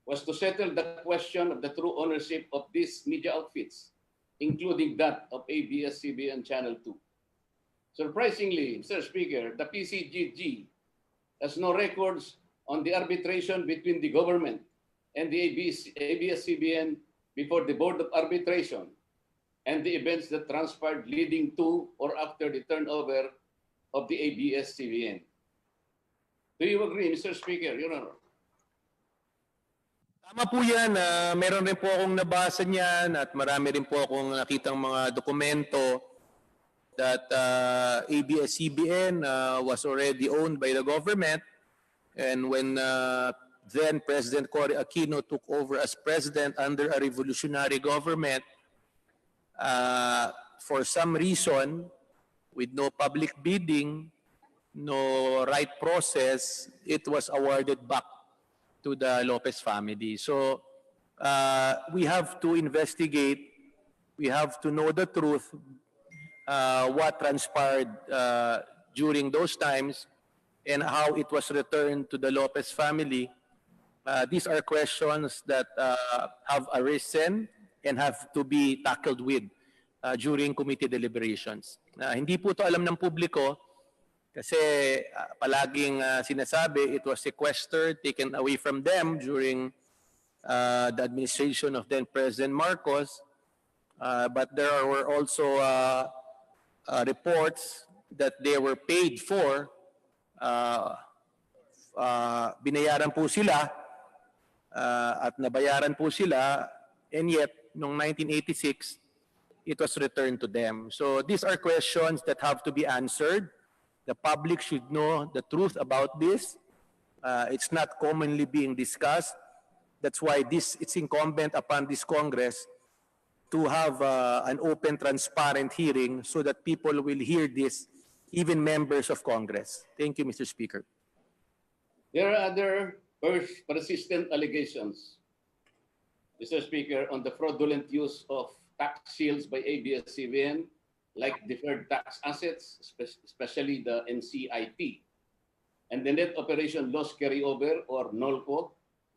was to settle the question of the true ownership of these media outfits, including that of ABS-CBN Channel 2. Surprisingly, Mr. Speaker, the PCGG has no records on the arbitration between the government and the ABS-CBN before the Board of Arbitration and the events that transpired leading to or after the turnover of the ABS-CBN. Do you agree, Mr. Speaker, Your Honor? Tama po yan. Meron rin po akong nabasa niyan at marami rin po akong nakitang mga dokumento that ABS-CBN was already owned by the government. And when then President Cory Aquino took over as president under a revolutionary government, for some reason, with no public bidding, no right process, it was awarded back to the Lopez family. So we have to investigate, we have to know the truth, what transpired during those times and how it was returned to the Lopez family. These are questions that have arisen and have to be tackled with during committee deliberations. Hindi po ito alam ng publiko kasi palaging sinasabi it was sequestered, taken away from them during the administration of then President Marcos. But there were also reports that they were paid for binayaran po sila at nabayaran po sila, and yet, noong 1986, it was returned to them. So these are questions that have to be answered. The public should know the truth about this. It's not commonly being discussed. That's why it's incumbent upon this Congress to have an open, transparent hearing so that people will hear this, even members of Congress. Thank you, Mr. Speaker. There are other persistent allegations, Mr. Speaker, on the fraudulent use of tax shields by ABS-CBN, like deferred tax assets, especially the NCIT, and the net operation loss carryover, or NOLCO,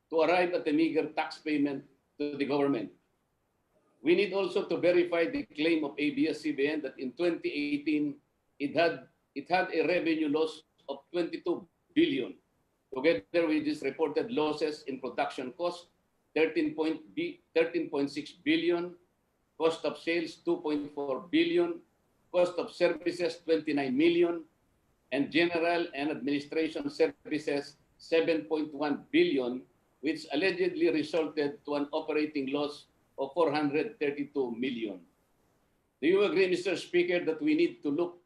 to arrive at a meager tax payment to the government. We need also to verify the claim of ABS-CBN that in 2018, it had a revenue loss of 22 billion, together with its reported losses in production cost, 13.6 billion, cost of sales 2.4 billion, cost of services 29 million, and general and administration services 7.1 billion, which allegedly resulted to an operating loss of 432 million. Do you agree, Mr. Speaker, that we need to look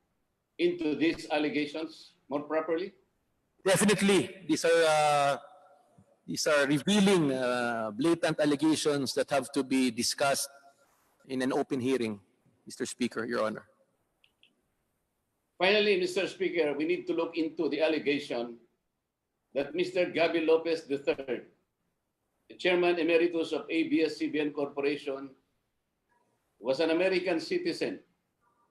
into these allegations more properly? Definitely, these are revealing, blatant allegations that have to be discussed in an open hearing, Mr. Speaker, Your Honor. Finally, Mr. Speaker, we need to look into the allegation that Mr. Gabby Lopez III, the Chairman Emeritus of ABS-CBN Corporation, was an American citizen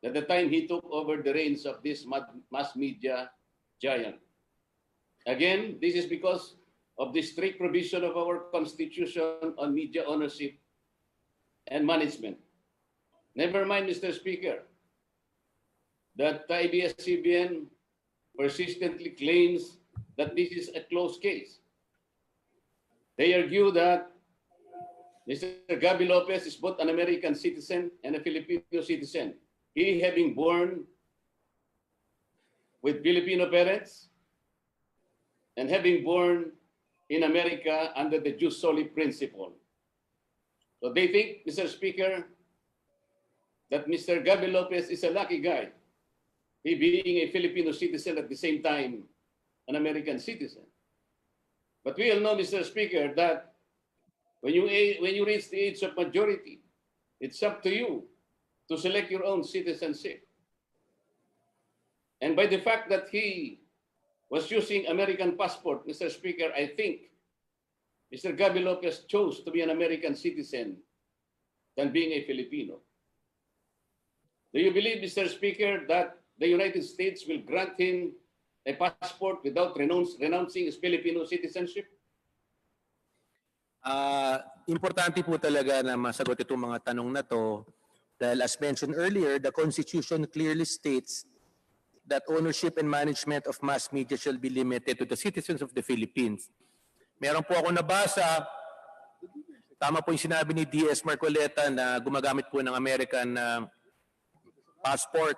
at the time he took over the reins of this mass media giant. Again, this is because of the strict provision of our Constitution on media ownership and management. Never mind, Mr. Speaker, that ABS-CBN persistently claims that this is a closed case. They argue that Mr. Gabby Lopez is both an American citizen and a Filipino citizen. He having born with Filipino parents and having born in America under the jus soli principle. So they think, Mr. Speaker, that Mr. Gabby Lopez is a lucky guy, he being a Filipino citizen at the same time an American citizen. But we all know, Mr. Speaker, that when you reach the age of majority, it's up to you to select your own citizenship. And by the fact that he was using American passport, Mr. Speaker, I think Mr. Gabby Lopez chose to be an American citizen than being a Filipino. Do you believe, Mr. Speaker, that the United States will grant him a passport without renouncing his Filipino citizenship? Importante po talaga na masagot itong mga tanong na to dahil as mentioned earlier, the Constitution clearly states that ownership and management of mass media shall be limited to the citizens of the Philippines. Meron po ako nabasa, tama po yung sinabi ni D.S. Marcoleta na gumagamit po ng American passport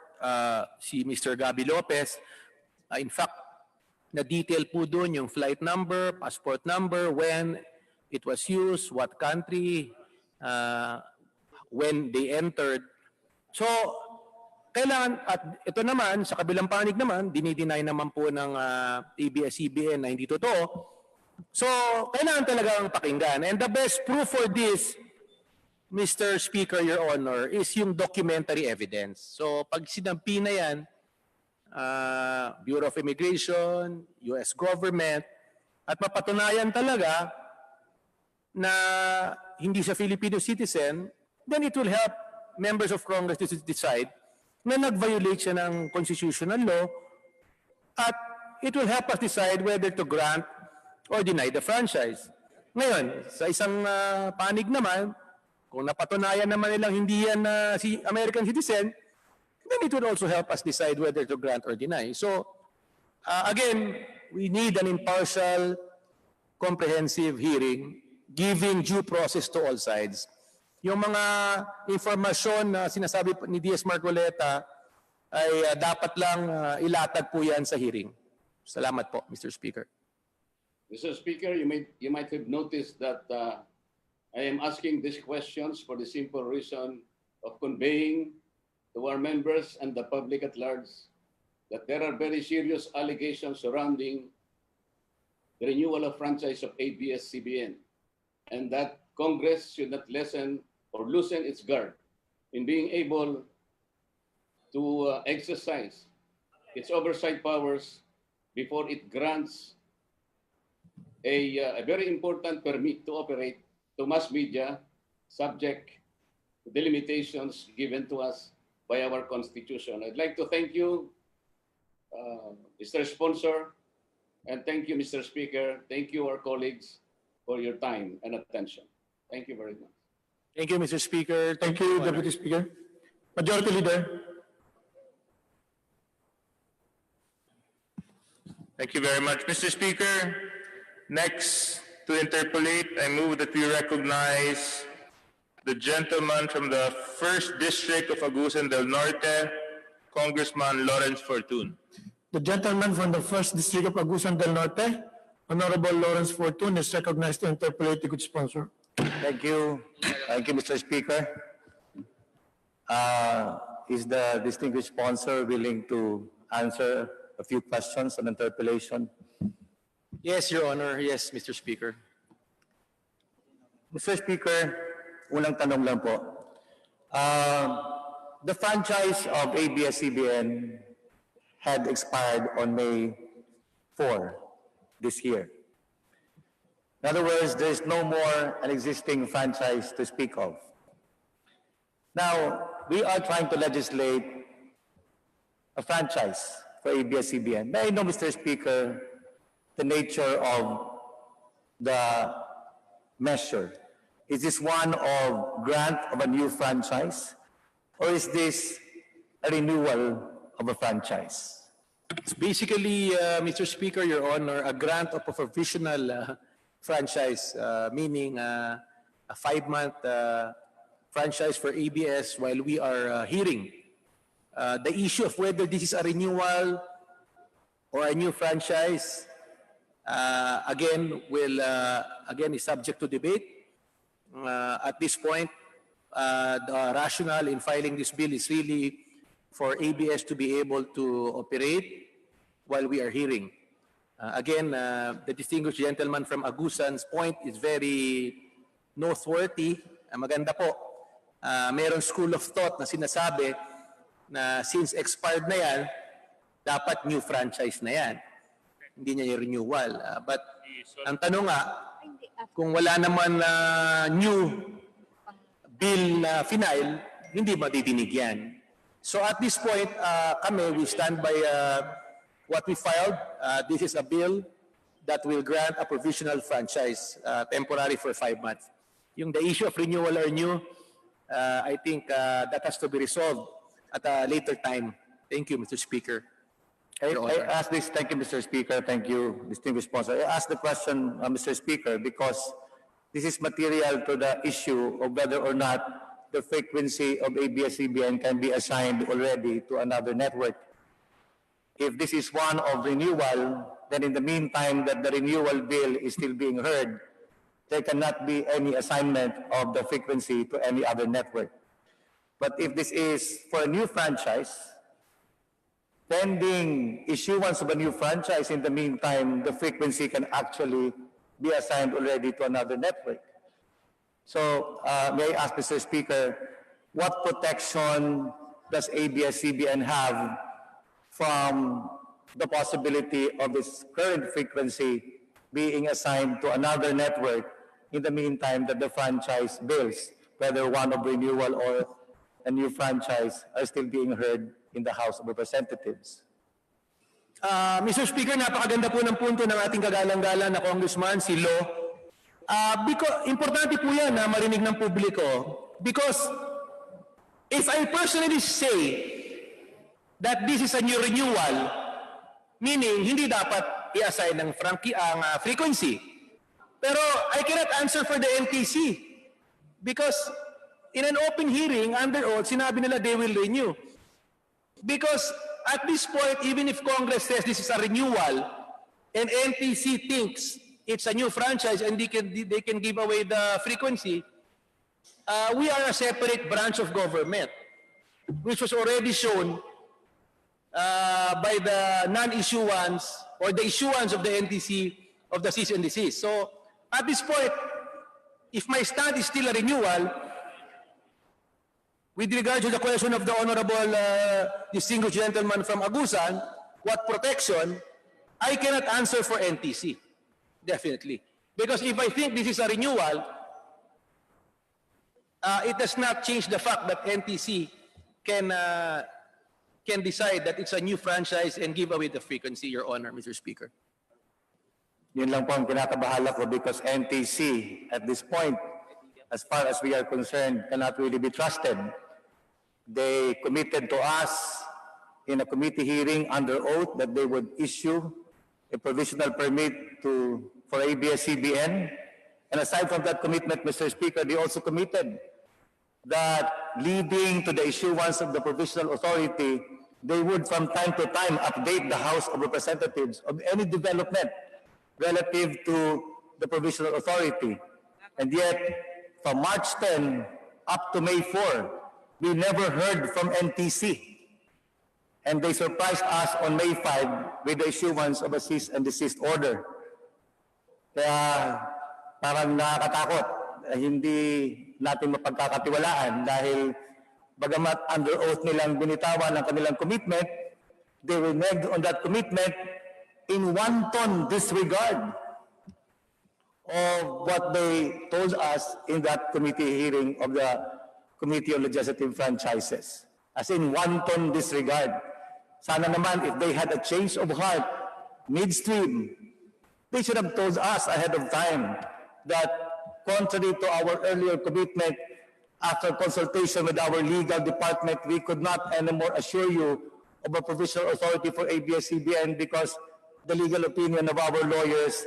si Mr. Gabby Lopez. In fact, na-detail po doon yung flight number, passport number, when it was used, what country, when they entered. So, kailangan, at ito naman, sa kabilang panig naman, dinideny naman po ng ABS-CBN na hindi totoo. So, kailangan talagang pakinggan. And the best proof for this, Mr. Speaker, Your Honor, is yung documentary evidence. So, pag sinampi na yan, Bureau of Immigration, US government, at mapatunayan talaga na hindi siya Filipino citizen, then it will help members of Congress to decide na nag-violate siya ng constitutional law at it will help us decide whether to grant or deny the franchise. Ngayon, sa isang panig naman, kung napatunayan naman nilang hindi yan si American citizen, then it will also help us decide whether to grant or deny. So, again, we need an impartial, comprehensive hearing, giving due process to all sides. Yung mga informasyon na sinasabi ni D.S. Marcoleta ay dapat lang ilatag po yan sa hearing. Salamat po, Mr. Speaker. Mr. Speaker, you might have noticed that I am asking these questions for the simple reason of conveying to our members and the public at large that there are very serious allegations surrounding the renewal of franchise of ABS-CBN, and that Congress should not lessen or loosen its guard in being able to exercise its oversight powers before it grants a very important permit to operate to mass media subject to the limitations given to us by our Constitution. I'd like to thank you, Mr. Sponsor, and thank you, Mr. Speaker. Thank you, our colleagues, for your time and attention. Thank you very much. Thank you, Mr. Speaker. Thank you, Deputy Speaker. Majority Leader. Thank you very much, Mr. Speaker. Next, to interpolate, I move that we recognize the gentleman from the 1st District of Agusan del Norte, Congressman Lawrence Fortun. The gentleman from the 1st District of Agusan del Norte, Honorable Lawrence Fortun, is recognized to interpolate the good sponsor. Thank you. Thank you, Mr. Speaker. Is the distinguished sponsor willing to answer a few questions on interpellation? Yes, Your Honor. Yes, Mr. Speaker. Mr. Speaker, unang tanong lang po. The franchise of ABS-CBN had expired on May 4 this year. In other words, there is no more an existing franchise to speak of. Now, we are trying to legislate a franchise for ABS-CBN. May I know, Mr. Speaker, the nature of the measure? Is this one of grant of a new franchise, or is this a renewal of a franchise? It's basically, Mr. Speaker, Your Honor, a grant of a provisional franchise, meaning a 5-month franchise for ABS while we are hearing. The issue of whether this is a renewal or a new franchise, again, is subject to debate. At this point, the rationale in filing this bill is really for ABS to be able to operate while we are hearing. Again, the distinguished gentleman from Agusan's point is very noteworthy. Maganda po. Mayroong school of thought na sinasabi na since expired na yan, dapat new franchise na yan. Hindi niya yung renewal. But ang tanong nga, kung wala naman new bill na final, hindi madidinig yan. So at this point, we stand by what we filed. This is a bill that will grant a provisional franchise, temporary for 5 months. The issue of renewal or new, I think that has to be resolved at a later time. Thank you, Mr. Speaker. I ask this, thank you, Mr. Speaker, thank you, distinguished sponsor. I ask the question, Mr. Speaker, because this is material to the issue of whether or not the frequency of ABS-CBN can be assigned already to another network. If this is one of renewal, then in the meantime that the renewal bill is still being heard, there cannot be any assignment of the frequency to any other network. But if this is for a new franchise, pending issuance of a new franchise, in the meantime, the frequency can actually be assigned already to another network. So, may I ask, Mr. Speaker, what protection does ABS-CBN have from the possibility of its current frequency being assigned to another network in the meantime that the franchise bills, whether one of renewal or a new franchise, are still being heard in the House of Representatives? Mr. Speaker, napakaganda po ng punto ng ating kagalang-galang na Congressman, si Lo. Importante po yan na marinig ng publiko. Because if I personally say that this is a new renewal, meaning hindi dapat i-assign ng frequency. Pero I cannot answer for the NTC because in an open hearing, under oath, sinabi nila they will renew. Because at this point, even if Congress says this is a renewal and NTC thinks it's a new franchise and they can give away the frequency, we are a separate branch of government, which was already shown by the non-issuance or the issuance of the NTC of the cease and desist. So at this point, if my stand is still a renewal, with regard to the question of the Honorable distinguished gentleman from Agusan, what protection, I cannot answer for NTC, definitely. Because if I think this is a renewal, it does not change the fact that NTC can decide that it's a new franchise and give away the frequency, Your Honor, Mr. Speaker. Yun lang po ang kinakabahala ko because NTC at this point, as far as we are concerned, cannot really be trusted. They committed to us in a committee hearing under oath that they would issue a provisional permit for ABS-CBN. And aside from that commitment, Mr. Speaker, they also committed that leading to the issuance of the provisional authority, they would from time to time update the House of Representatives of any development relative to the provisional authority. And yet, from March 10 up to May 4, we never heard from NTC. And they surprised us on May 5 with the issuance of a cease and desist order. Kaya parang nakakatakot, hindi natin mapagkakatiwalaan dahil bagamat under oath nilang binitawan ang kanilang commitment, they reneged on that commitment in wanton disregard of what they told us in that committee hearing of the Committee on Legislative Franchises. As in wanton disregard. Sana naman if they had a change of heart midstream, they should have told us ahead of time that contrary to our earlier commitment, after consultation with our legal department, we could not anymore assure you of a provisional authority for ABS-CBN because the legal opinion of our lawyers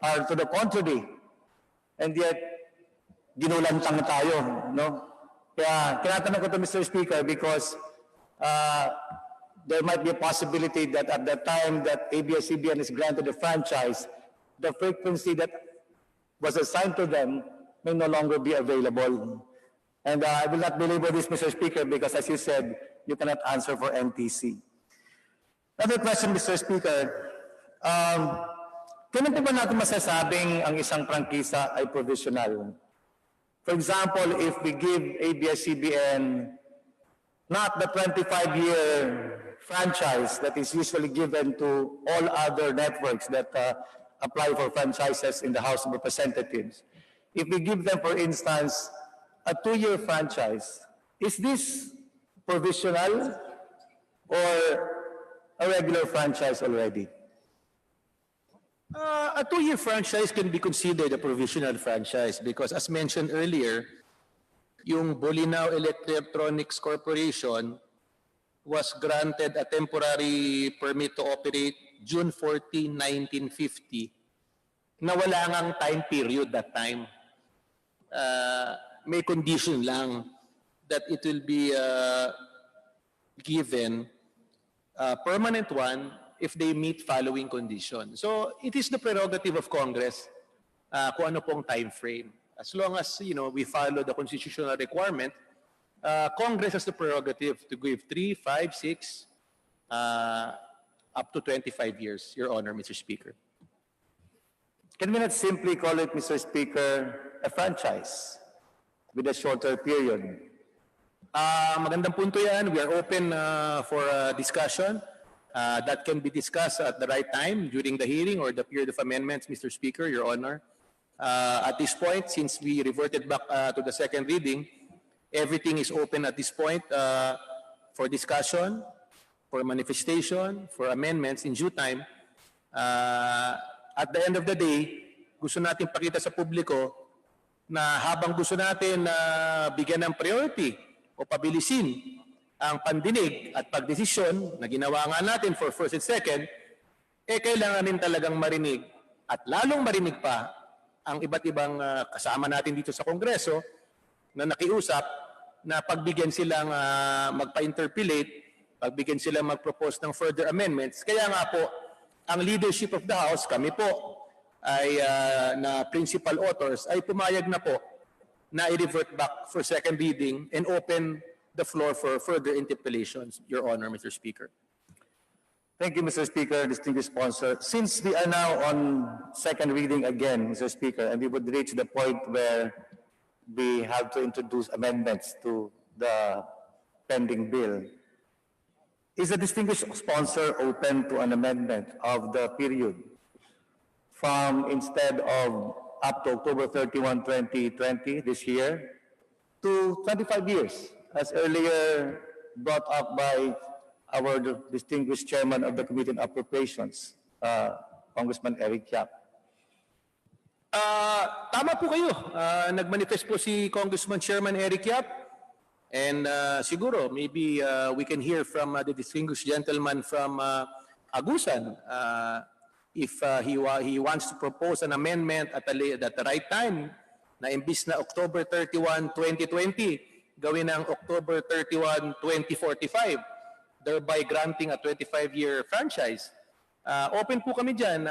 are to the contrary. And yet, ginulantang tayo, no? Kaya tinatanong ko to, Mr. Speaker, because there might be a possibility that at the time that ABS-CBN is granted a franchise, the frequency that was assigned to them may no longer be available. And I will not belabor this, Mr. Speaker, because as you said, you cannot answer for NTC. Another question, Mr. Speaker. Kailan po ba natin masasabing ang isang prangkisa ay provisional? For example, if we give ABS-CBN not the 25-year franchise that is usually given to all other networks that apply for franchises in the House of Representatives. If we give them, for instance, a 2-year franchise, is this provisional or a regular franchise already? A 2-year franchise can be considered a provisional franchise because as mentioned earlier, yung Bolinao Electronics Corporation was granted a temporary permit to operate June 14, 1950 na wala ngang time period that time. May condition lang that it will be given a permanent one if they meet following conditions. So it is the prerogative of Congress kung ano pong time frame. As long as we follow the constitutional requirement, Congress has the prerogative to give 3, 5, 6, up to 25 years, Your Honor, Mr. Speaker. Can we not simply call it, Mr. Speaker, a franchise with a shorter period? Magandang punto yan. We are open for discussion. That can be discussed at the right time during the hearing or the period of amendments, Mr. Speaker, Your Honor. At this point, since we reverted back to the second reading, everything is open at this point for discussion, for manifestation, for amendments in due time. At the end of the day, gusto natin pakita sa publiko na habang gusto natin bigyan ng priority o pabilisin ang pandinig at pagdesisyon na ginawa nga natin for first and second, kailangan din talagang marinig at lalong marinig pa ang iba't ibang kasama natin dito sa Kongreso na nakiusap na pagbigyan silang magpa-interpellate, pagbigyan silang mag-propose ng further amendments. Kaya nga po, ang leadership of the House, kami po, ay na principal authors ay pumayag na po na i-revert back for second reading and open the floor for further interpellations, Your Honor, Mr. Speaker. Thank you, Mr. Speaker, distinguished sponsor. Since we are now on second reading again, Mr. Speaker, and we would reach the point where we have to introduce amendments to the pending bill, is the distinguished sponsor open to an amendment of the period from instead of up to October 31, 2020, this year, to 25 years, as earlier brought up by our distinguished chairman of the Committee on Appropriations, Congressman Eric Yap. Tama po kayo. Nag-manifest po si Congressman Chairman Eric Yap. And siguro, maybe we can hear from the distinguished gentleman from Agusan if he wants to propose an amendment at the right time na imbis na October 31, 2020, gawin ng October 31, 2045, thereby granting a 25-year franchise. Open po kami dyan.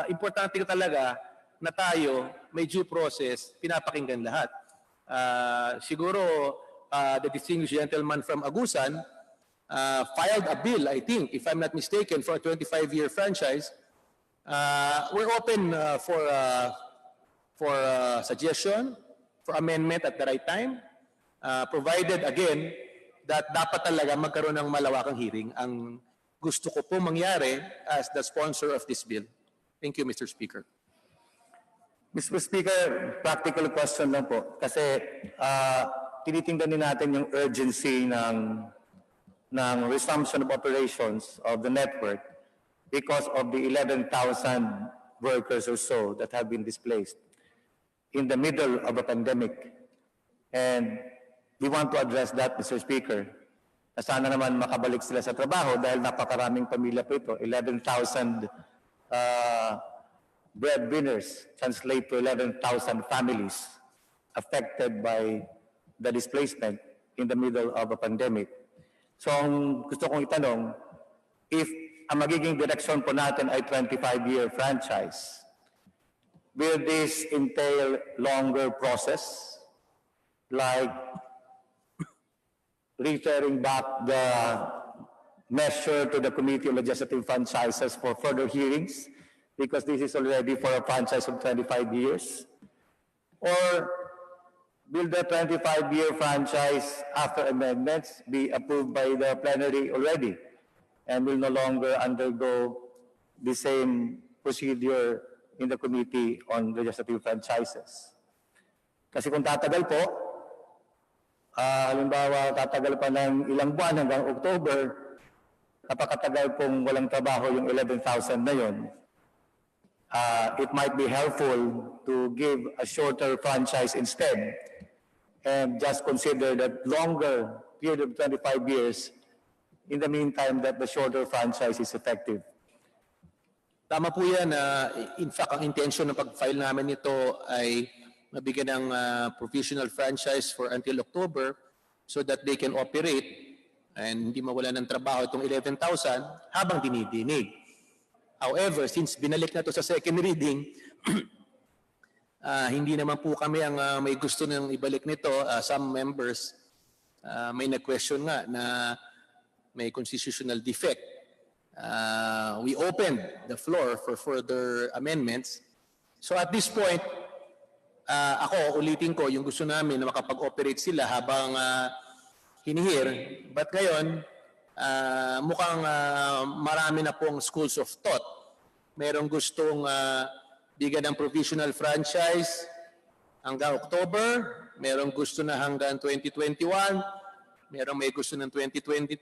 Importante talaga na tayo, may due process, pinapakinggan lahat. Siguro, the distinguished gentleman from Agusan filed a bill, I think, if I'm not mistaken, for a 25-year franchise. We're open for suggestion, for amendment at the right time, provided, again, that dapat talaga magkaroon ng malawakang hearing. Ang gusto ko po mangyari as the sponsor of this bill. Thank you, Mr. Speaker. Mr. Speaker, practical question lang po. Kasi tinitingnan din natin yung urgency ng resumption of operations of the network because of the 11,000 workers or so that have been displaced in the middle of a pandemic. And we want to address that, Mr. Speaker. Na sana naman makabalik sila sa trabaho dahil napakaraming pamilya po ito. 11,000 breadwinners translate to 11,000 families affected by the displacement in the middle of a pandemic. So, gusto kong itanong, if ang magiging direksyon po natin ay 25-year franchise, will this entail longer process, like referring back the measure to the Committee on Legislative Franchises for further hearings, because this is already for a franchise of 25 years? Or will the 25-year franchise, after amendments, be approved by the plenary already and will no longer undergo the same procedure in the Committee on Legislative Franchises? Kasi kung tatagal po, halimbawa tatagal pa ng ilang buwan hanggang October, napakatagal pong walang trabaho yung 11,000 na yun, it might be helpful to give a shorter franchise instead and just consider that longer period of 25 years in the meantime that the shorter franchise is effective. Tama po yan. In fact, ang intention ng pag-file namin nito ay mabigyan ng provisional franchise for until October so that they can operate and hindi mawala ng trabaho itong 11,000 habang dinidinig. However, since binalik na ito sa second reading, hindi naman po kami ang may gusto ng ibalik nito. Some members may nag-question nga na may constitutional defect. We opened the floor for further amendments. So at this point, ako, ulitin ko, yung gusto namin na makapag-operate sila habang hinihir. But ngayon, mukhang marami na pong schools of thought. Merong gustong bigyan ng provisional franchise hanggang October, merong gusto na hanggang 2021, merong may gusto ng 2022,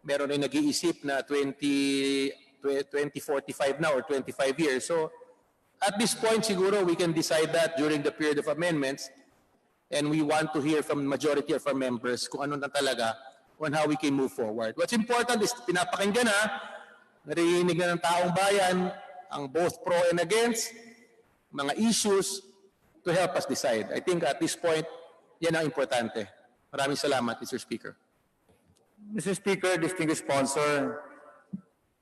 meron ay nag-iisip na 2045 na or 25 years. So at this point, siguro we can decide that during the period of amendments, and we want to hear from the majority of our members kung ano na talaga on how we can move forward. What's important is pinapakinggan na, narinig na ng taong bayan ang both pro and against, mga issues to help us decide. I think at this point, yan ang importante. Maraming salamat, Mr. Speaker. Mr. Speaker, distinguished sponsor,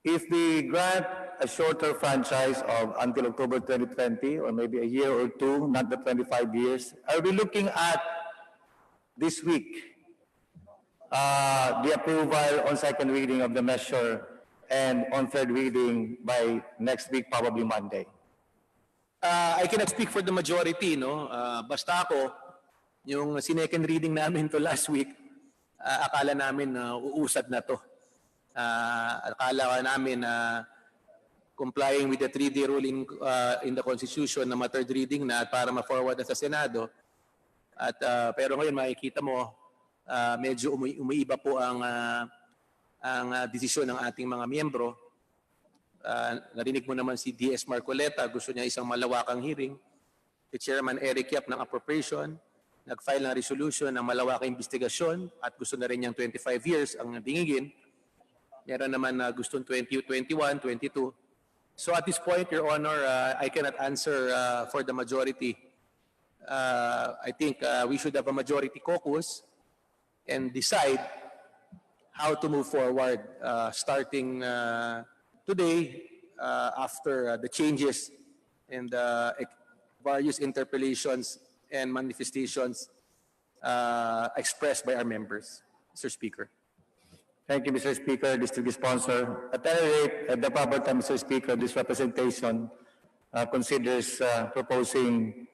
if we grant a shorter franchise of until October 2020 or maybe a year or two, not the 25 years, are we looking at this week the approval on second reading of the measure and on third reading by next week, probably Monday? I cannot speak for the majority, no? Basta ako, yung sinecond reading namin to last week, akala namin na uusad na to. Akala namin na complying with the 3-day rule in the Constitution na ma-third reading na para ma-forward na sa Senado. At pero ngayon makikita mo medyo umiiba po ang desisyon ng ating mga miyembro. Narinig mo naman si DS Marcoleta, gusto niya isang malawakang hearing. Si Chairman Eric Yap ng Appropriation, nag-file ng resolution ng malawakang investigasyon at gusto na rin niyang 25 years ang dingigin. Meron naman na gustong 20, 21, 22. So at this point, Your Honor, I cannot answer for the majority. I think we should have a majority caucus and decide how to move forward starting today after the changes and various interpellations and manifestations expressed by our members. Mr. Speaker. Thank you, Mr. Speaker, District Sponsor. At any rate, at the proper time, Mr. Speaker, this representation considers proposing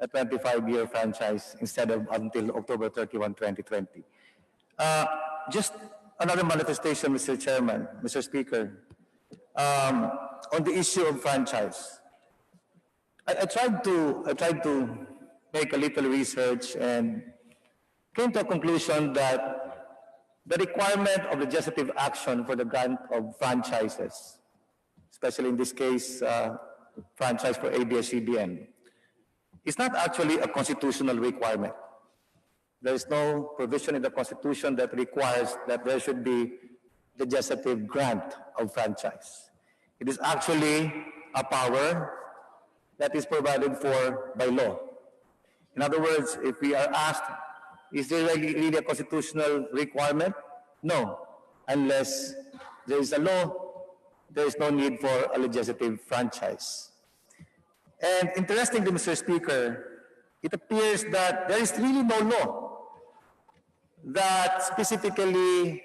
a 25-year franchise instead of until October 31, 2020. Just another manifestation, Mr. Chairman, Mr. Speaker, on the issue of franchise. I tried to make a little research and came to a conclusion that the requirement of legislative action for the grant of franchises, especially in this case, franchise for ABS-CBN, is not actually a constitutional requirement. There is no provision in the Constitution that requires that there should be legislative grant of franchise. It is actually a power that is provided for by law. In other words, if we are asked, is there really a constitutional requirement? No. Unless there is a law, there is no need for a legislative franchise. And interestingly, Mr. Speaker, it appears that there is really no law that specifically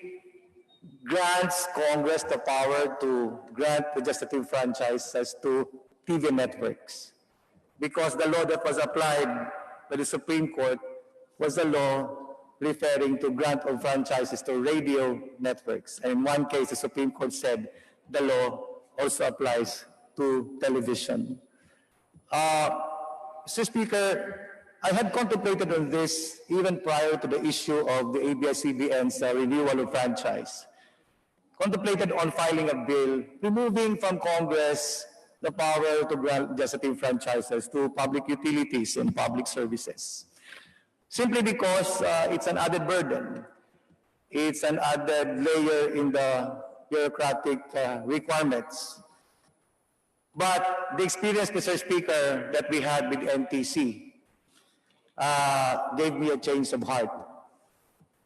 grants Congress the power to grant legislative franchises to TV networks. Because the law that was applied by the Supreme Court was a law referring to grant of franchises to radio networks. And in one case, the Supreme Court said the law also applies to television. Mr. Speaker, I had contemplated on this even prior to the issue of the ABS-CBN's renewal of franchise. Contemplated on filing a bill removing from Congress the power to grant legislative franchises to public utilities and public services. Simply because it's an added burden. It's an added layer in the bureaucratic requirements. But the experience, Mr. Speaker, that we had with NTC gave me a change of heart,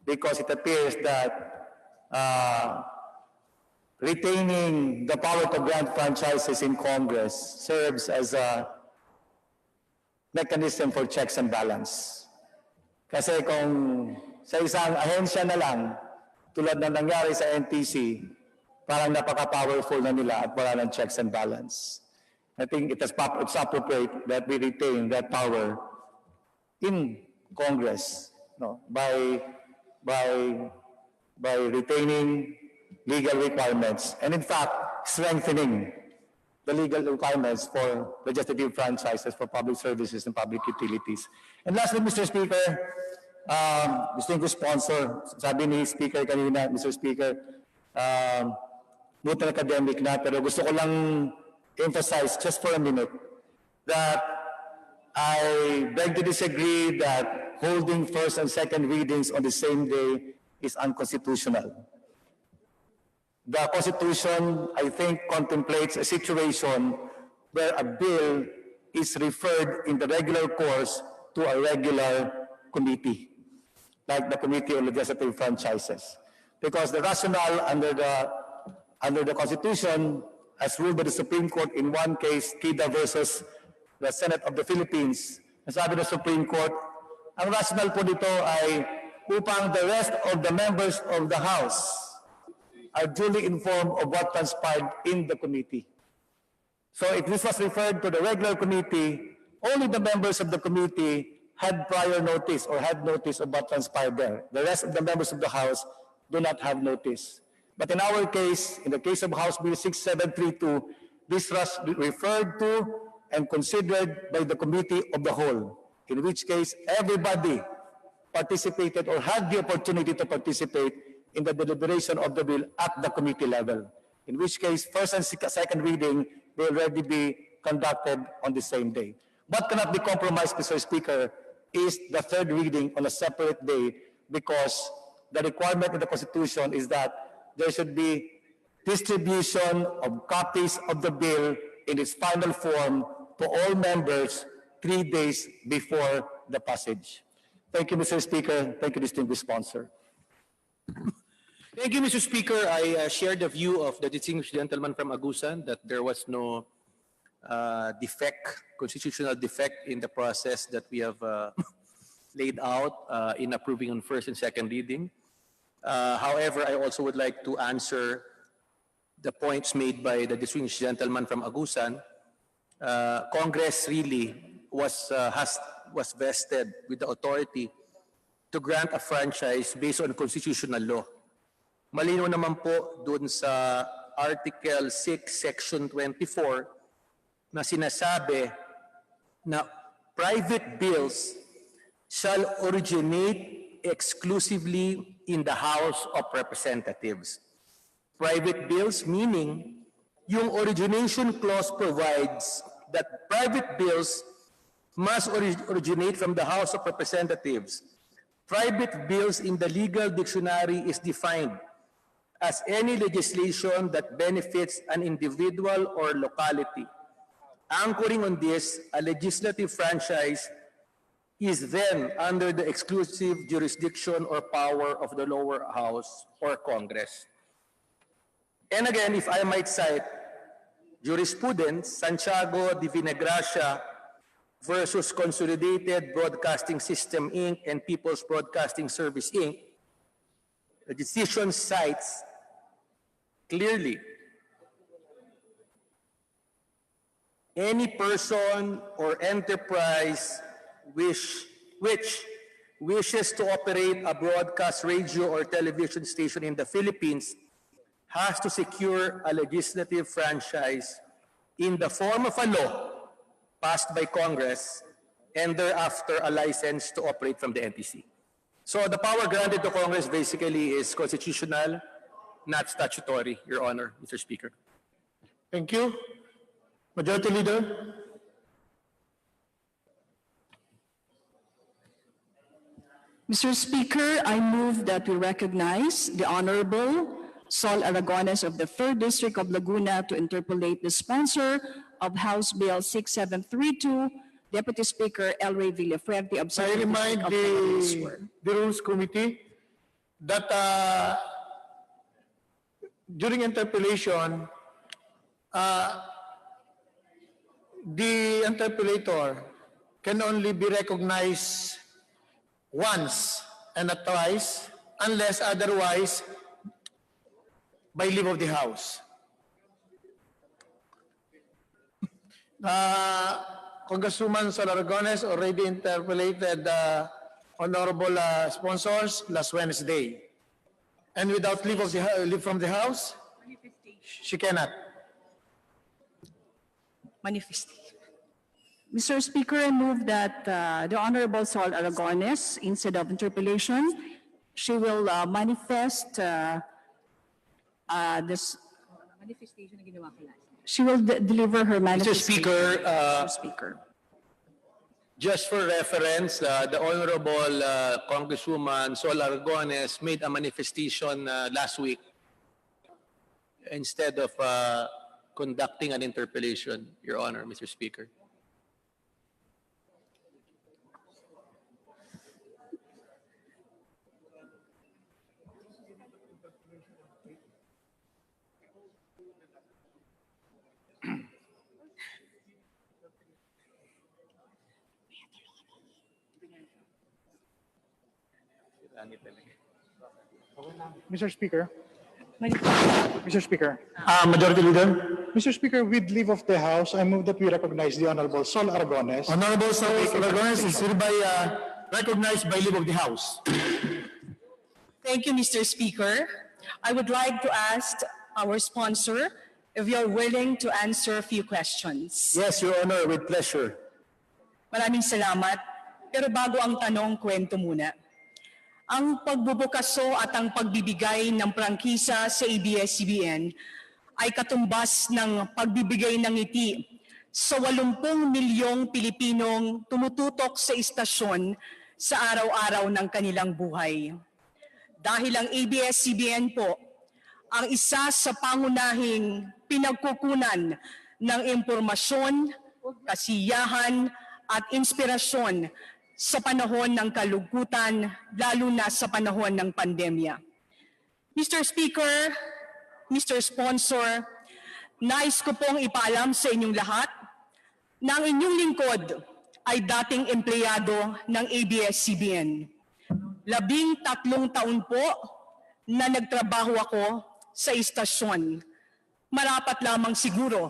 because it appears that retaining the power to grant franchises in Congress serves as a mechanism for checks and balance. Kasi kung sa isang ahensya na lang, tulad na nangyari sa NTC, parang napaka-powerful na nila at wala ng checks and balance. I think it's appropriate that we retain that power in Congress, no, by retaining legal requirements and in fact strengthening the legal requirements for legislative franchises for public services and public utilities. And lastly, Mr. Speaker, distinguished sponsor, sabi ni Speaker kanina, Mr. Speaker, buto academic na, pero gusto ko lang emphasize just for a minute that I beg to disagree that holding first and second readings on the same day is unconstitutional. The Constitution, I think, contemplates a situation where a bill is referred in the regular course to a regular committee, like the Committee on Legislative Franchises. Because the rationale under the Constitution, as ruled by the Supreme Court in one case, Kida versus the Senate of the Philippines. Nasabi ng Supreme Court, ang rationale po dito ay upang the rest of the members of the House are duly informed of what transpired in the committee. So if this was referred to the regular committee, only the members of the committee had prior notice or had notice of what transpired there. The rest of the members of the House do not have notice. But in our case, in the case of House Bill 6732, this was referred to and considered by the committee of the whole, in which case everybody participated or had the opportunity to participate in the deliberation of the bill at the committee level, in which case first and second reading will already be conducted on the same day. What cannot be compromised, Mr. Speaker, is the third reading on a separate day, because the requirement in the Constitution is that there should be distribution of copies of the bill in its final form to all members 3 days before the passage. Thank you, Mr. Speaker. Thank you, distinguished sponsor. Thank you, Mr. Speaker. I share the view of the distinguished gentleman from Agusan that there was no constitutional defect in the process that we have laid out in approving on first and second reading. However, I also would like to answer the points made by the distinguished gentleman from Agusan. Congress really was vested with the authority to grant a franchise based on constitutional law. Malinaw naman po dun sa Article 6, Section 24 na sinasabi na private bills shall originate exclusively in the House of Representatives. Private bills meaning yung origination clause provides that private bills must originate from the House of Representatives. Private bills in the legal dictionary is defined as any legislation that benefits an individual or locality. Anchoring on this, a legislative franchise is then under the exclusive jurisdiction or power of the lower house or Congress. And again, if I might cite jurisprudence, Santiago de Vinegracia versus Consolidated Broadcasting System, Inc. and People's Broadcasting Service, Inc., the decision cites clearly any person or enterprise which wishes to operate a broadcast radio or television station in the Philippines has to secure a legislative franchise in the form of a law passed by Congress and thereafter a license to operate from the NTC. So the power granted to Congress basically is constitutional, not statutory, Your Honor, Mr. Speaker. Thank you. Majority Leader. Mr. Speaker, I move that we recognize the Honorable Sol Aragones of the 3rd District of Laguna to interpolate the sponsor of House Bill 6732, Deputy Speaker El Rey Villafuerte of I remind the Rules Committee that during interpellation, the interpellator can only be recognized once and not twice unless otherwise by leave of the House. Congresswoman Sol Aragones already interpellated honorable sponsors last Wednesday. And without leave from the House, she cannot. Manifestation. Mr. Speaker, I move that the Honorable Sol Aragones, instead of interpellation, she will manifest this. She will deliver her manifestation. Mr. Speaker, just for reference, the Honorable Congresswoman Sol Aragones made a manifestation last week instead of conducting an interpellation, Your Honor, Mr. Speaker. Mr. Speaker. Majority Leader. Mr. Speaker, with leave of the House, I move that we recognize the Honorable Sol Aragones. Honorable Sol Aragones is hereby recognized by leave of the House. Thank you, Mr. Speaker. I would like to ask our sponsor if you're willing to answer a few questions. Yes, Your Honor, with pleasure. Maraming salamat. Pero bago ang tanong, kwento muna. Ang pagbubukaso at ang pagbibigay ng prangkisa sa ABS-CBN ay katumbas ng pagbibigay ng ngiti sa 80 milyong Pilipinong tumututok sa istasyon sa araw-araw ng kanilang buhay. Dahil ang ABS-CBN po ang isa sa pangunahing pinagkukunan ng impormasyon, kasiyahan at inspirasyon sa panahon ng kalungkutan, lalo na sa panahon ng pandemya. Mr. Speaker, Mr. Sponsor, nais ko pong ipaalam sa inyong lahat na ang inyong lingkod ay dating empleyado ng ABS-CBN. 13 taon po na nagtrabaho ako sa istasyon. Marapat lamang siguro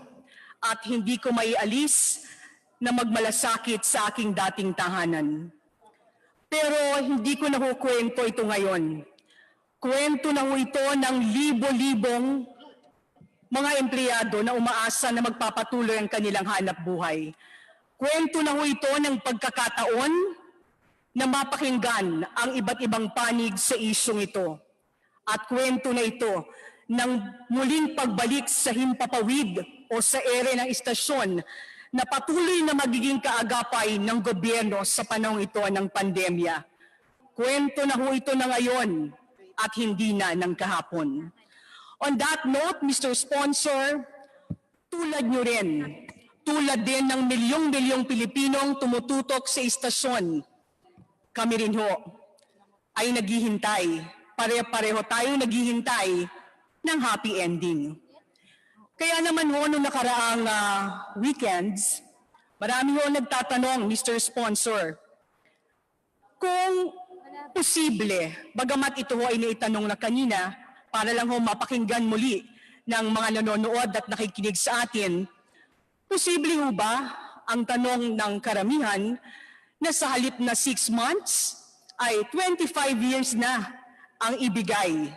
at hindi ko maialis na magmalasakit sa aking dating tahanan. Pero hindi ko na kwento ito ngayon. Kwento na ito ng libo-libong mga empleyado na umaasa na magpapatuloy ang kanilang hanap buhay. Kwento na ito ng pagkakataon na mapakinggan ang iba't ibang panig sa isyong ito. At kwento na ito ng muling pagbalik sa himpapawid o sa ere ng istasyon na patuloy na magiging kaagapay ng gobyerno sa panahong ito ng pandemya. Kwento na ito na ngayon at hindi na ng kahapon. On that note, Mr. Sponsor, tulad nyo rin, tulad din ng milyong-milyong Pilipinong tumututok sa istasyon, kami rin ho ay naghihintay, pare-pareho tayong naghihintay ng happy ending. Kaya naman ho, noong nakaraang weekends, marami ho nagtatanong, Mr. Sponsor, kung posible, bagamat ito ho ay naitanong na kanina, para lang ho mapakinggan muli ng mga nanonood at nakikinig sa atin, posible ho ba ang tanong ng karamihan na sa halip na 6 months ay 25 years na ang ibigay?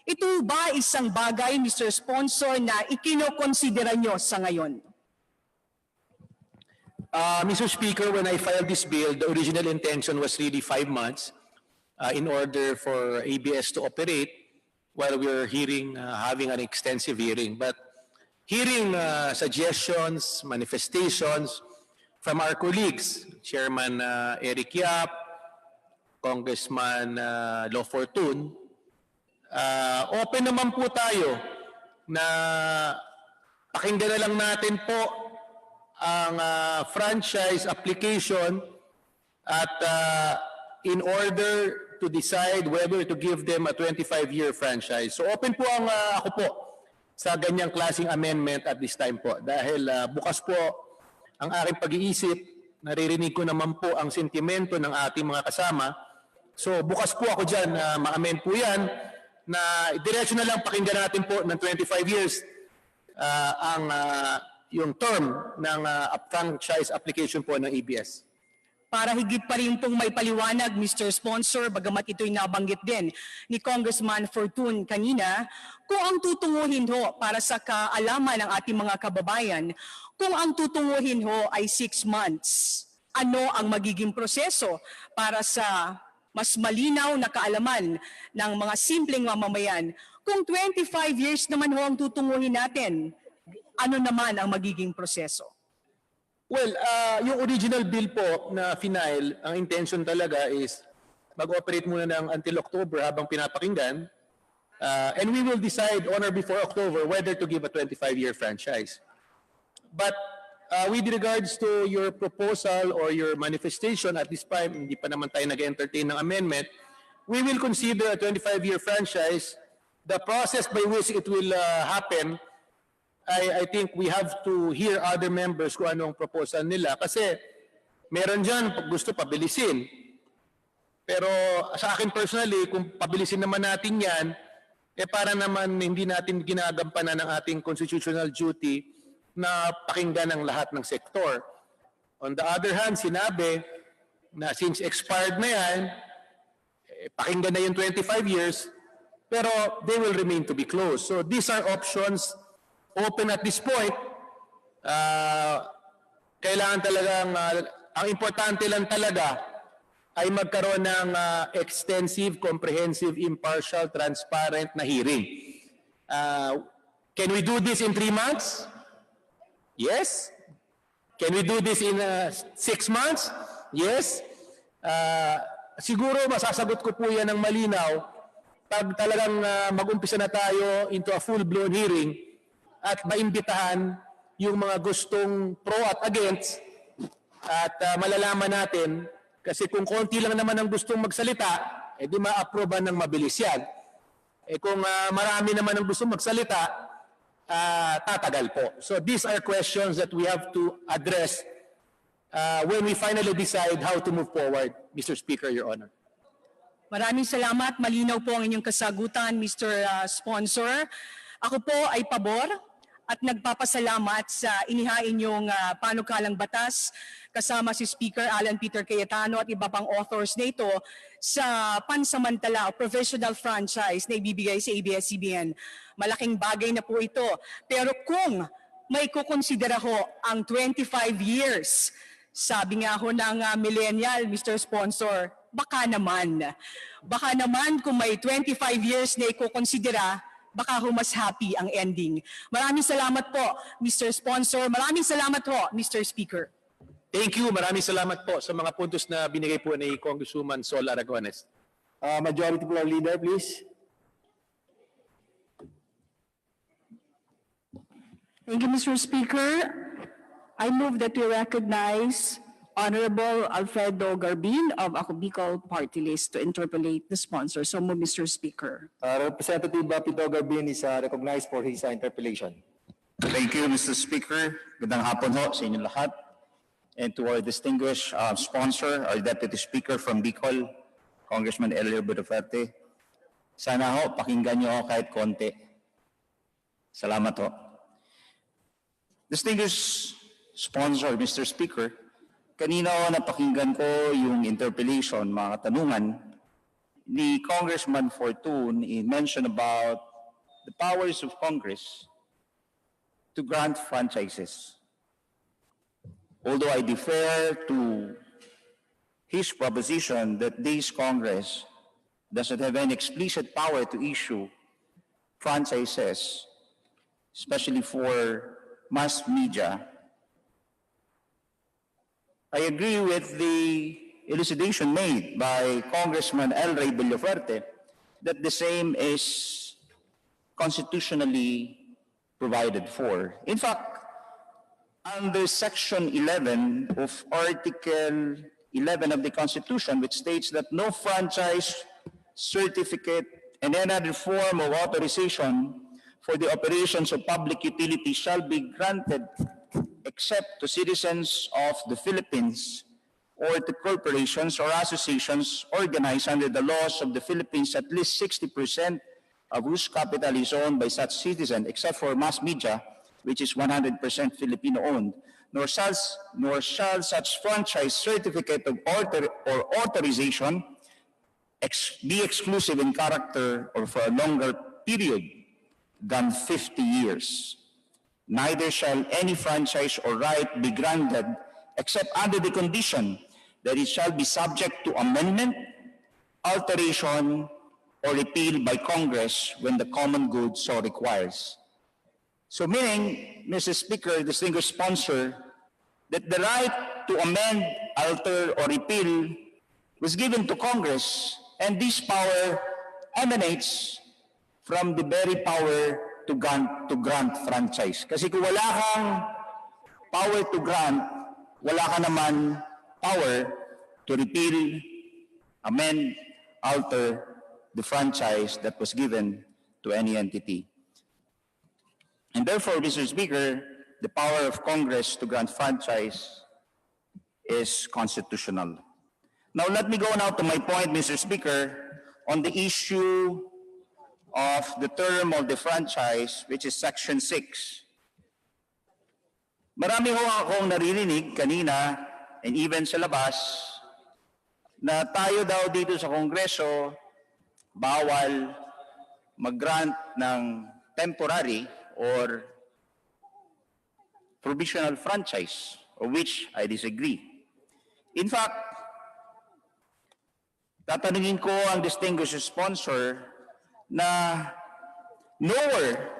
Ito ba isang bagay, Mr. Sponsor, na ikinokonsidera nyo sa ngayon? Mr. Speaker, when I filed this bill, the original intention was really 5 months in order for ABS to operate while we were having an extensive hearing. But hearing suggestions, manifestations from our colleagues, Chairman Eric Yap, Congressman Lo Fortun, open naman po tayo na pakinggan na lang natin po ang franchise application at in order to decide whether to give them a 25-year franchise. So open po ang ako po sa ganyang klaseng amendment at this time po dahil bukas po ang aking pag-iisip, naririnig ko naman po ang sentimento ng ating mga kasama. So bukas po ako dyan na ma-amend po yan na diretso na lang pakinggan natin po ng 25 years yung term ng franchise application po ng ABS. Para higit pa rin pong may paliwanag, Mr. Sponsor, bagamat ito'y nabanggit din ni Congressman Fortun kanina, kung ang tutunguhin ho para sa kaalaman ng ating mga kababayan, kung ang tutunguhin ho ay 6 months, ano ang magiging proseso para sa mas malinaw na kaalaman ng mga simpleng mamamayan? Kung 25 years naman ho ang tutunguhin natin, ano naman ang magiging proseso? Well, yung original bill po na final, ang intention talaga is mag-operate muna ng until October habang pinapakinggan. And we will decide on or before October whether to give a 25-year franchise. But with regards to your proposal or your manifestation, at this time, hindi pa naman tayo nag-entertain ng amendment, we will consider a 25-year franchise. The process by which it will happen, I think we have to hear other members kung anong proposal nila. Kasi meron dyan, pag gusto pabilisin. Pero sa akin personally, kung pabilisin naman natin yan, para naman hindi natin ginagampanan ng ating constitutional duty na pakinggan ang lahat ng sektor. On the other hand, sinabi na since expired na yan, pakinggan na yung 25 years, pero they will remain to be closed. So these are options open at this point. Kailangan talagang, ang importante lang talaga ay magkaroon ng extensive, comprehensive, impartial, transparent na hearing. Can we do this in 3 months? Yes. Can we do this in 6 months? Yes. Siguro masasagot ko po yan ng malinaw pag talagang mag-umpisa na tayo into a full-blown hearing at maimbitahan yung mga gustong pro at against at malalaman natin kasi kung konti lang naman ang gustong magsalita, di ma-approve ng mabilis yan. Kung marami naman ang gustong magsalita, tatagal po. So these are questions that we have to address when we finally decide how to move forward, Mr. Speaker, Your Honor. Maraming salamat. Malinaw po ang inyong kasagutan, Mr. Sponsor. Ako po ay pabor at nagpapasalamat sa inihain niyong panukalang batas kasama si Speaker Alan Peter Cayetano at iba pang authors nito sa pansamantala o provisional franchise na ibibigay sa ABS-CBN. Malaking bagay na po ito. Pero kung may kukonsidera ho ang 25 years, sabi nga ho ng millennial, Mr. Sponsor, baka naman kung may 25 years na ikukonsidera, baka ho mas happy ang ending. Maraming salamat po, Mr. Sponsor. Maraming salamat po, Mr. Speaker. Thank you. Maraming salamat po sa mga puntos na binigay po ni Congresswoman Sol Aragones. Majority Floor Leader, please. Thank you, Mr. Speaker. I move that we recognize Honorable Alfredo Garbin of Ako Bicol Party List to interpolate the sponsor. So move, Mr. Speaker. Representative Pito Garbin is recognized for his interpellation. Thank you, Mr. Speaker. Magandang hapon ho sa inyo lahat. And to our distinguished sponsor, our Deputy Speaker from Bicol, Congressman Elio Budoferte. Sana ho, pakinggan niyo ako kahit konti. Salamat ho. Distinguished sponsor, Mr. Speaker, kanina ho napakinggan ko yung interpellation, mga katanungan ni Congressman Fortun. He mentioned about the powers of Congress to grant franchises. Although I defer to his proposition that this Congress doesn't have any explicit power to issue franchises, especially for mass media, I agree with the elucidation made by Congressman El Rey Villaferte that the same is constitutionally provided for. In fact, under Section 11 of Article 11 of the Constitution, which states that no franchise, certificate, and any other form of authorization for the operations of public utility shall be granted except to citizens of the Philippines or to corporations or associations organized under the laws of the Philippines, at least 60% of whose capital is owned by such citizen, except for mass media, which is 100% Filipino-owned, nor shall such franchise certificate of authorization be exclusive in character or for a longer period than 50 years. Neither shall any franchise or right be granted except under the condition that it shall be subject to amendment, alteration, or repeal by Congress when the common good so requires. So meaning, Mr. Speaker, distinguished sponsor, that the right to amend, alter, or repeal was given to Congress, and this power emanates from the very power to grant franchise. Kasi kung wala kang power to grant, wala ka naman power to repeal, amend, alter the franchise that was given to any entity. And therefore, Mr. Speaker, the power of Congress to grant franchise is constitutional. Now, let me go now to my point, Mr. Speaker, on the issue of the term of the franchise, which is Section 6. Marami ho akong naririnig kanina and even sa labas na tayo daw dito sa Kongreso bawal mag-grant ng temporary or provisional franchise, of which I disagree. In fact, tatanungin ko ang distinguished sponsor na nowhere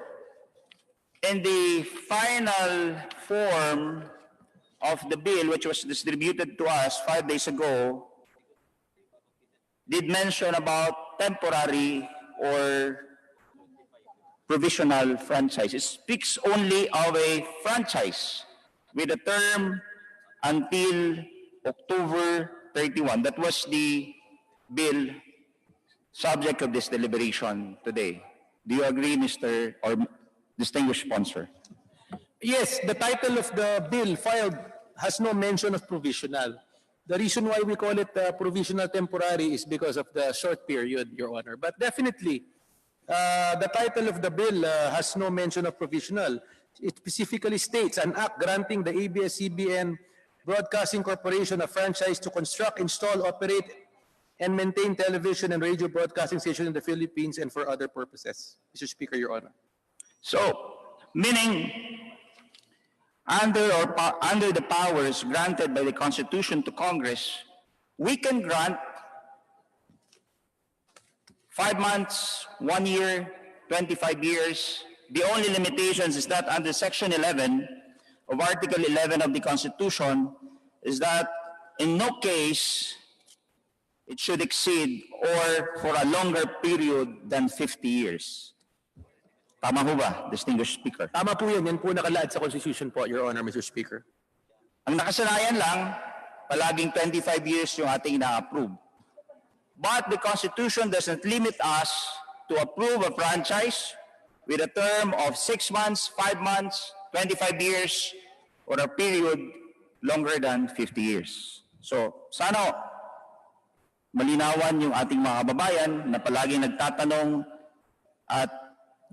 in the final form of the bill, which was distributed to us 5 days ago, did mention about temporary or provisional franchise. It speaks only of a franchise with a term until October 31. That was the bill subject of this deliberation today. Do you agree, Mr. or distinguished sponsor? Yes, the title of the bill filed has no mention of provisional. The reason why we call it provisional temporary is because of the short period, Your Honor. But definitely, the title of the bill has no mention of provisional. It specifically states an act granting the ABS-CBN Broadcasting Corporation a franchise to construct, install, operate, and maintain television and radio broadcasting stations in the Philippines and for other purposes. Mr. Speaker, Your Honor. So, meaning, under the powers granted by the Constitution to Congress, we can grant 5 months, 1 year, 25 years. The only limitations is that under Section 11 of Article 11 of the Constitution is that in no case it should exceed or for a longer period than 50 years. Tama ho ba, distinguished speaker? Tama po yan. Yan po nakalaad sa Constitution po, Your Honor, Mr. Speaker. Ang nakasanayan lang, palaging 25 years yung ating ina-approve. But the Constitution doesn't limit us to approve a franchise with a term of 6 months, 5 months, 25 years, or a period longer than 50 years. So, sana malinawan yung ating mga kababayan na palaging nagtatanong at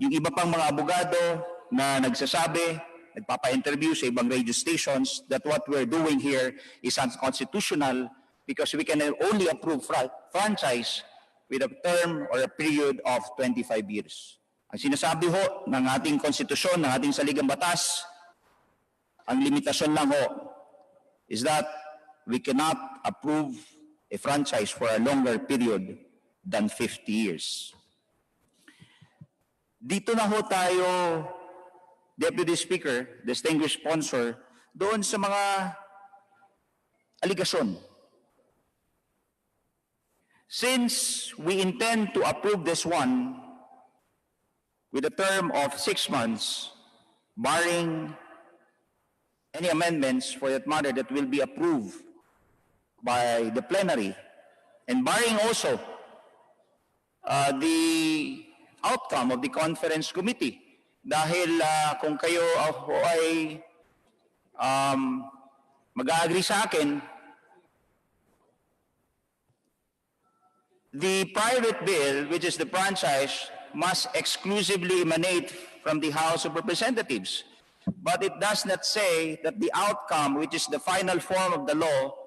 yung iba pang mga abogado na nagsasabi, nagpapa-interview sa ibang radio stations that what we're doing here is unconstitutional because we can only approve franchise with a term or a period of 25 years. Ang sinasabi ho ng ating konstitusyon, ng ating saligang batas, ang limitasyon lang ho is that we cannot approve a franchise for a longer period than 50 years. Dito na ho tayo, Deputy Speaker, distinguished sponsor, doon sa mga aligasyon. Since we intend to approve this one with a term of 6 months, barring any amendments for that matter that will be approved by the plenary, and barring also the outcome of the conference committee. Dahil kung kayo ay mag-agree sa akin, the private bill, which is the franchise, must exclusively emanate from the House of Representatives. But it does not say that the outcome, which is the final form of the law,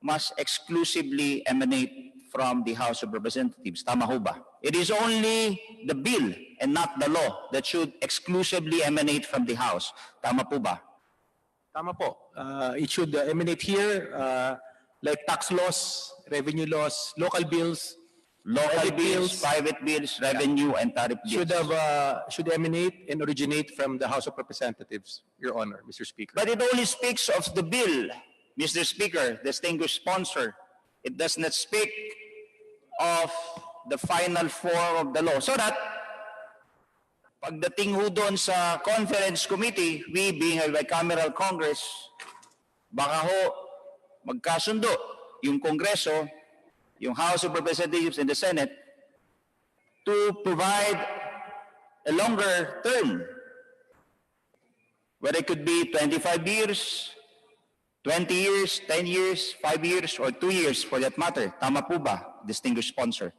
must exclusively emanate from the House of Representatives. Tama ho ba? It is only the bill and not the law that should exclusively emanate from the House. Tama po ba? Tama po. It should emanate here like tax laws, revenue laws, local bills, Private bills, revenue, and tariff bills. should emanate and originate from the House of Representatives, Your Honor, Mr. Speaker. But it only speaks of the bill, Mr. Speaker, distinguished sponsor. It does not speak of the final form of the law. So that, pagdating ho doon sa conference committee, we being a bicameral Congress, baka ho magkasundo yung Kongreso, yung House of Representatives and the Senate to provide a longer term, where it could be 25 years, 20 years, 10 years, 5 years, or 2 years for that matter. Tama po ba, distinguished sponsor?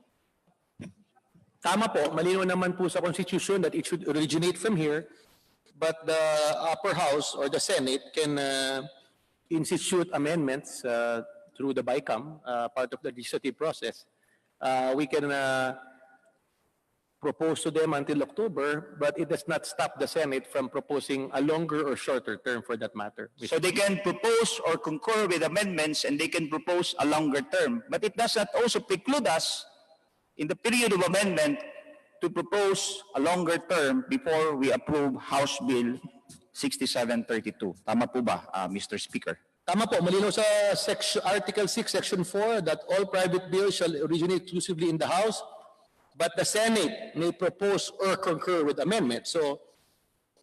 Tama po, malinaw naman po sa Constitution that it should originate from here, but the upper house or the Senate can institute amendments through the BICAM, part of the legislative process. We can propose to them until October, but it does not stop the Senate from proposing a longer or shorter term for that matter. So they can propose or concur with amendments and they can propose a longer term. But it does not also preclude us in the period of amendment to propose a longer term before we approve House Bill 6732. Tama po ba, Mr. Speaker? Tama po, malinaw sa Article 6, Section 4 that all private bills shall originate exclusively in the House, but the Senate may propose or concur with amendments. So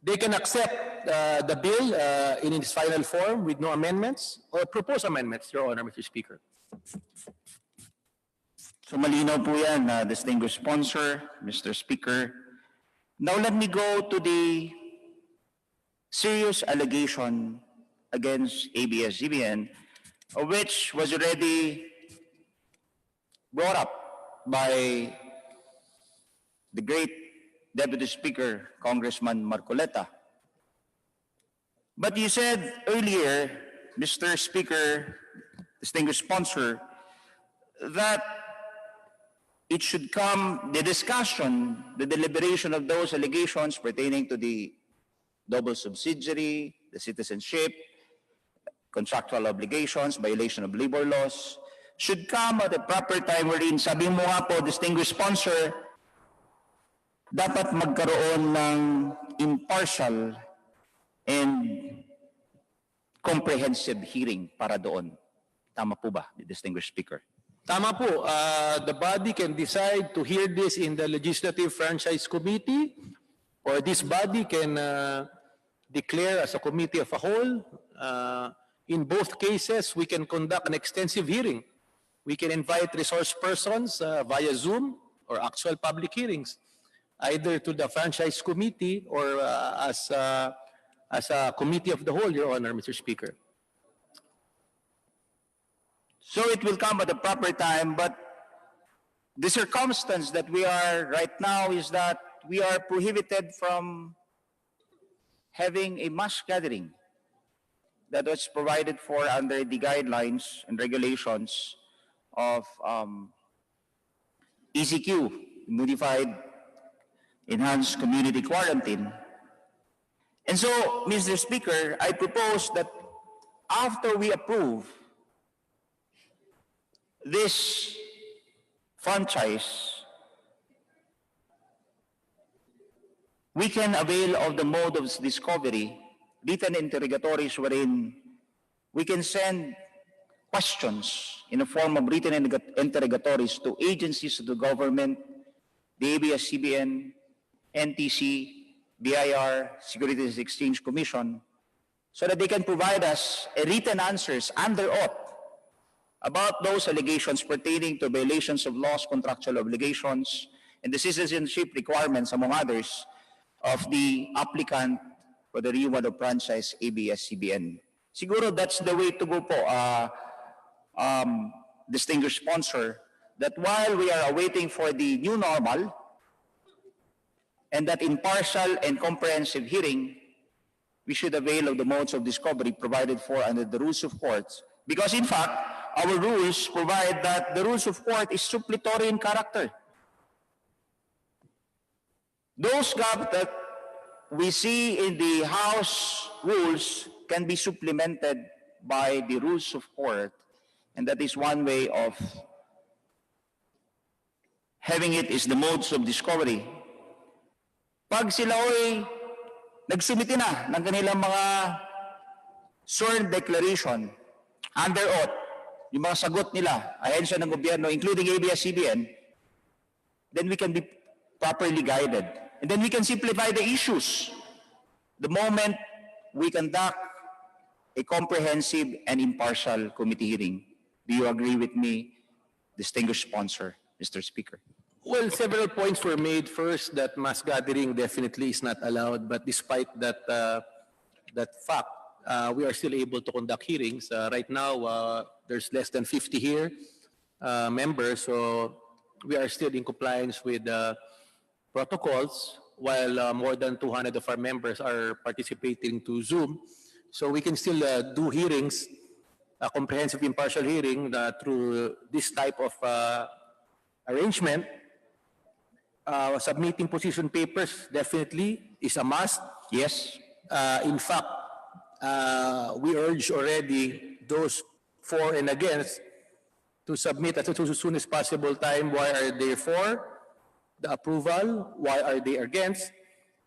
they can accept the bill in its final form with no amendments or propose amendments, Your Honor, Mr. Speaker. So malinaw po yan, distinguished sponsor, Mr. Speaker. Now let me go to the serious allegation against ABS-CBN, which was already brought up by the great Deputy Speaker, Congressman Marcoleta. But you said earlier, Mr. Speaker, distinguished sponsor, that it should come, the discussion, the deliberation of those allegations pertaining to the double subsidiary, the citizenship, contractual obligations, violation of labor laws, should come at a proper time wherein, sabi mo nga po, distinguished sponsor, dapat magkaroon ng impartial and comprehensive hearing para doon. Tama po ba, distinguished speaker? Tama po. The body can decide to hear this in the Legislative Franchise Committee, or this body can declare as a committee of a whole. In both cases, we can conduct an extensive hearing. We can invite resource persons via Zoom or actual public hearings, either to the Franchise Committee or as a committee of the whole, Your Honor, Mr. Speaker. So it will come at the proper time, but the circumstance that we are right now is that we are prohibited from having a mass gathering that was provided for under the guidelines and regulations of ECQ, Modified Enhanced Community Quarantine. And so, Mr. Speaker, I propose that after we approve this franchise, we can avail of the mode of discovery, written interrogatories wherein we can send questions in the form of written interrogatories to agencies of the government, the ABS-CBN, NTC, BIR, Securities Exchange Commission, so that they can provide us written answers under oath about those allegations pertaining to violations of laws, contractual obligations, and the citizenship requirements, among others, of the applicant for the renewal of franchise ABS-CBN. Siguro that's the way to go po, distinguished sponsor, that while we are awaiting for the new normal and that impartial and comprehensive hearing, we should avail of the modes of discovery provided for under the rules of courts. Because in fact, our rules provide that the rules of court is suppletory in character. Those that we see in the House rules can be supplemented by the rules of court, and that is one way of having it is the modes of discovery. Pag sila ay nagsumiti na ng kanilang mga sworn declaration under oath, yung mga sagot nila, ahensya ng gobyerno, including ABS-CBN, then we can be properly guided. And then we can simplify the issues the moment we conduct a comprehensive and impartial committee hearing. Do you agree with me, distinguished sponsor, Mr. Speaker? Well, several points were made. First, that mass gathering definitely is not allowed, but despite that, that fact, we are still able to conduct hearings. Right now, there's less than 50 here members, so we are still in compliance with protocols, while more than 200 of our members are participating to Zoom. So we can still do hearings, a comprehensive impartial hearing through this type of arrangement. Submitting position papers definitely is a must. Yes. In fact, we urge already those for and against to submit at as soon as possible time. Why are they for the approval? Why are they against?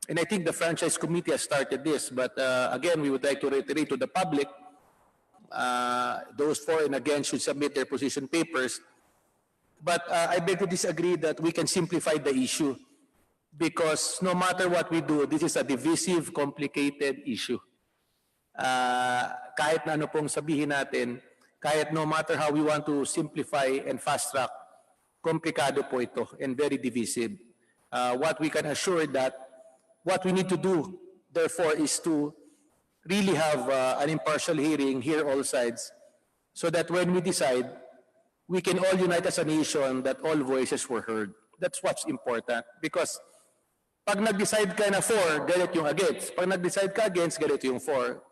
And I think the franchise committee has started this, but again, we would like to reiterate to the public, those for and against should submit their position papers. But I beg to disagree that we can simplify the issue, because no matter what we do, this is a divisive, complicated issue. Kahit na ano pong sabihin natin, kahit no matter how we want to simplify and fast track, komplikado po ito and very divisive. What we can assure that what we need to do, therefore, is to really have an impartial hearing, hear all sides, so that when we decide, we can all unite as a nation that all voices were heard. That's what's important. Because pag nag-decide ka na for, galit yung against. Pag nag-decide ka against, galit yung for.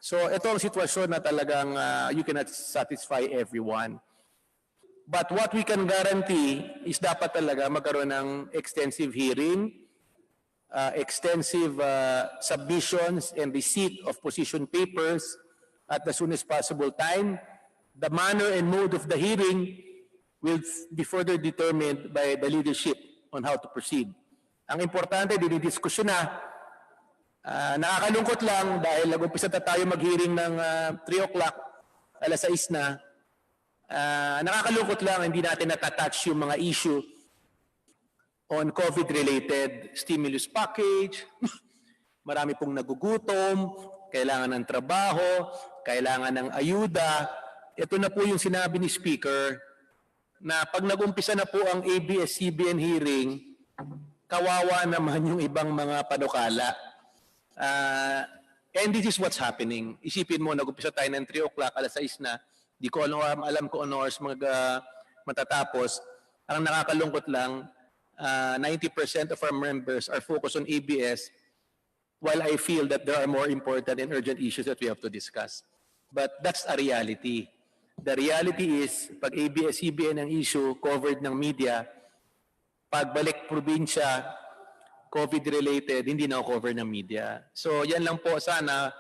So ito ang sitwasyon na talagang you cannot satisfy everyone. But what we can guarantee is dapat talaga magkaroon ng extensive hearing, extensive submissions and receipt of position papers at the soonest possible time. The manner and mode of the hearing will be further determined by the leadership on how to proceed. Ang importante, dinidiskusyon na. Nakakalungkot lang dahil nag-umpisa na tayo mag-hearing ng 3 o'clock, alas 6 na. Nakakalungkot lang, hindi natin natatouch yung mga issue on COVID-related stimulus package. Marami pong nagugutom, kailangan ng trabaho, kailangan ng ayuda. Ito na po yung sinabi ni Speaker na pag nag-umpisa na po ang ABS-CBN hearing, kawawa naman yung ibang mga panukala. And this is what's happening. Isipin mo, nag-umpisa tayo ng 3 o'clock, alas 6 na, di ko alam kung ano oras matatapos. Ang nakakalungkot lang, 90% of our members are focused on ABS, while I feel that there are more important and urgent issues that we have to discuss. But that's a reality. The reality is, pag ABS-CBN ang issue covered ng media, pagbalik probinsya, COVID-related, hindi na cover ng media. So yan lang po sana,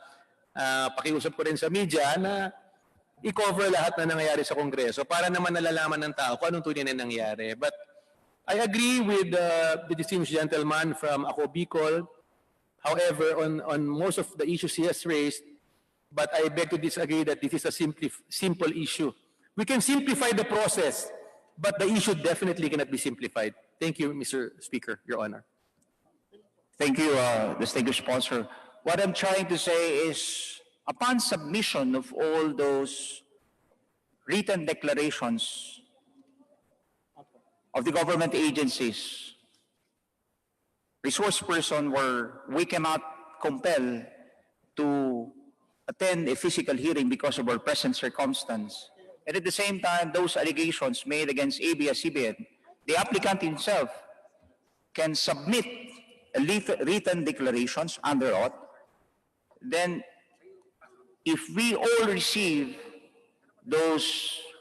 pakiusap ko rin sa media na i-cover lahat na nangyayari sa Kongreso para naman nalalaman ng tao kung anong tunay na nangyayari. But I agree with the distinguished gentleman from Ako Bicol. However, on most of the issues he has raised, but I beg to disagree that this is a simple issue. We can simplify the process, but the issue definitely cannot be simplified. Thank you, Mr. Speaker, Your Honor. Thank you, distinguished sponsor. What I'm trying to say is, upon submission of all those written declarations of the government agencies, resource person we cannot compel to attend a physical hearing because of our present circumstance. And at the same time, those allegations made against ABS-CBN, the applicant himself can submit a written declarations under oath. Then, if we all receive those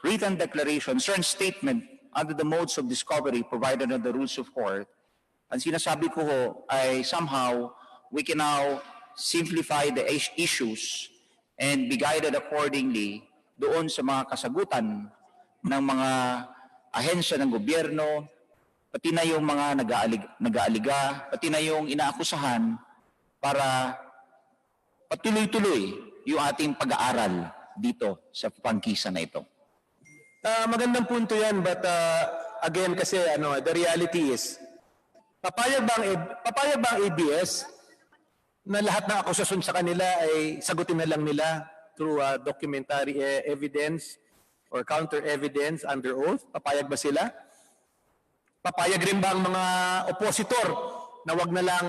written declarations, certain statement under the modes of discovery provided under the rules of court, ang sinasabi ko ho ay somehow we can now simplify the issues and be guided accordingly doon sa mga kasagutan ng mga ahensya ng gobyerno, pati na yung mga nag-aaliga, pati na yung inaakusahan para patuloy-tuloy yung ating pag-aaral dito sa pangkisa na ito. Magandang punto yan, but again kasi the reality is, papayag ba ang ABS na lahat ng akusasyon sa kanila ay sagutin na lang nila through documentary evidence or counter evidence under oath? Papayag ba sila? Papayag rin ba ang mga oppositor na wag na lang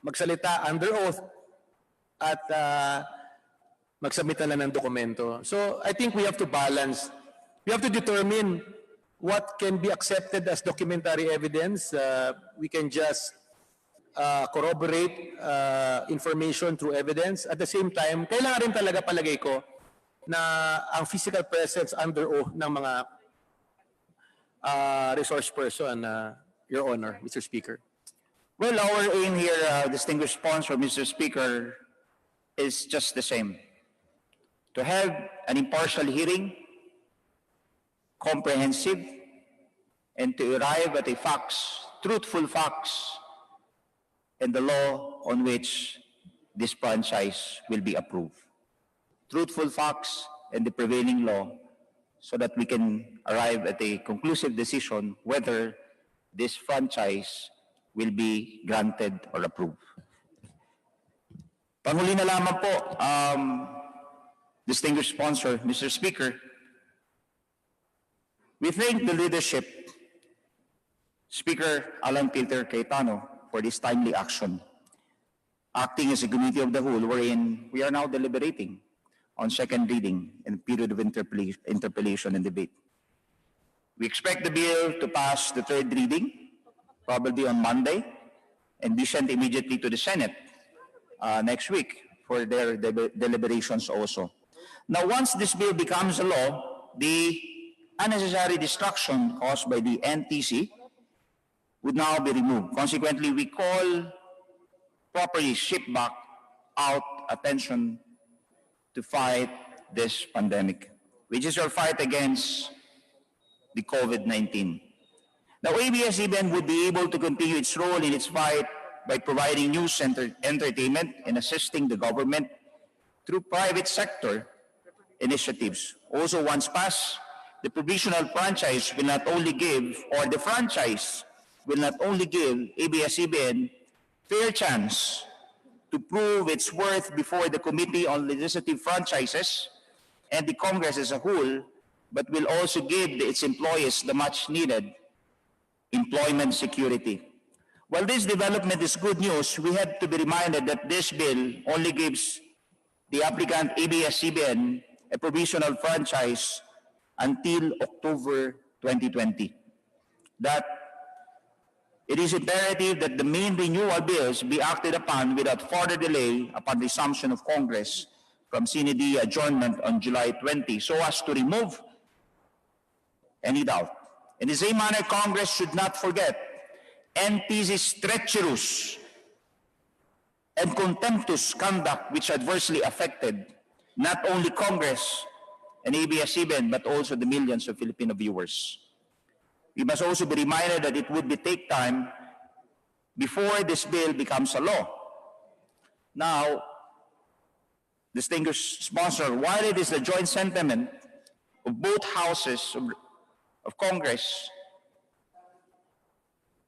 magsalita under oath at magsubmit na lang ng dokumento. So I think we have to balance. We have to determine what can be accepted as documentary evidence. We can just corroborate information through evidence. At the same time, kailangan rin talaga palagay ko na ang physical presence under oath ng mga resource person, Your Honor, Mr. Speaker. Well, our aim here, distinguished sponsor, Mr. Speaker, is just the same. To have an impartial hearing, comprehensive, and to arrive at a facts, truthful facts, and the law on which this franchise will be approved. Truthful facts and the prevailing law so that we can arrive at a conclusive decision whether this franchise will be granted or approved. Panghuli na lamang po, distinguished sponsor, Mr. Speaker, we thank the leadership, Speaker Alan Peter Cayetano, for this timely action, acting as a committee of the whole wherein we are now deliberating on second reading and period of interpellation and debate. We expect the bill to pass the third reading, probably on Monday, and be sent immediately to the Senate next week for their deliberations also. Now, once this bill becomes a law, the unnecessary destruction caused by the NTC would now be removed. Consequently, we call properly shift back out attention to fight this pandemic, which is our fight against the COVID-19. Now, ABS-CBN would be able to continue its role in its fight by providing news entertainment and assisting the government through private sector initiatives. Also, once passed, the provisional franchise will not only give, or the franchise will not only give ABS-CBN fair chance to prove its worth before the Committee on Legislative Franchises and the Congress as a whole, but will also give its employees the much needed employment security. While this development is good news, we have to be reminded that this bill only gives the applicant ABS-CBN a provisional franchise until October 2020. That it is imperative that the main renewal bills be acted upon without further delay upon resumption of Congress from Sine Die adjournment on July 20, so as to remove any doubt. In the same manner, Congress should not forget NTC's treacherous and contemptuous conduct which adversely affected not only Congress and ABS-CBN, but also the millions of Filipino viewers. We must also be reminded that it would take time before this bill becomes a law. Now, distinguished sponsor, while it is the joint sentiment of both houses of Congress,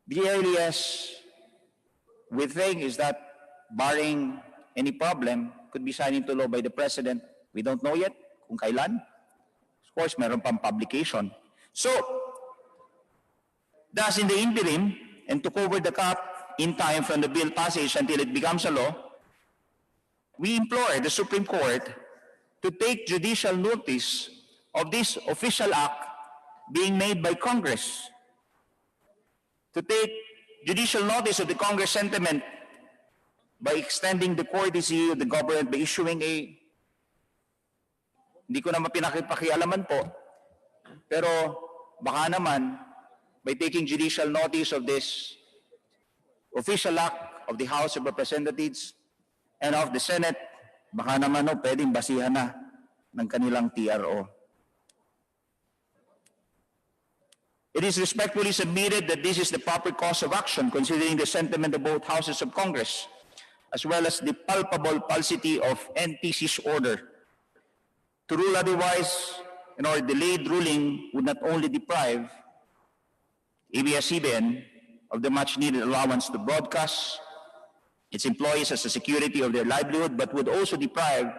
the earliest we think is that, barring any problem, could be signed into law by the President. We don't know yet kung kailan. Of course, meron pang publication. So, thus in the interim, and to cover the gap in time from the bill passage until it becomes a law, we implore the Supreme Court to take judicial notice of this official act being made by Congress, to take judicial notice of the Congress sentiment by extending the courtesy of the government by issuing a, hindi ko naman pinakipakialaman po, pero baka naman by taking judicial notice of this official act of the House of Representatives and of the Senate, baka naman pwedeng basihan na ng kanilang TRO. It is respectfully submitted that this is the proper course of action considering the sentiment of both houses of Congress, as well as the palpable falsity of NTC's order. To rule otherwise, or delayed ruling would not only deprive ABS-CBN of the much-needed allowance to broadcast its employees as a security of their livelihood, but would also deprive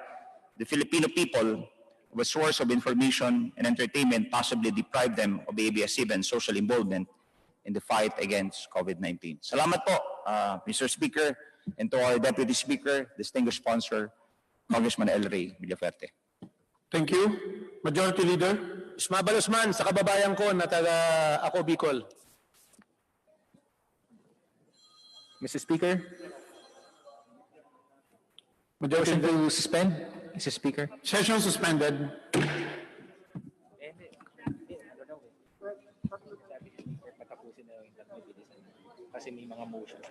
the Filipino people of a source of information and entertainment, possibly deprive them of ABS-CBN's social involvement in the fight against COVID-19. Salamat po, Mr. Speaker. and to our Deputy Speaker, distinguished sponsor, Congressman El Rey Villaferte. Thank you. Majority Leader. Ismabalos man sa kababayan ko na taga ako Bicol. Mr. Speaker, Majority motion Leader. to suspend, Mr. Speaker. Session suspended. Kasi may mga motions.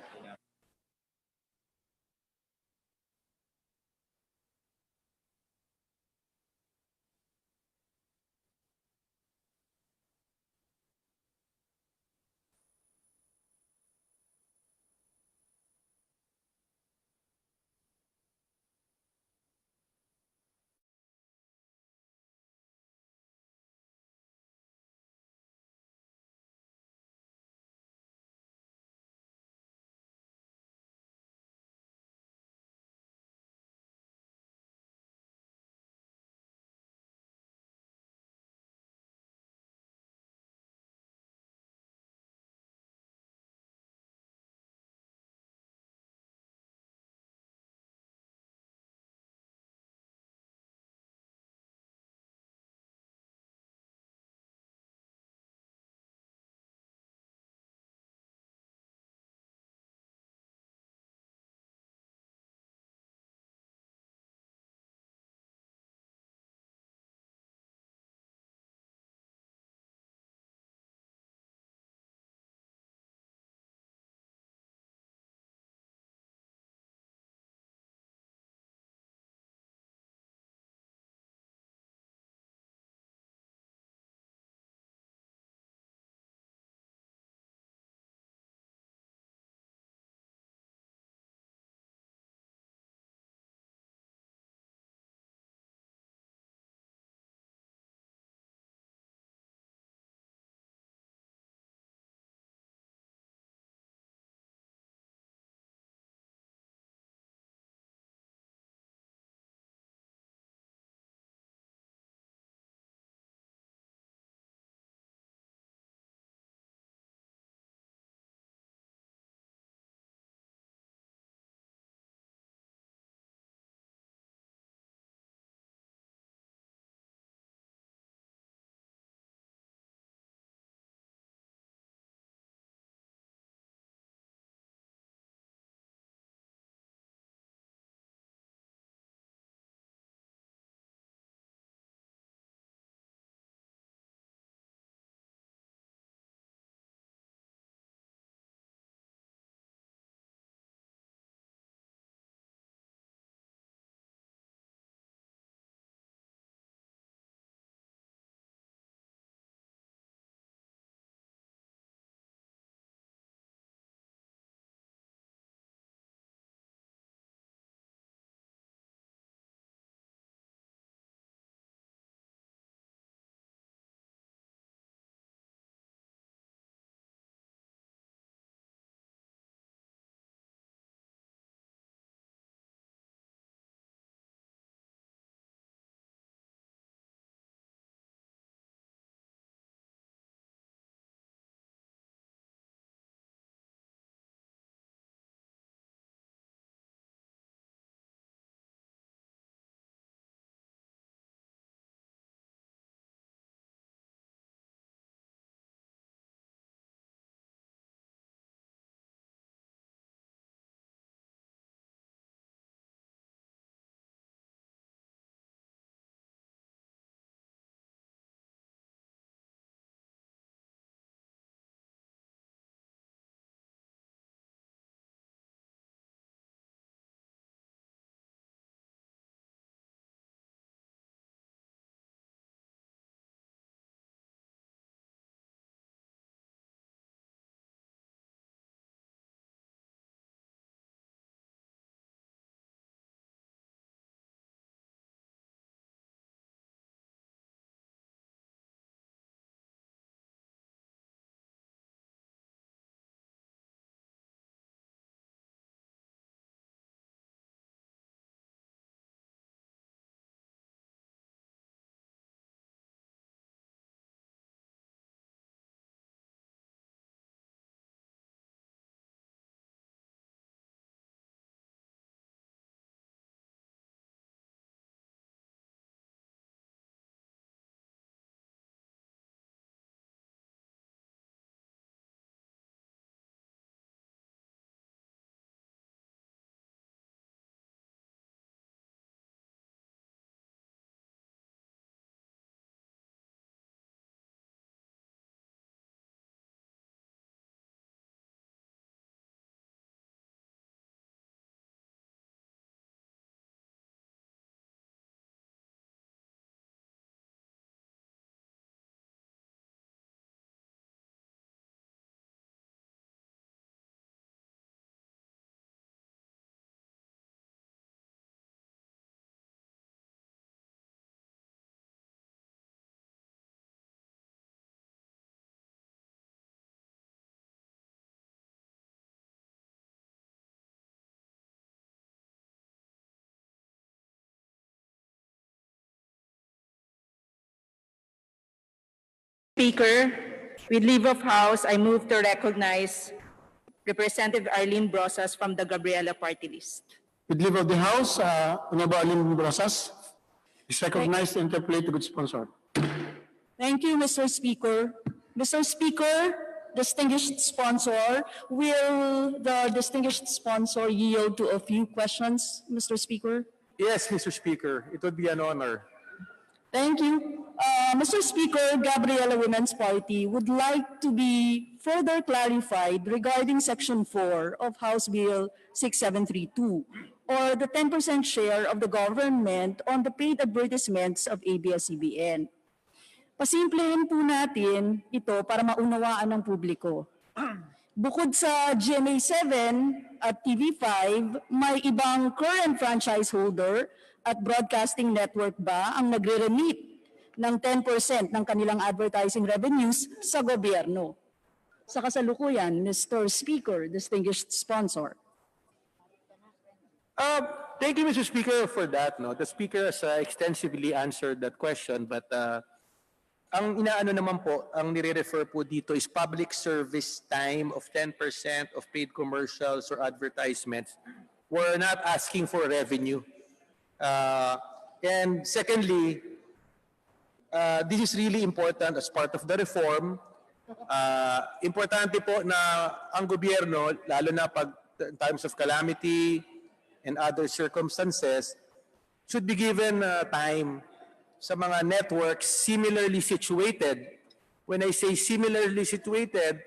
Speaker, with leave of House, I move to recognize Representative Arlene Brosas from the Gabriela Party List. With leave of the House, Honorable Alim Brosas is recognized to interpolate the good sponsor. Thank you, Mr. Speaker. Mr. Speaker, distinguished sponsor, will the distinguished sponsor yield to a few questions, Mr. Speaker? Yes, Mr. Speaker, it would be an honor. Thank you. Mr. Speaker, Gabriela Women's Party would like to be further clarified regarding Section 4 of House Bill 6732, or the 10% share of the government on the paid advertisements of ABS-CBN. Pasimplihin po natin ito para maunawaan ng publiko. Bukod sa GMA7 at TV5, may ibang current franchise holder at broadcasting network ba ang nagre-remit ng 10% ng kanilang advertising revenues sa gobyerno? Sa kasalukuyan, Mr. Speaker, distinguished sponsor. Thank you, Mr. Speaker, for that. No? The Speaker has extensively answered that question, but ang inaano naman po, ang nire-refer po dito is public service time of 10% of paid commercials or advertisements. We're not asking for revenue. And secondly, this is really important as part of the reform. Importante po na ang gobyerno, lalo na pag in times of calamity and other circumstances, should be given time sa mga networks similarly situated. When I say similarly situated,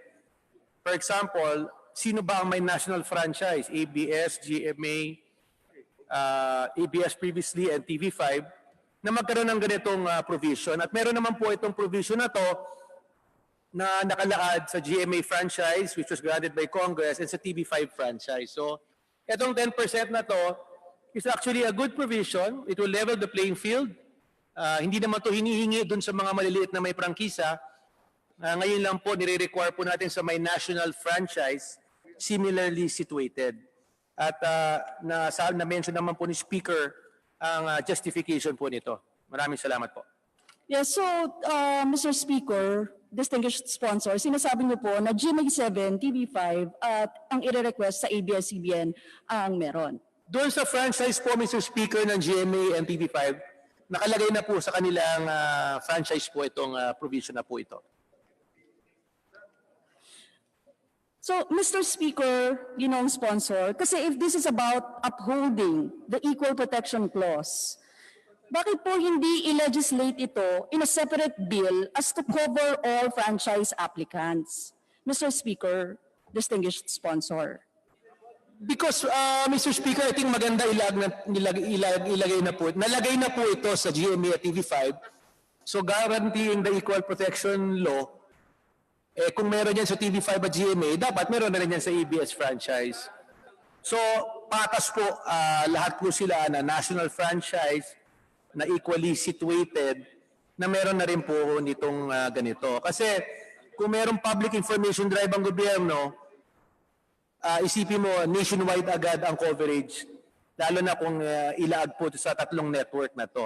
for example, sino ba ang may national franchise? ABS, GMA, ABS previously, and TV5, na magkaroon ng ganitong provision. At meron naman po itong provision na to na nakalaad sa GMA franchise, which was granted by Congress, and sa TV5 franchise. So, itong 10% na to is actually a good provision. It will level the playing field. Hindi naman to hinihingi dun sa mga maliliit na may prangkisa. Ngayon lang po, nire-require po natin sa may national franchise, similarly situated. At na-mention naman po ni Speaker ang justification po nito. Maraming salamat po. Yes, so Mr. Speaker, distinguished sponsor, sinasabi niyo po na GMA7, TV5 at ang ire-request sa ABS-CBN ang meron. Doon sa franchise po, Mr. Speaker, ng GMA and TV5, nakalagay na po sa kanilang franchise po itong provision na po ito. So, Mr. Speaker, ginong sponsor, kasi if this is about upholding the Equal Protection Clause, bakit po hindi i-legislate ito in a separate bill as to cover all franchise applicants? Mr. Speaker, distinguished sponsor. Because, Mr. Speaker, I think maganda ilagay na po. Nalagay na po ito sa GMA at TV5. So, guaranteeing the Equal Protection Law, kung meron yan sa TV5 at GMA, dapat meron na rin yan sa ABS franchise. So, patas po, lahat po sila na national franchise na equally situated na meron na rin po nitong ganito. Kasi kung merong public information drive ang gobyerno, isipin mo, nationwide agad ang coverage, lalo na kung ilaag po sa tatlong network na to.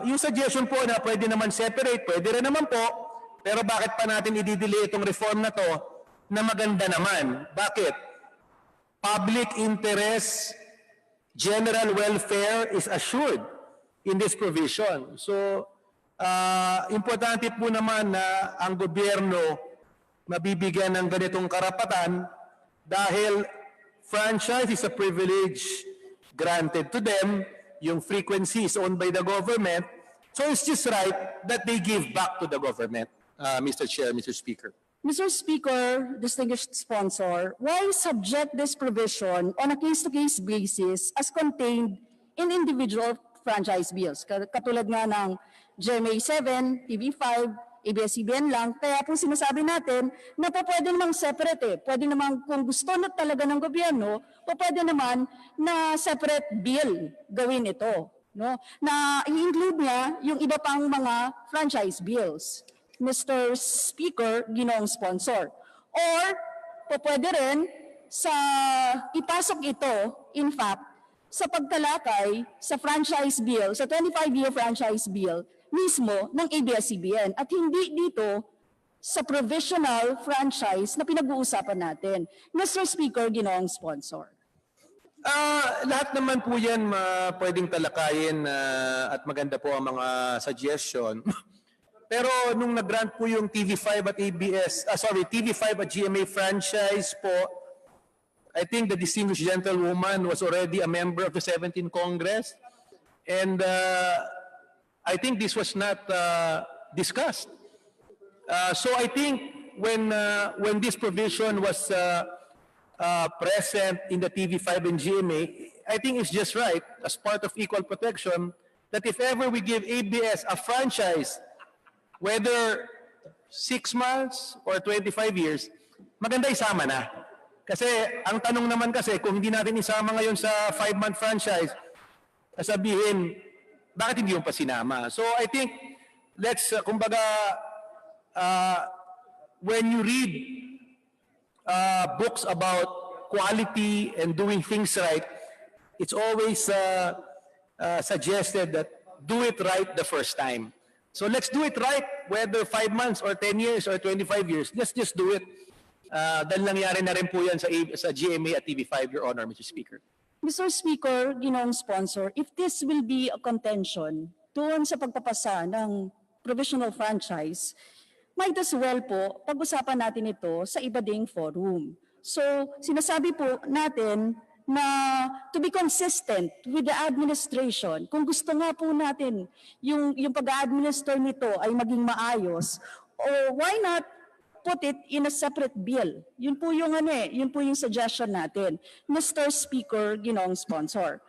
Yung suggestion po na pwede naman separate, pwede rin naman po, pero bakit pa natin i-delay itong reform na to na maganda naman? Bakit? Public interest, general welfare is assured in this provision. So, importante po naman na ang gobyerno mabibigyan ng ganitong karapatan dahil franchise is a privilege granted to them, yung frequency is owned by the government, so it's just right that they give back to the government. Mr. Chair, Mr. Speaker. Mr. Speaker, distinguished sponsor, why subject this provision on a case-to-case basis as contained in individual franchise bills? Katulad nga ng GMA7, TV5, ABS-CBN lang, kaya po sinasabi natin na po pwede namang separate Pwede namang kung gusto na talaga ng gobyerno, po pwede naman na separate bill gawin ito. No? Na i-include niya yung iba pang mga franchise bills. Mr. Speaker, ginong sponsor. Or, po pwede rin sa ipasok ito, in fact, sa pagtalakay sa franchise bill, sa 25-year franchise bill, mismo ng ABS-CBN at hindi dito sa provisional franchise na pinag-uusapan natin. Mr. Speaker, ginoong sponsor. Lahat naman po yan pwedeng talakayin at maganda po ang mga suggestion. Pero nung nag-grant po yung TV5 at TV5 at GMA franchise po, I think the distinguished gentlewoman was already a member of the 17th Congress. And I think this was not discussed. So I think when this provision was present in the TV5 and GMA, I think it's just right, as part of equal protection, that if ever we give ABS a franchise, whether 6 months or 25 years, maganda isama na. Kasi ang tanong naman kasi, kung hindi natin isama ngayon sa 5-month franchise, sasabihin, bakit hindi yung pa sinama? So I think, let's, kumbaga, when you read books about quality and doing things right, it's always suggested that do it right the first time. So let's do it right, whether 5 months or 10 years or 25 years, let's just do it. Dahil nangyari na rin po yan sa GMA at TV5, Your Honor, Mr. Speaker. Mr. Speaker, ginoong sponsor, if this will be a contention doon sa pagpapasa ng provisional franchise, might as well po pag-usapan natin ito sa iba ding forum. So sinasabi po natin na to be consistent with the administration, kung gusto nga po natin yung pag-administer nito ay maging maayos, or why not put it in a separate bill? Yun po yung yun po yung suggestion natin. Mr. Speaker, ginoong sponsor.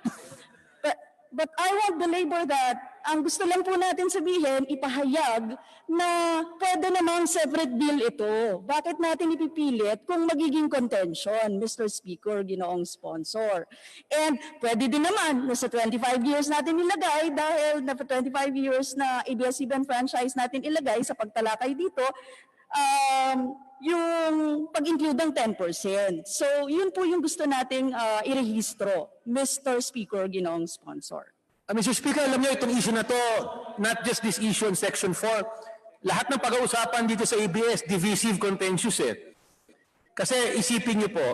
But I won't belabor that. Ang gusto lang po natin sabihin, ipahayag na pwede namang separate bill ito. Bakit natin ipipilit kung magiging contention, Mr. Speaker, ginoong sponsor? And pwede din naman na sa 25 years natin ilagay dahil na 25 years na ABS-CBN franchise natin ilagay sa pagtalakay dito, yung pag-include ng 10%. So yun po yung gusto nating irehistro, Mr. Speaker, ginoong sponsor. Mr. Speaker, alam niyo itong issue na to, not just this issue in Section 4, lahat ng pag-uusapan dito sa ABS, divisive contentious eh. Kasi isipin niyo po,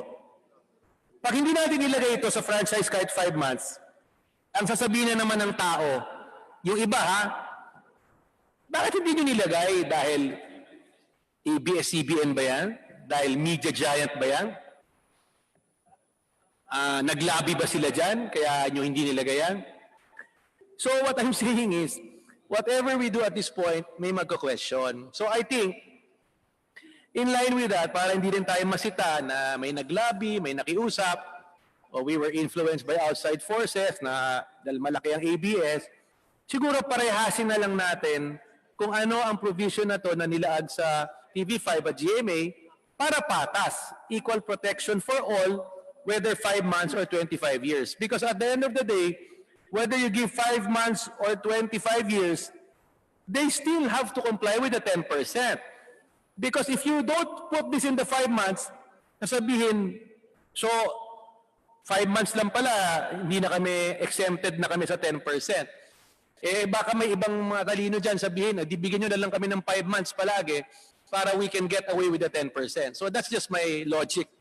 pag hindi natin ilagay ito sa franchise kahit 5 months, ang sasabihin na naman ng tao, yung iba bakit hindi nyo nilagay? Dahil ABS-CBN ba yan? Dahil media giant ba yan? Naglabi ba sila dyan? Kaya nyo hindi nilagay yan? So what I'm saying is, whatever we do at this point, may magka-question. So I think, in line with that, para hindi rin tayo masita na may naglabi, may nakiusap, o we were influenced by outside forces na dahil malaki ang ABS, siguro parehasin na lang natin kung ano ang provision na to na nilaag sa TV5 at GMA para patas, equal protection for all, whether 5 months or 25 years. Because at the end of the day, whether you give 5 months or 25 years, they still have to comply with the 10%. Because if you don't put this in the 5 months, nasabihin, so 5 months lang pala, hindi na kami exempted na kami sa 10%. Eh baka may ibang mga talino dyan sabihin, bigyan nyo na lang kami ng 5 months palagi para we can get away with the 10%. So that's just my logic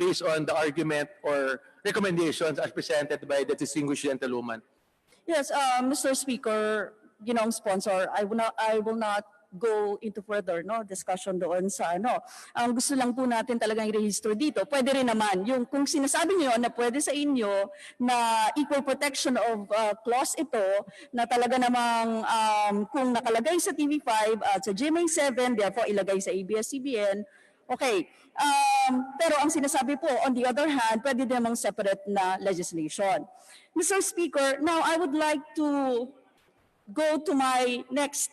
based on the argument or recommendations as presented by the distinguished gentlewoman. Yes, Mr. Speaker, ginoong sponsor, I will not go into further discussion doon sa Ang gusto lang po natin talagang i-register dito. Pwede rin naman yung kung sinasabi niyo na pwede sa inyo na equal protection of clause ito na talaga namang kung nakalagay sa TV5 at sa GMA7 therefore ilagay sa ABS-CBN. Okay. Pero ang sinasabi po, on the other hand, pwede namang separate na legislation. Mr. Speaker, now I would like to go to my next.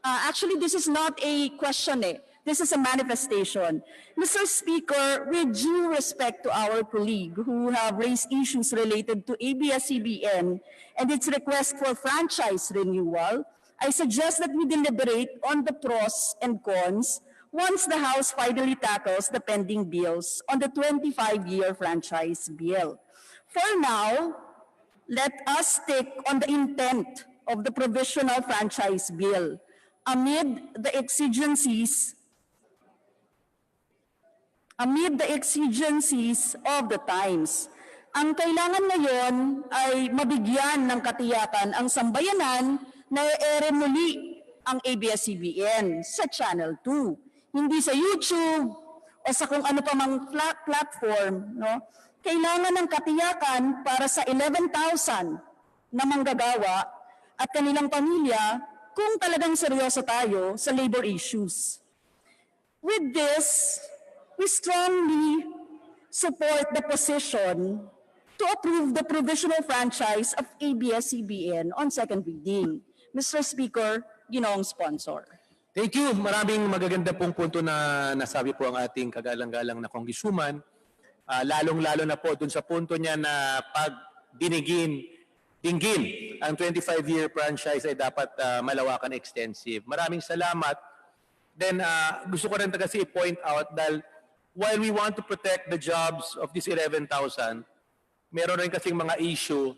Actually, this is not a question. This is a manifestation. Mr. Speaker, with due respect to our colleague who have raised issues related to ABS-CBN and its request for franchise renewal, I suggest that we deliberate on the pros and cons once the House finally tackles the pending bills on the 25-year franchise bill. For now, let us stick on the intent of the provisional franchise bill amid the exigencies of the times. Ang kailangan ngayon ay mabigyan ng katiyakan ang sambayanan na i-ere muli ang ABS-CBN sa Channel 2. Hindi sa YouTube o sa kung ano pa mang platform. No? Kailangan ng katiyakan para sa 11,000 na manggagawa at kanilang pamilya kung talagang seryoso tayo sa labor issues. With this, we strongly support the position to approve the provisional franchise of ABS-CBN on second reading. Mr. Speaker, ginoong sponsor. Thank you. Maraming magaganda pong punto na nasabi po ang ating kagalang-galang na congresswoman. Lalong-lalo na po dun sa punto niya na pag dinggin ang 25-year franchise ay dapat malawakan, extensive. Maraming salamat. Then gusto ko rin kasi i-point out dahil while we want to protect the jobs of these 11,000, meron rin kasing mga issue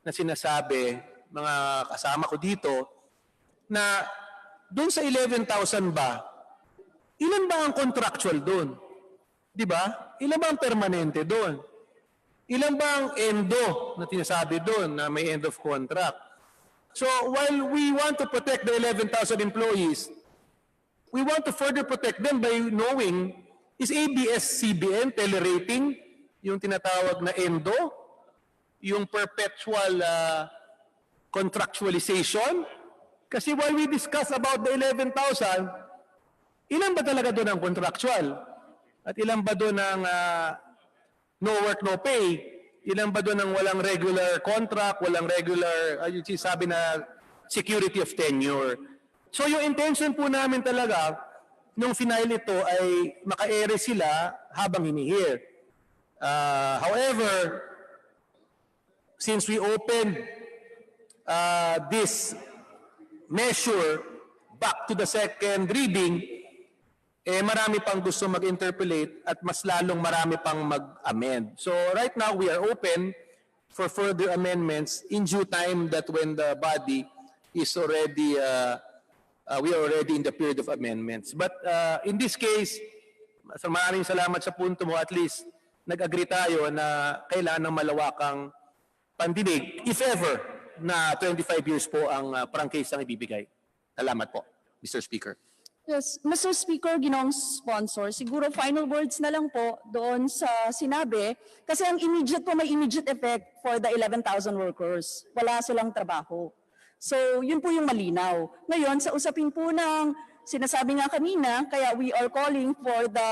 na sinasabi, mga kasama ko dito, na doon sa 11,000 ba, ilan ba ang contractual doon? Di ba? Ilan ba ang permanente doon? Ilan ba ang endo na tinasabi doon na may end of contract? So while we want to protect the 11,000 employees, we want to further protect them by knowing, is ABS-CBN telerating yung tinatawag na endo, yung perpetual contractualization? Kasi while we discuss about the 11,000, ilan ba talaga doon ang contractual? At ilan ba doon ang no work, no pay? Ilan ba doon ang walang regular contract, walang regular, yung sabi na security of tenure? So yung intention po namin talaga, nung final ito ay maka-ere sila habang hinihir. However, since we opened this measure back to the second reading, marami pang gusto mag-interpolate at mas lalong marami pang mag-amend. So right now, we are open for further amendments in due time that when the body is already, we are already in the period of amendments. But in this case, maraming salamat sa punto mo, at least nag-agree tayo na kailangan ng malawakang pandinig, if ever, na 25 years po ang prangkisa ang ibibigay. Salamat po, Mr. Speaker. Yes, Mr. Speaker, ginoong sponsor, siguro final words na lang po doon sa sinabi, kasi ang immediate po may immediate effect for the 11,000 workers. Wala silang trabaho. So, yun po yung malinaw. Ngayon, sa usapin po ng sinasabi nga kanina, kaya we are calling for the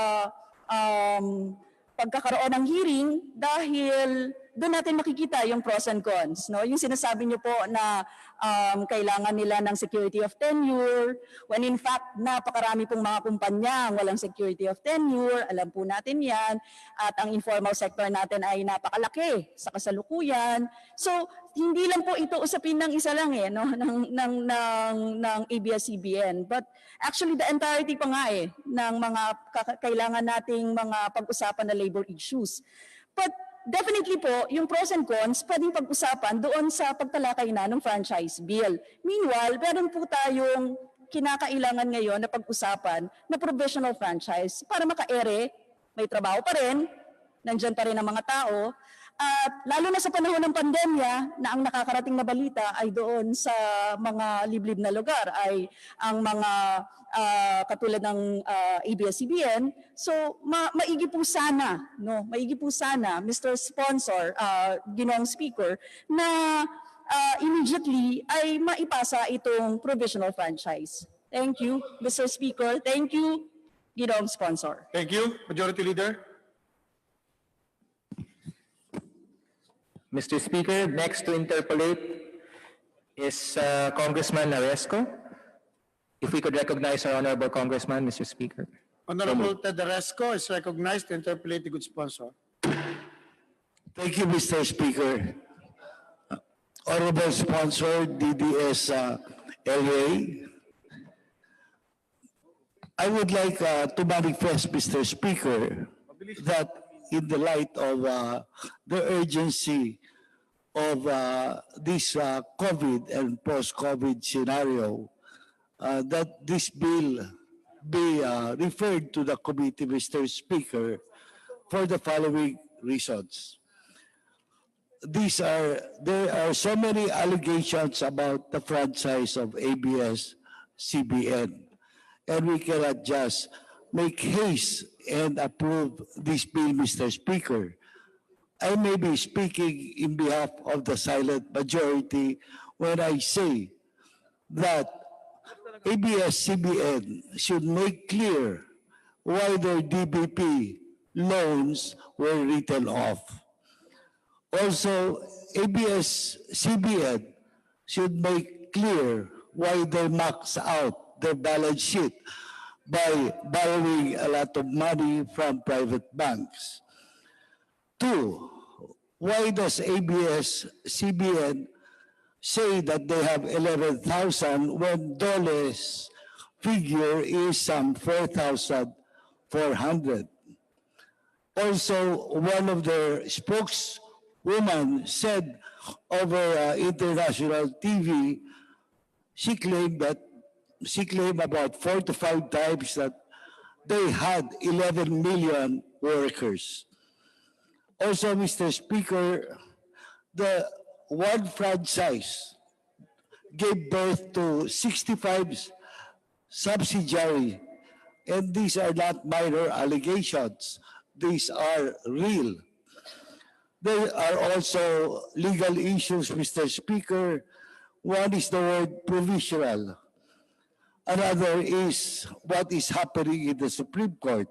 pagkakaroon ng hearing dahil doon natin makikita yung pros and cons. No? Yung sinasabi niyo po na kailangan nila ng security of tenure, when in fact, napakarami pong mga kumpanya ang walang security of tenure, alam po natin yan, at ang informal sector natin ay napakalaki sa kasalukuyan. So, hindi lang po ito usapin ng isa lang no? ng ABS-CBN, but actually the entirety pa nga ng mga kailangan nating mga pag-usapan na labor issues. But definitely po, yung pros and cons, pwedeng pag-usapan doon sa pagtalakay na ng franchise bill. Meanwhile, meron po tayong kinakailangan ngayon na pag-usapan na provisional franchise para maka-ere, may trabaho pa rin, nandyan pa rin ang mga tao, at lalo na sa panahon ng pandemya na ang nakakarating na balita ay doon sa mga liblib na lugar ay ang mga katulad ng ABS-CBN. So maigi po sana, maigi po sana, Mr. Sponsor, ginoong Speaker, na immediately ay maipasa itong provisional franchise. Thank you, Mr. Speaker. Thank you, ginoong Sponsor. Thank you, Majority Leader. Mr. Speaker, next to interpolate is Congressman Aresco. If we could recognize our Honorable Congressman, Mr. Speaker. Honorable Ted Aresco is recognized to interpolate the good sponsor. Thank you, Mr. Speaker. Honorable Sponsor, DDS LA. I would like to manifest, Mr. Speaker, that in the light of the urgency of this COVID and post-COVID scenario, that this bill be referred to the committee, Mr. Speaker, for the following reasons. There are so many allegations about the franchise of ABS-CBN, and we cannot just make haste and approve this bill, Mr. Speaker. I may be speaking in behalf of the silent majority when I say that ABS-CBN should make clear why their DBP loans were written off. Also, ABS-CBN should make clear why they max out their balance sheet by borrowing a lot of money from private banks. Two, why does ABS-CBN say that they have 11,000 when Dole's figure is some 4,400? Also, one of their spokeswomen said over international TV, she claimed about 4 to 5 times that they had 11 million workers. Also, Mr. Speaker, the one franchise gave birth to 65 subsidiaries, and these are not minor allegations. These are real. There are also legal issues, Mr. Speaker. One is the word provisional. Another is what is happening in the Supreme Court.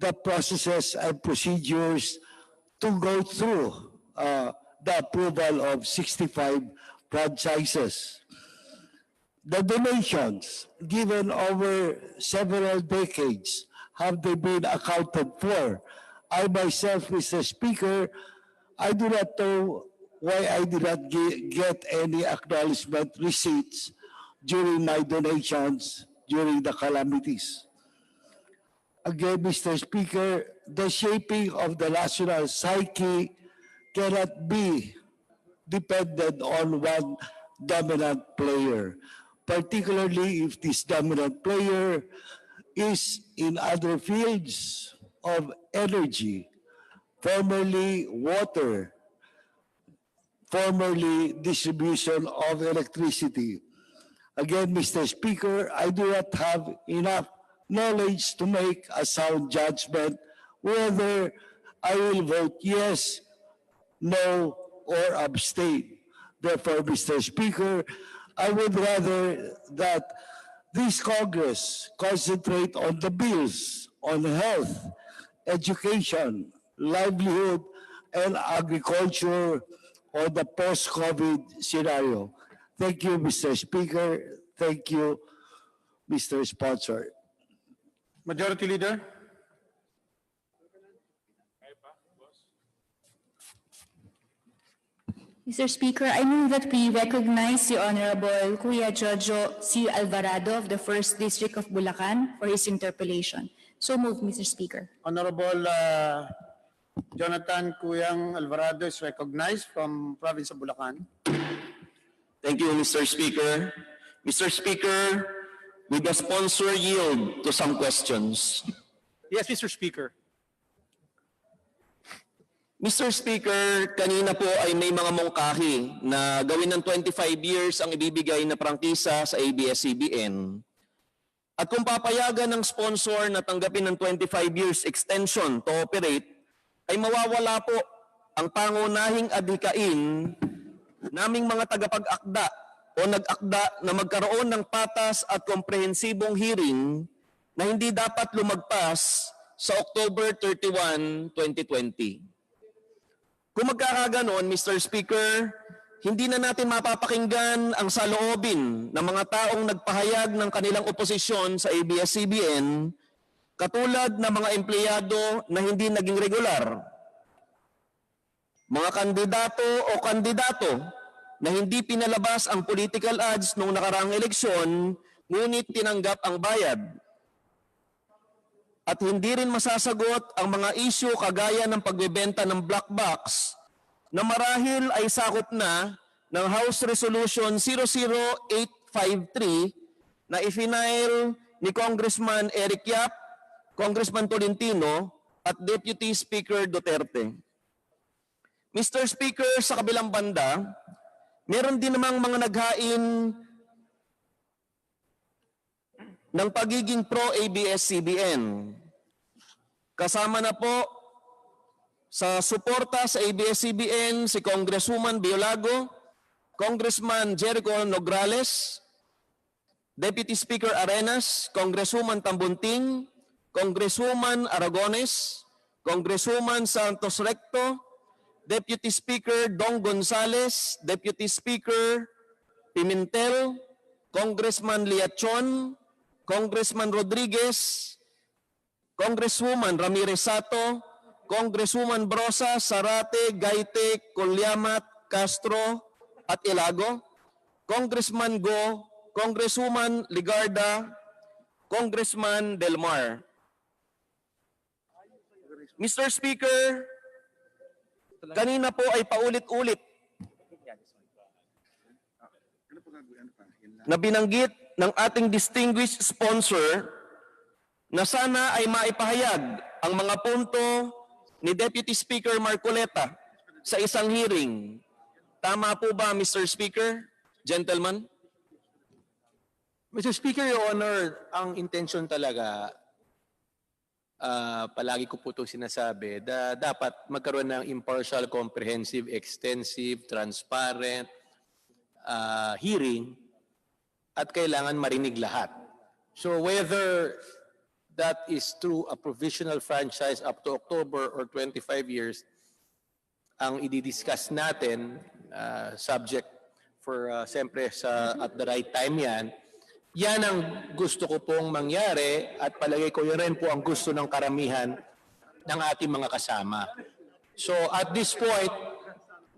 The processes and procedures to go through the approval of 65 franchises. The donations given over several decades, have they been accounted for? I myself, Mr. Speaker, I do not know why I did not get any acknowledgement receipts during my donations during the calamities. Again, Mr. Speaker, the shaping of the national psyche cannot be dependent on one dominant player, particularly if this dominant player is in other fields of energy, formerly water, formerly distribution of electricity. Again, Mr. Speaker, I do not have enough knowledge to make a sound judgment whether I will vote yes, no, or abstain. Therefore, Mr. Speaker, I would rather that this Congress concentrate on the bills on health, education, livelihood, and agriculture on the post-COVID scenario. Thank you, Mr. Speaker. Thank you, Mr. Sponsor. Majority Leader. Mr. Speaker, I move that we recognize the Honorable Kuya Jojo C. Alvarado of the 1st District of Bulacan for his interpellation. So moved, Mr. Speaker. Honorable Jonathan Cuyang Alvarado is recognized from province of Bulacan. Thank you, Mr. Speaker. Mr. Speaker, will the sponsor yield to some questions? Yes, Mr. Speaker. Mr. Speaker, kanina po ay may mga mungkahi na gawin ng 25 years ang ibibigay na prangkisa sa ABS-CBN. At kung papayagan ng sponsor na tanggapin ng 25 years extension to operate, ay mawawala po ang pangunahing adhikain naming mga tagapag-akda o nag-akda na magkaroon ng patas at komprehensibong hearing na hindi dapat lumagpas sa October 31, 2020. Kung magkakaganon, Mr. Speaker, hindi na natin mapapakinggan ang saloobin ng mga taong nagpahayag ng kanilang oposisyon sa ABS-CBN, katulad ng mga empleyado na hindi naging regular, mga kandidato o kandidato na hindi pinalabas ang political ads noong nakaraang eleksyon, ngunit tinanggap ang bayad. At hindi rin masasagot ang mga isyu kagaya ng pagbebenta ng black box na marahil ay sakop na ng House Resolution 00853 na ifinail ni Congressman Eric Yap, Congressman Tolentino at Deputy Speaker Duterte. Mr. Speaker, sa kabilang banda, meron din namang mga naghain ng pagiging pro-ABS-CBN. Kasama na po sa suporta sa ABS-CBN si Congresswoman Biolago, Congressman Jericho Nograles, Deputy Speaker Arenas, Congresswoman Tambunting, Congresswoman Aragones, Congresswoman Santos Recto, Deputy Speaker Dong Gonzales, Deputy Speaker Pimentel, Congressman Liachon, Congressman Rodriguez, Congresswoman Ramirez Sato, Congresswoman Brosa, Sarate, Gaite, Colyamat, Castro, at Ilago, Congressman Go, Congresswoman Ligarda, Congressman Delmar. Mr. Speaker, kanina po ay paulit-ulit na binanggit ng ating distinguished sponsor na sana ay maipahayag ang mga punto ni Deputy Speaker Marcoleta sa isang hearing. Tama po ba, Mr. Speaker? Gentlemen? Mr. Speaker, Your Honor, ang intention talaga, palagi ko po itong sinasabi, dapat magkaroon ng impartial, comprehensive, extensive, transparent hearing at kailangan marinig lahat. So whether that is through a provisional franchise up to October or 25 years, ang i-discuss natin, subject for siyempre at the right time yan ang gusto ko pong mangyari at palagay ko yun rin po ang gusto ng karamihan ng ating mga kasama. So at this point,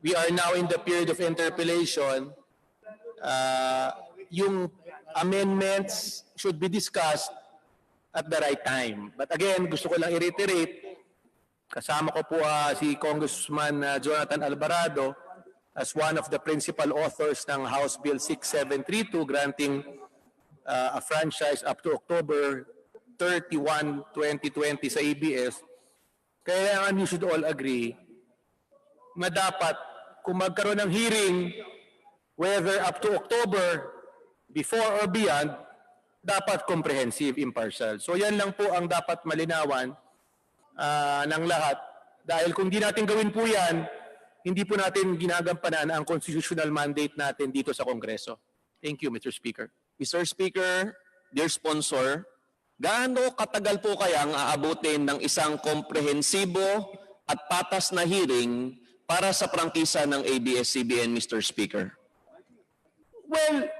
we are now in the period of interpellation. Yung amendments should be discussed at the right time. But again, gusto ko lang i-reiterate, kasama ko po si Congressman Jonathan Alvarado as one of the principal authors ng House Bill 6732 granting a franchise up to October 31, 2020 sa ABS. Kaya you should all agree na dapat kung magkaroon ng hearing whether up to October, before or beyond, dapat comprehensive, impartial. So yan lang po ang dapat malinawan ng lahat. Dahil kung di natin gawin po yan, hindi po natin ginagampanan ang constitutional mandate natin dito sa Kongreso. Thank you, Mr. Speaker. Mr. Speaker, dear sponsor, gaano katagal po kayang aabutin ng isang komprehensibo at patas na hearing para sa prangkisa ng ABS-CBN, Mr. Speaker? Well,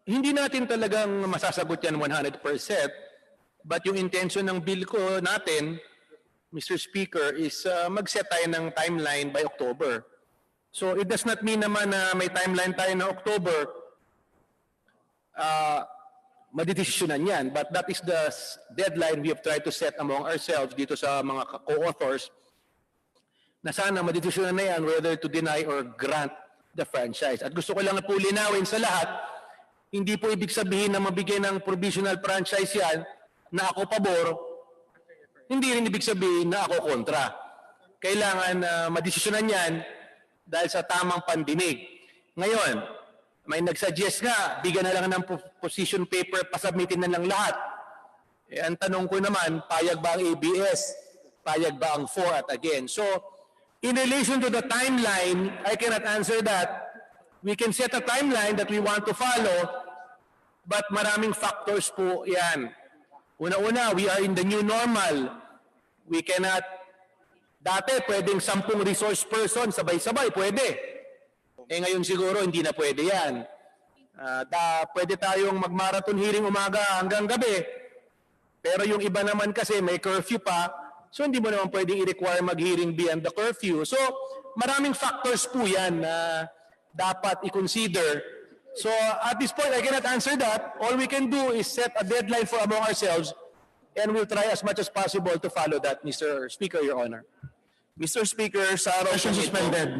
hindi natin talagang masasagot yan 100%, but yung intention ng bill ko natin, Mr. Speaker, is mag-set tayo ng timeline by October. So it does not mean naman na may timeline tayo na October, madidesisyonan yan. But that is the deadline we have tried to set among ourselves dito sa mga co-authors na sana madidesisyonan na yan whether to deny or grant the franchise. At gusto ko lang na po linawin sa lahat, hindi po ibig sabihin na mabigyan ng provisional franchise yan na ako pabor, hindi rin ibig sabihin na ako kontra. Kailangan madesisyonan yan dahil sa tamang pandinig. Ngayon, may nagsuggest nga, bigyan na lang ng position paper, pasubmitin na lang lahat. Ang tanong ko naman, payag ba ang ABS? Payag ba ang 4 at again? So, in relation to the timeline, I cannot answer that. We can set a timeline that we want to follow, but maraming factors po yan. Una-una, we are in the new normal. We cannot, dati pwedeng 10 resource person, sabay-sabay, pwede. Ngayon siguro hindi na pwede yan. Pwede tayong mag-marathon hearing umaga hanggang gabi. Pero yung iba naman kasi may curfew pa, so hindi mo naman pwedeng i-require mag-hearing beyond the curfew. So maraming factors po yan na dapat i-consider. So at this point, I cannot answer that. All we can do is set a deadline for among ourselves and we'll try as much as possible to follow that, Mr. Speaker, Your Honor. Mr. Speaker, sa araw Session po ito, suspended.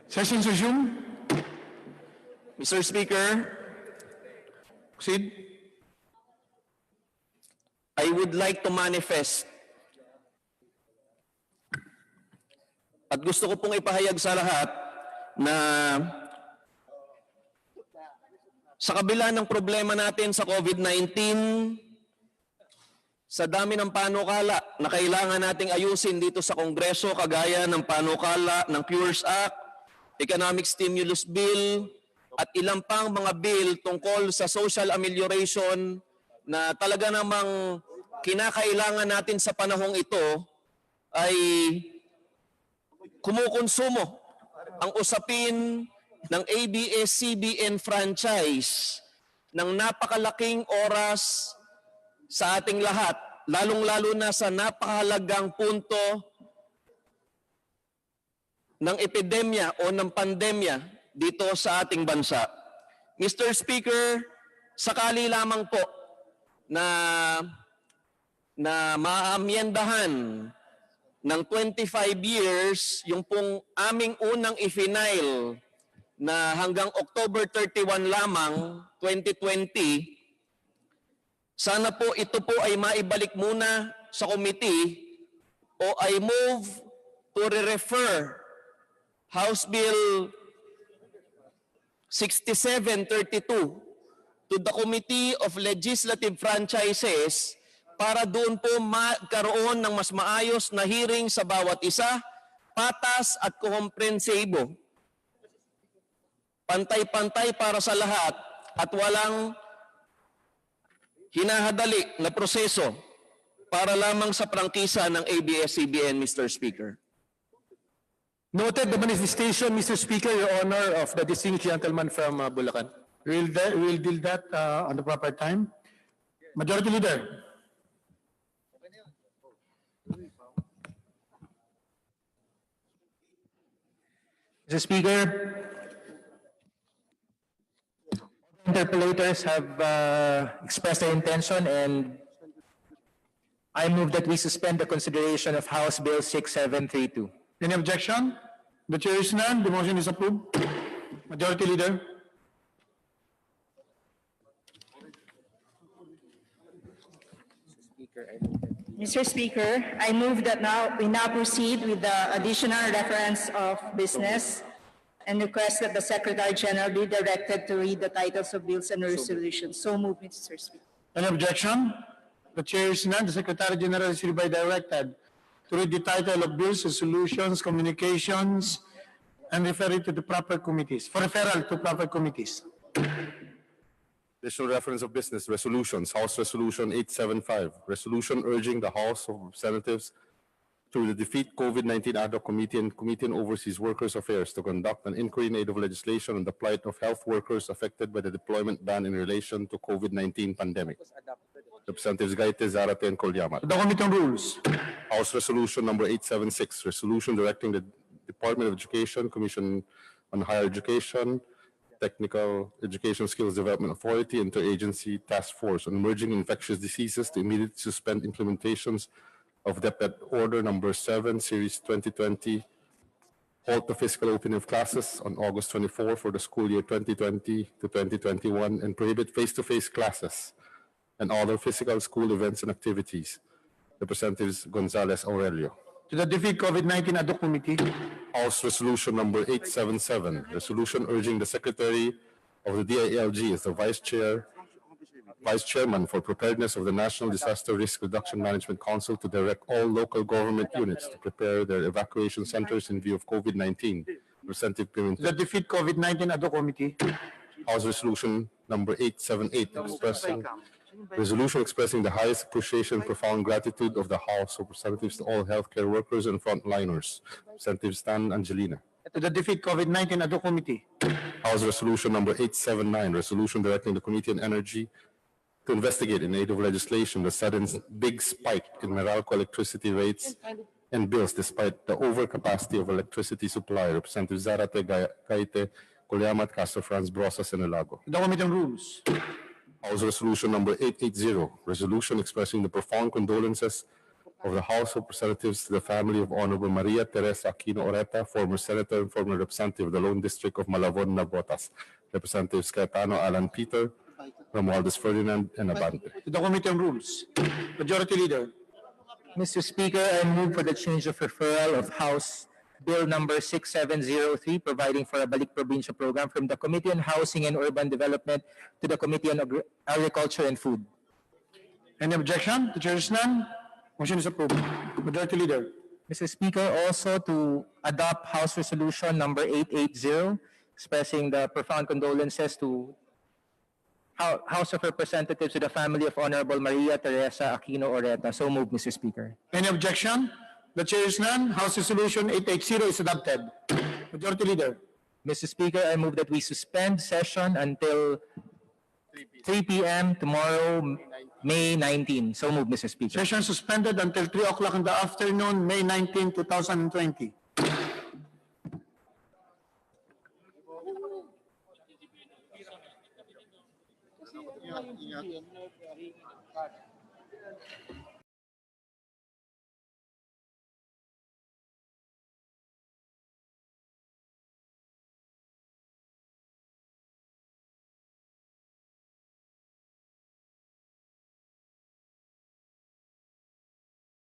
Session resumed. Mr. Speaker, Proceed. I would like to manifest at gusto ko pong ipahayag sa lahat na sa kabila ng problema natin sa COVID-19, sa dami ng panukala na kailangan nating ayusin dito sa Kongreso, kagaya ng panukala ng Cures Act, Economic Stimulus Bill, at ilang pang mga bill tungkol sa social amelioration na talaga namang kinakailangan natin sa panahong ito, ay kumukonsumo ang usapin ng ABS-CBN franchise ng napakalaking oras sa ating lahat, lalong-lalo na sa napakahalagang punto ng epidemya o ng pandemya dito sa ating bansa. Mr. Speaker, sakali lamang po na maamyendahan ng 25 years yung pong aming unang i-final na hanggang October 31 lamang 2020, sana po ito po ay maibalik muna sa committee o I move to re-refer House Bill 6732 to the Committee of Legislative Franchises para doon po magkaroon ng mas maayos na hearing sa bawat isa, patas at komprehensibo. Pantay-pantay para sa lahat at walang hinahadali na proseso para lamang sa prangkisa ng ABS-CBN, Mr. Speaker. Noted the manifestation, Mr. Speaker, Your Honor, of the distinguished gentleman from Bulacan. We'll deal that on the proper time. Majority Leader. Mr. Speaker, interpellators have expressed their intention, and I move that we suspend the consideration of House Bill 6732. Any objection? The chair is none. The motion is approved. Majority Leader. Speaker, I move that we Mr. Speaker, I move that we now proceed with the additional reference of business and request that the Secretary General be directed to read the titles of bills and resolutions. So moved, Mr. Speaker. Any objection? The chair is none. The Secretary General is hereby directed to read the title of bills, resolutions, communications, and refer it to the proper committees, for referral to proper committees. Additional reference of business resolutions. House Resolution 875, resolution urging the House of Representatives through the Defeat COVID-19 Ad hoc Committee and Committee on Overseas Workers Affairs to conduct an inquiry in aid of legislation on the plight of health workers affected by the deployment ban in relation to COVID-19 pandemic. Representatives Gaite, Zarate, and Kolyamat. The Committee on Rules. House Resolution number 876, resolution directing the Department of Education, Commission on Higher Education, Technical Education Skills Development Authority, Interagency Task Force on Emerging Infectious Diseases to immediately suspend implementations of DepEd Order number 7, Series 2020, halt the physical opening of classes on August 24 for the school year 2020 to 2021, and prohibit face-to-face classes and other physical school events and activities. Representatives Gonzales Aurelio. To the Defeat COVID-19 Ad hoc Committee. House Resolution number 877, resolution urging the Secretary of the DILG as the Vice Chairman for Preparedness of the National Disaster Risk Reduction Management Council to direct all local government units to prepare their evacuation centers in view of COVID-19. Representative Pimentel. The Defeat COVID-19 Ad hoc Committee. House Resolution number 878, resolution expressing the highest appreciation and profound gratitude of the House of Representatives to all healthcare workers and frontliners. Representative Stan Angelina. To the Defeat COVID-19 Ad hoc Committee. House Resolution number 879, resolution directing the Committee on Energy to investigate in aid of legislation the sudden big spike in Meralco electricity rates and bills despite the overcapacity of electricity supply. Representative Zarate, Gaite, Kolyamat, Castro Franz, Brosas, and Elago. The Committee on Rules. House Resolution number 880, resolution expressing the profound condolences of the House of Representatives to the family of Honorable Maria Teresa Aquino Oreta, former Senator and former Representative of the Lone District of Malabon, Navotas. Representatives Cayetano Alan Peter, Romualdez Ferdinand, and Abante. To the Committee on Rules. Majority Leader. Mr. Speaker, I move for the change of referral of House Bill number 6703, providing for a Balik Probinsya program from the Committee on Housing and Urban Development to the Committee on Agriculture and Food. Any objection? The chair is none. Motion is approved. Majority Leader. Mr. Speaker, also to adopt House Resolution number 880, expressing the profound condolences to House of Representatives to the family of Honorable Maria Teresa Aquino Oreta. So moved, Mr. Speaker. Any objection? The chair is none. House Resolution 880 is adopted. Majority Leader. Mr. Speaker, I move that we suspend session until 3 p.m. tomorrow, May 19. So moved, Mr. Speaker. Session suspended until 3 o'clock in the afternoon, May 19, 2020.